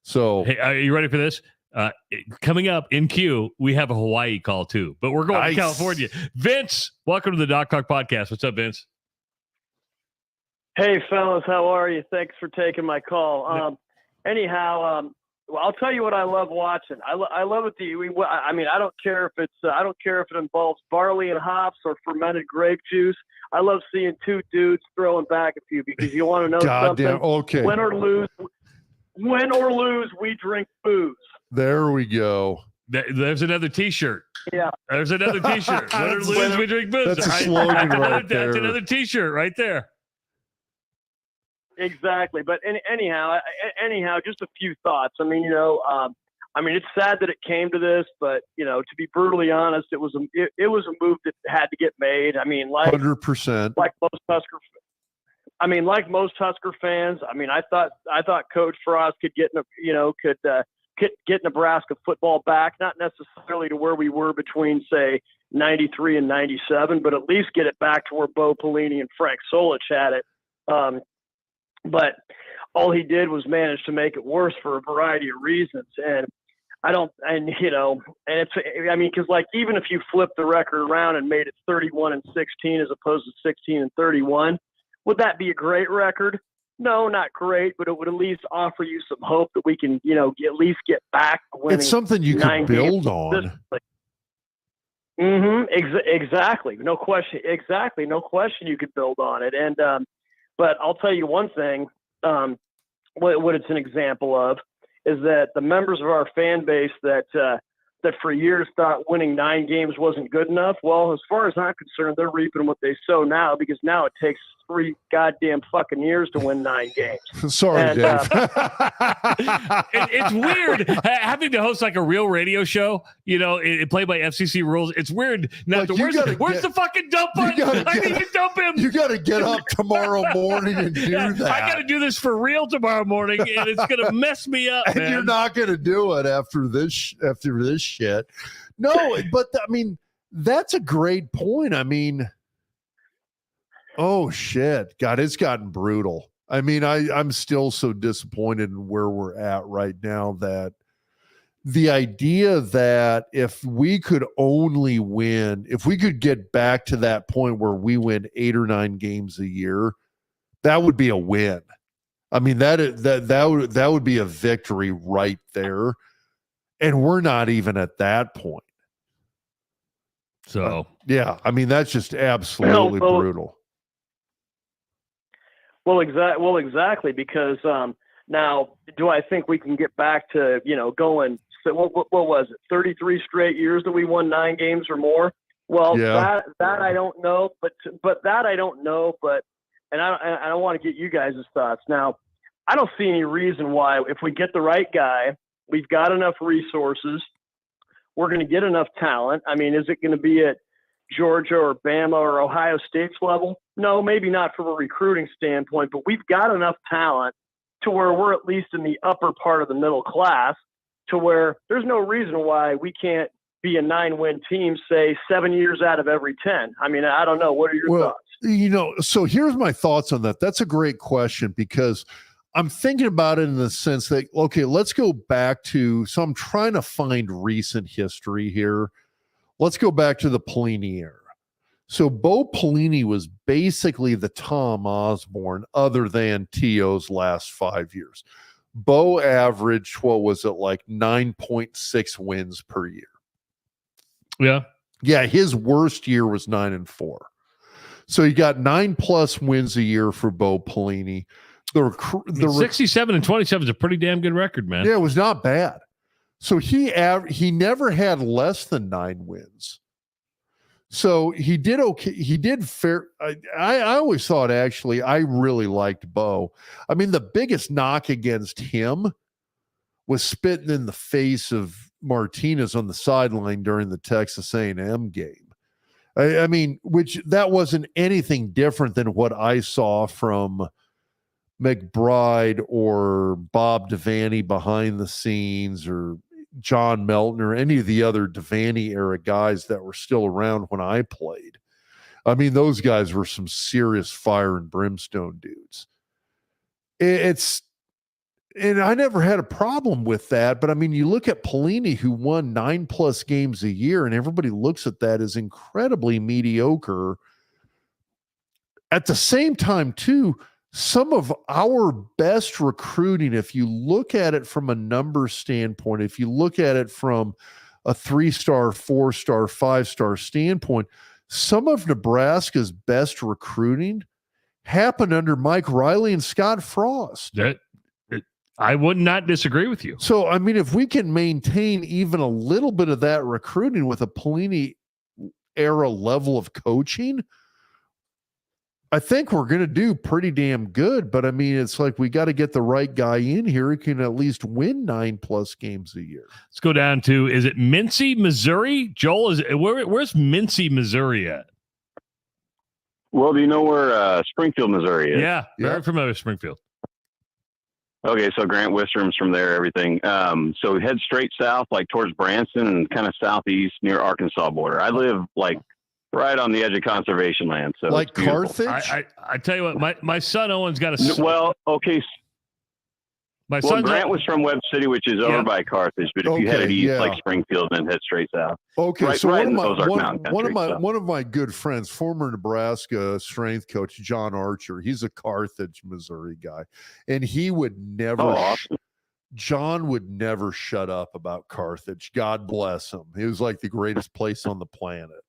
So, hey, are you ready for this? Coming up in queue, we have a Hawaii call too, but we're going to California. Vince, welcome to the Doc Talk podcast. What's up, Vince? Hey, fellas, how are you? Thanks for taking my call. Anyhow, well, I'll tell you what I love watching. I love it. I mean, I don't care if it involves barley and hops or fermented grape juice. I love seeing two dudes throwing back at you, because you want to know something. Okay. Win or lose, we drink booze. There we go. There's another T-shirt. Yeah. There's another T-shirt. Win or lose, we drink booze. That's a slogan right there. That's another T-shirt right there. Exactly. But anyhow, just a few thoughts. I mean, it's sad that it came to this, but to be brutally honest, it was a move that had to get made. I mean, 100%. Like most Husker fans, I mean, I thought Coach Frost could get Nebraska football back, not necessarily to where we were between, say, 93 and 97, but at least get it back to where Bo Pelini and Frank Solich had it. But all he did was manage to make it worse for a variety of reasons. And because like, even if you flip the record around and made it 31-16 as opposed to 16-31, would that be a great record? No, not great, but it would at least offer you some hope that we can, at least get back winning. It's something you can build on. Exactly. No question. Exactly. No question you could build on it. And, but I'll tell you one thing, what it's an example of is that the members of our fan base that for years thought winning 9 games wasn't good enough. Well, as far as I'm concerned, they're reaping what they sow now, because now it takes 3 goddamn fucking years to win 9 games. Sorry, Dave. It's weird having to host like a real radio show, it played by FCC rules. It's weird. Now, where's the fucking dump button? I need to dump him. You got to get up tomorrow morning and do that. I got to do this for real tomorrow morning, and it's going to mess me up, and man. You're not going to do it after this shit. No, but I mean, that's a great point. I mean, oh shit, God, it's gotten brutal. I mean, I'm still so disappointed in where we're at right now that the idea that if we could only win, if we could get back to that point where we win 8 or 9 games a year, that would be a win. I mean, that would be a victory right there. And we're not even at that point. So, yeah, I mean, that's just absolutely brutal. Well, exactly, because now, do I think we can get back to, going, so what was it, 33 straight years that we won 9 games or more? Well, yeah. that I don't know, but that I don't know, and I want to get you guys' thoughts. Now, I don't see any reason why, if we get the right guy, we've got enough resources, we're going to get enough talent. I mean, is it going to be at Georgia or Bama or Ohio State's level? No, maybe not from a recruiting standpoint, but we've got enough talent to where we're at least in the upper part of the middle class, to where there's no reason why we can't be a 9-win team, say 7 years out of every 10. I mean, I don't know. What are your thoughts? So here's my thoughts on that. That's a great question, because I'm thinking about it in the sense that, okay, let's go back to, so I'm trying to find recent history here. Let's go back to the Pelini era. So Bo Pelini was basically the Tom Osborne other than T.O.'s last 5 years. Bo averaged, what was it, like 9.6 wins per year. Yeah. Yeah, his worst year was 9-4. So you got 9+ wins a year for Bo Pelini. 67 and 27 is a pretty damn good record, man. Yeah, it was not bad. So he never had less than 9 wins. So he did okay. He did fair. I always thought, actually, I really liked Bo. I mean, the biggest knock against him was spitting in the face of Martinez on the sideline during the Texas A&M game. I mean, which that wasn't anything different than what I saw from McBride or Bob Devaney behind the scenes, or John Melton, or any of the other Devaney era guys that were still around when I played. I mean, those guys were some serious fire and brimstone dudes. And I never had a problem with that. But I mean, you look at Pelini, who won 9+ games a year, and everybody looks at that as incredibly mediocre. At the same time, too, some of our best recruiting, if you look at it from a number standpoint, if you look at it from a 3-star, 4-star, 5-star standpoint, some of Nebraska's best recruiting happened under Mike Riley and Scott Frost. I would not disagree with you. So, I mean, if we can maintain even a little bit of that recruiting with a Pelini era level of coaching, I think we're going to do pretty damn good. But I mean, it's like, we got to get the right guy in here who can at least win 9+ games a year. Let's go down to, is it Mincy, Missouri? Joel, where's Mincy, Missouri at? Well, do you know where Springfield, Missouri is? Yeah, very familiar with Springfield. Okay, so Grant Wistrom's from there, everything. So head straight south, like towards Branson, and kind of southeast near Arkansas border. I live like right on the edge of conservation land. So like Carthage? I tell you what, my son Owen's got a... Well, okay. Grant was from Webb City, which is over by Carthage. But if you headed east, like Springfield, then head straight south. Okay, so right one of my good friends, former Nebraska strength coach John Archer, he's a Carthage, Missouri guy, and he would never. John would never shut up about Carthage. God bless him. It was like the greatest place on the planet.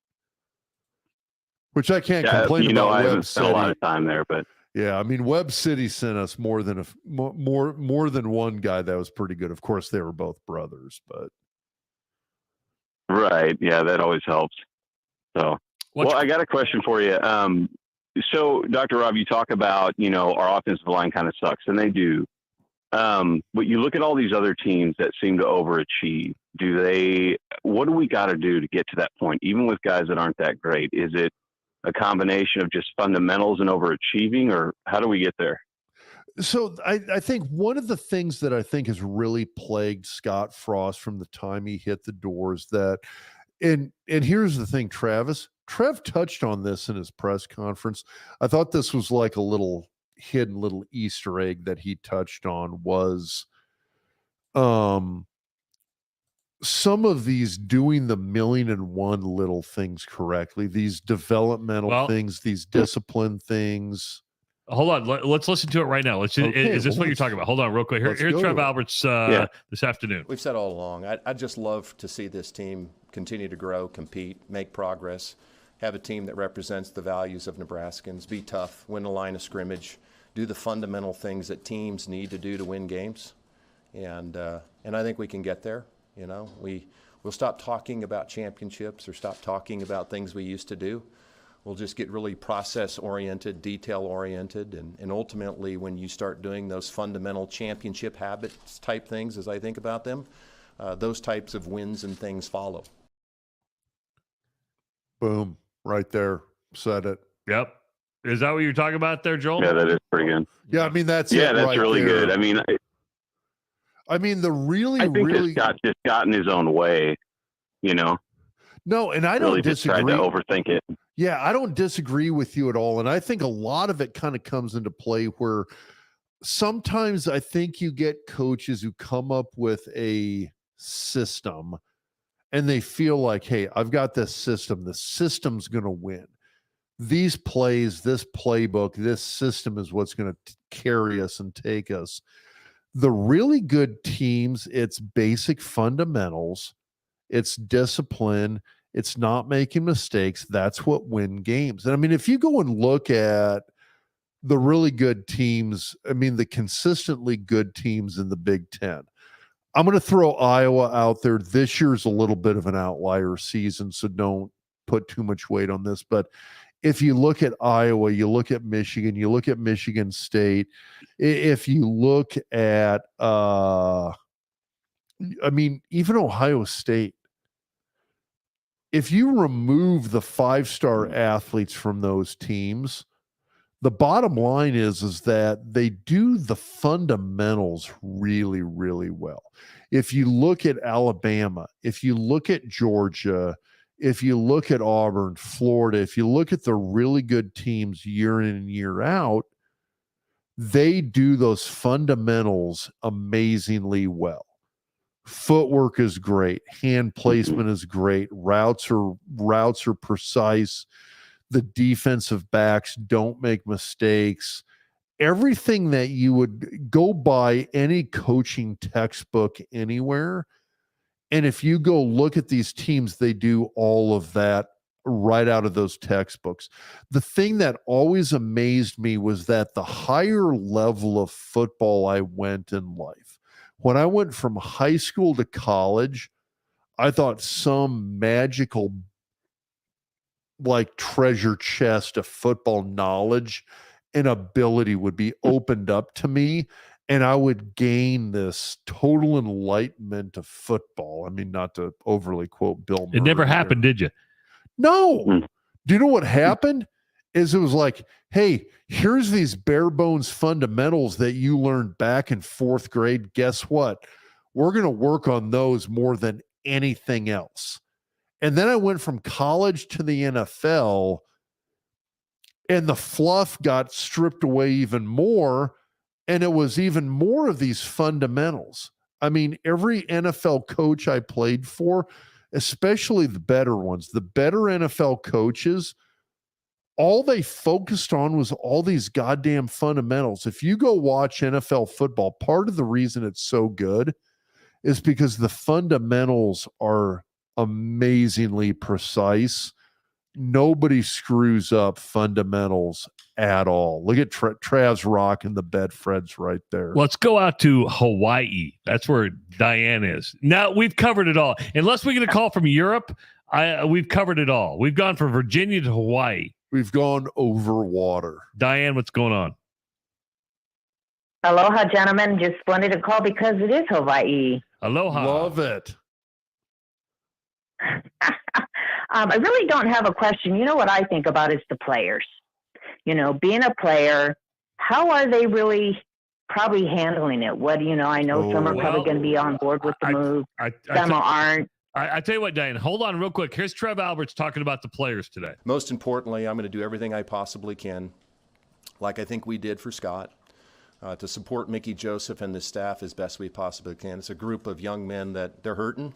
Which I can't complain about. I Webb haven't City. spent a lot of time there, but. Yeah, I mean, Webb City sent us more than one guy that was pretty good. Of course, they were both brothers, but right, yeah, that always helps. So, I got a question for you. So, Dr. Rob, you talk about our offensive line kind of sucks, and they do. But you look at all these other teams that seem to overachieve. What do we got to do to get to that point, even with guys that aren't that great? Is it a combination of just fundamentals and overachieving, or how do we get there? So I think one of the things that I think has really plagued Scott Frost from the time he hit the doors and here's the thing, Trev touched on this in his press conference. I thought this was like a little hidden little Easter egg that he touched on was, some of these doing the 1,000,001 little things correctly, these developmental things, these discipline things. Hold on. Let's listen to it right now. Is this what you're talking about? Hold on real quick. Here's Trev Alberts this afternoon. We've said all along, I'd just love to see this team continue to grow, compete, make progress, have a team that represents the values of Nebraskans, be tough, win the line of scrimmage, do the fundamental things that teams need to do to win games. And I think we can get there. You know, we'll stop talking about championships or stop talking about things we used to do. We'll just get really process-oriented, detail-oriented, and ultimately when you start doing those fundamental championship habits type things, as I think about them, those types of wins and things follow. Boom, right there, said it. Yep. Is that what you're talking about there, Joel? Yeah, that is pretty good. Yeah, I mean, that's really there. good. I mean, I think Scott's just got in his own way, you know. No, and I really don't just disagree. tried to overthink it. Yeah, I don't disagree with you at all. And I think a lot of it kind of comes into play where sometimes I think you get coaches who come up with a system and they feel like, hey, I've got this system. The system's going to win. These plays, this playbook, this system is what's going to carry us and take us. The really good teams, it's basic fundamentals, it's discipline, it's not making mistakes. That's what win games. And I mean, if you go and look at the really good teams, I mean, the consistently good teams in the Big Ten, I'm going to throw Iowa out there. This year's a little bit of an outlier season, so don't put too much weight on this. But if you look at Iowa, you look at Michigan, you look at Michigan State, if you look at, I mean, even Ohio State, if you remove the 5-star athletes from those teams, the bottom line is that they do the fundamentals really, really well. If you look at Alabama, if you look at Georgia, if you look at Auburn, Florida, if you look at the really good teams year in and year out, they do those fundamentals amazingly well. Footwork is great. Hand placement is great. Routes are precise. The defensive backs don't make mistakes. Everything that you would go by any coaching textbook anywhere. And if you go look at these teams, they do all of that right out of those textbooks. The thing that always amazed me was that the higher level of football I went in life, when I went from high school to college, I thought some magical like treasure chest of football knowledge and ability would be opened up to me, and I would gain this total enlightenment of football. I mean, not to overly quote Bill Murray. It never happened, did you? No. Do you know what happened? Is it was like, hey, here's these bare bones fundamentals that you learned back in 4th grade. Guess what? We're going to work on those more than anything else. And then I went from college to the NFL, and the fluff got stripped away even more. And it was even more of these fundamentals. I mean, every NFL coach I played for, especially the better ones, the better NFL coaches, all they focused on was all these goddamn fundamentals. If you go watch NFL football, part of the reason it's so good is because the fundamentals are amazingly precise. Nobody screws up fundamentals at all. Look at Trav's rocking the Betfreds right there. Let's go out to Hawaii. That's where Diane is. Now, we've covered it all. Unless we get a call from Europe, we've covered it all. We've gone from Virginia to Hawaii. We've gone over water. Diane, what's going on? Aloha, gentlemen. Just wanted to call because it is Hawaii. Aloha. Love it. I really don't have a question. You know what I think about is the players. You know, being a player, how are they really probably handling it? What do you know? I know some are probably going to be on board with the move. Some aren't. I tell you what, Diane, hold on real quick. Here's Trev Alberts talking about the players today. Most importantly, I'm going to do everything I possibly can, like I think we did for Scott, to support Mickey Joseph and the staff as best we possibly can. It's a group of young men that they're hurting.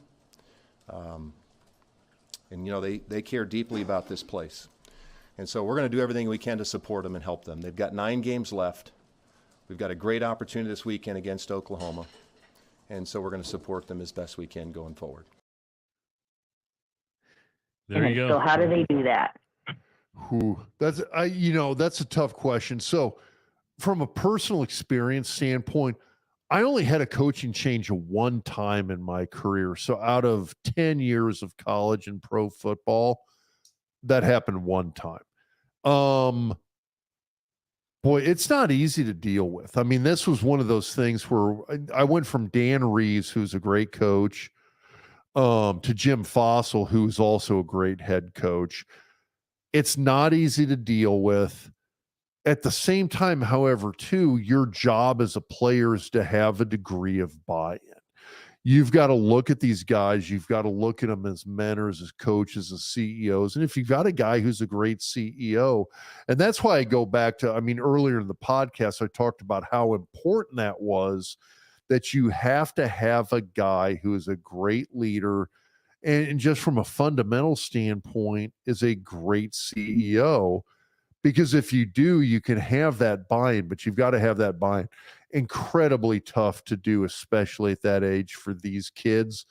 And, they care deeply about this place. And so we're going to do everything we can to support them and help them. They've got 9 games left. We've got a great opportunity this weekend against Oklahoma. And so we're going to support them as best we can going forward. There you go. So how do they do that? That's a tough question. So from a personal experience standpoint, I only had a coaching change one time in my career. So out of 10 years of college and pro football, that happened one time. Boy, it's not easy to deal with. I mean, this was one of those things where I went from Dan Reeves, who's a great coach, to Jim Fossil, who's also a great head coach. It's not easy to deal with. At the same time, however, too, your job as a player is to have a degree of buy-in. You've got to look at these guys. You've got to look at them as mentors, as coaches, as CEOs. And if you've got a guy who's a great CEO, and that's why I go back to, earlier in the podcast, I talked about how important that was, that you have to have a guy who is a great leader and just from a fundamental standpoint is a great CEO. Because if you do, you can have that buy-in, but you've got to have that buy-in. Incredibly tough to do, especially at that age for these kids.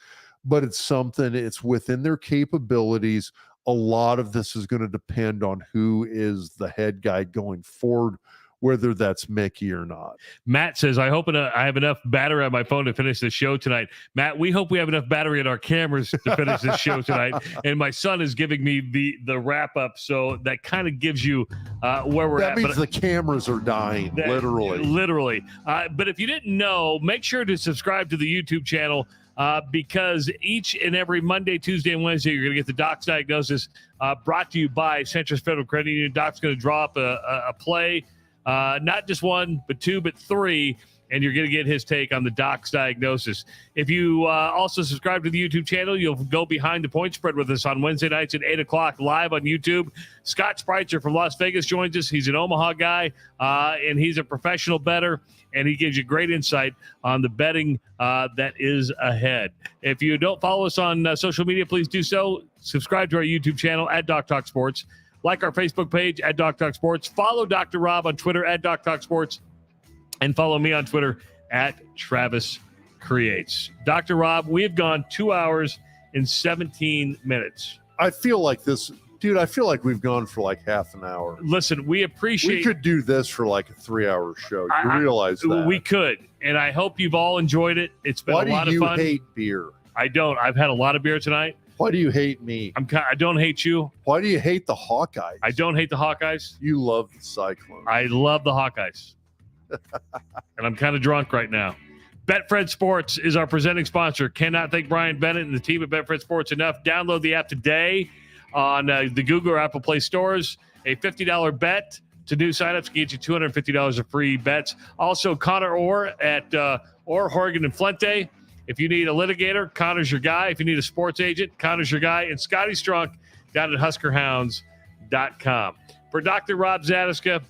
But it's within their capabilities. A lot of this is going to depend on who is the head guy going forward, whether that's Mickey or not. Matt says, I hope I have enough battery on my phone to finish the show tonight. Matt, we hope we have enough battery in our cameras to finish this show tonight. And my son is giving me the wrap up. So that kind of gives you where we're at. That means the cameras are dying, literally. Literally. But if you didn't know, make sure to subscribe to the YouTube channel because each and every Monday, Tuesday, and Wednesday, you're going to get the Doc's Diagnosis brought to you by Centris Federal Credit Union. Doc's going to draw up a play. Not just 1, but 2, but 3, and you're going to get his take on the Doc's Diagnosis. If you also subscribe to the YouTube channel, you'll go behind the point spread with us on Wednesday nights at 8 o'clock live on YouTube. Scott Spreitzer from Las Vegas joins us. He's an Omaha guy, and he's a professional bettor, and he gives you great insight on the betting that is ahead. If you don't follow us on social media, please do so. Subscribe to our YouTube channel at Doc Talk Sports. Like our Facebook page at Doc Talk Sports. Follow Dr. Rob on Twitter at Doc Talk Sports. And follow me on Twitter at Travis Creates. Dr. Rob, we have gone 2 hours and 17 minutes. I feel like we've gone for like half an hour. Listen, we appreciate... We could do this for like a 3-hour show. You realize that? We could. And I hope you've all enjoyed it. It's been a lot of fun. Why do you hate beer? I don't. I've had a lot of beer tonight. Why do you hate me? I don't hate you. Why do you hate the Hawkeyes? I don't hate the Hawkeyes. You love the Cyclones. I love the Hawkeyes. And I'm kind of drunk right now. Betfred Sports is our presenting sponsor. Cannot thank Brian Bennett and the team at Betfred Sports enough. Download the app today on the Google or Apple Play stores. A $50 bet to new signups can get you $250 of free bets. Also, Connor Orr at Orr, Horgan, and Flente. If you need a litigator, Connor's your guy. If you need a sports agent, Connor's your guy. And Scotty Strunk down at HuskerHounds.com. For Dr. Rob Zatechka,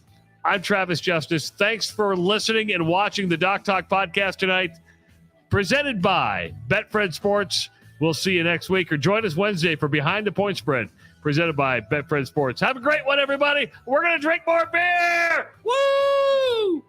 I'm Travis Justice. Thanks for listening and watching the Doc Talk podcast tonight. Presented by Betfred Sports. We'll see you next week. Or join us Wednesday for Behind the Point Spread. Presented by Betfred Sports. Have a great one, everybody. We're going to drink more beer. Woo!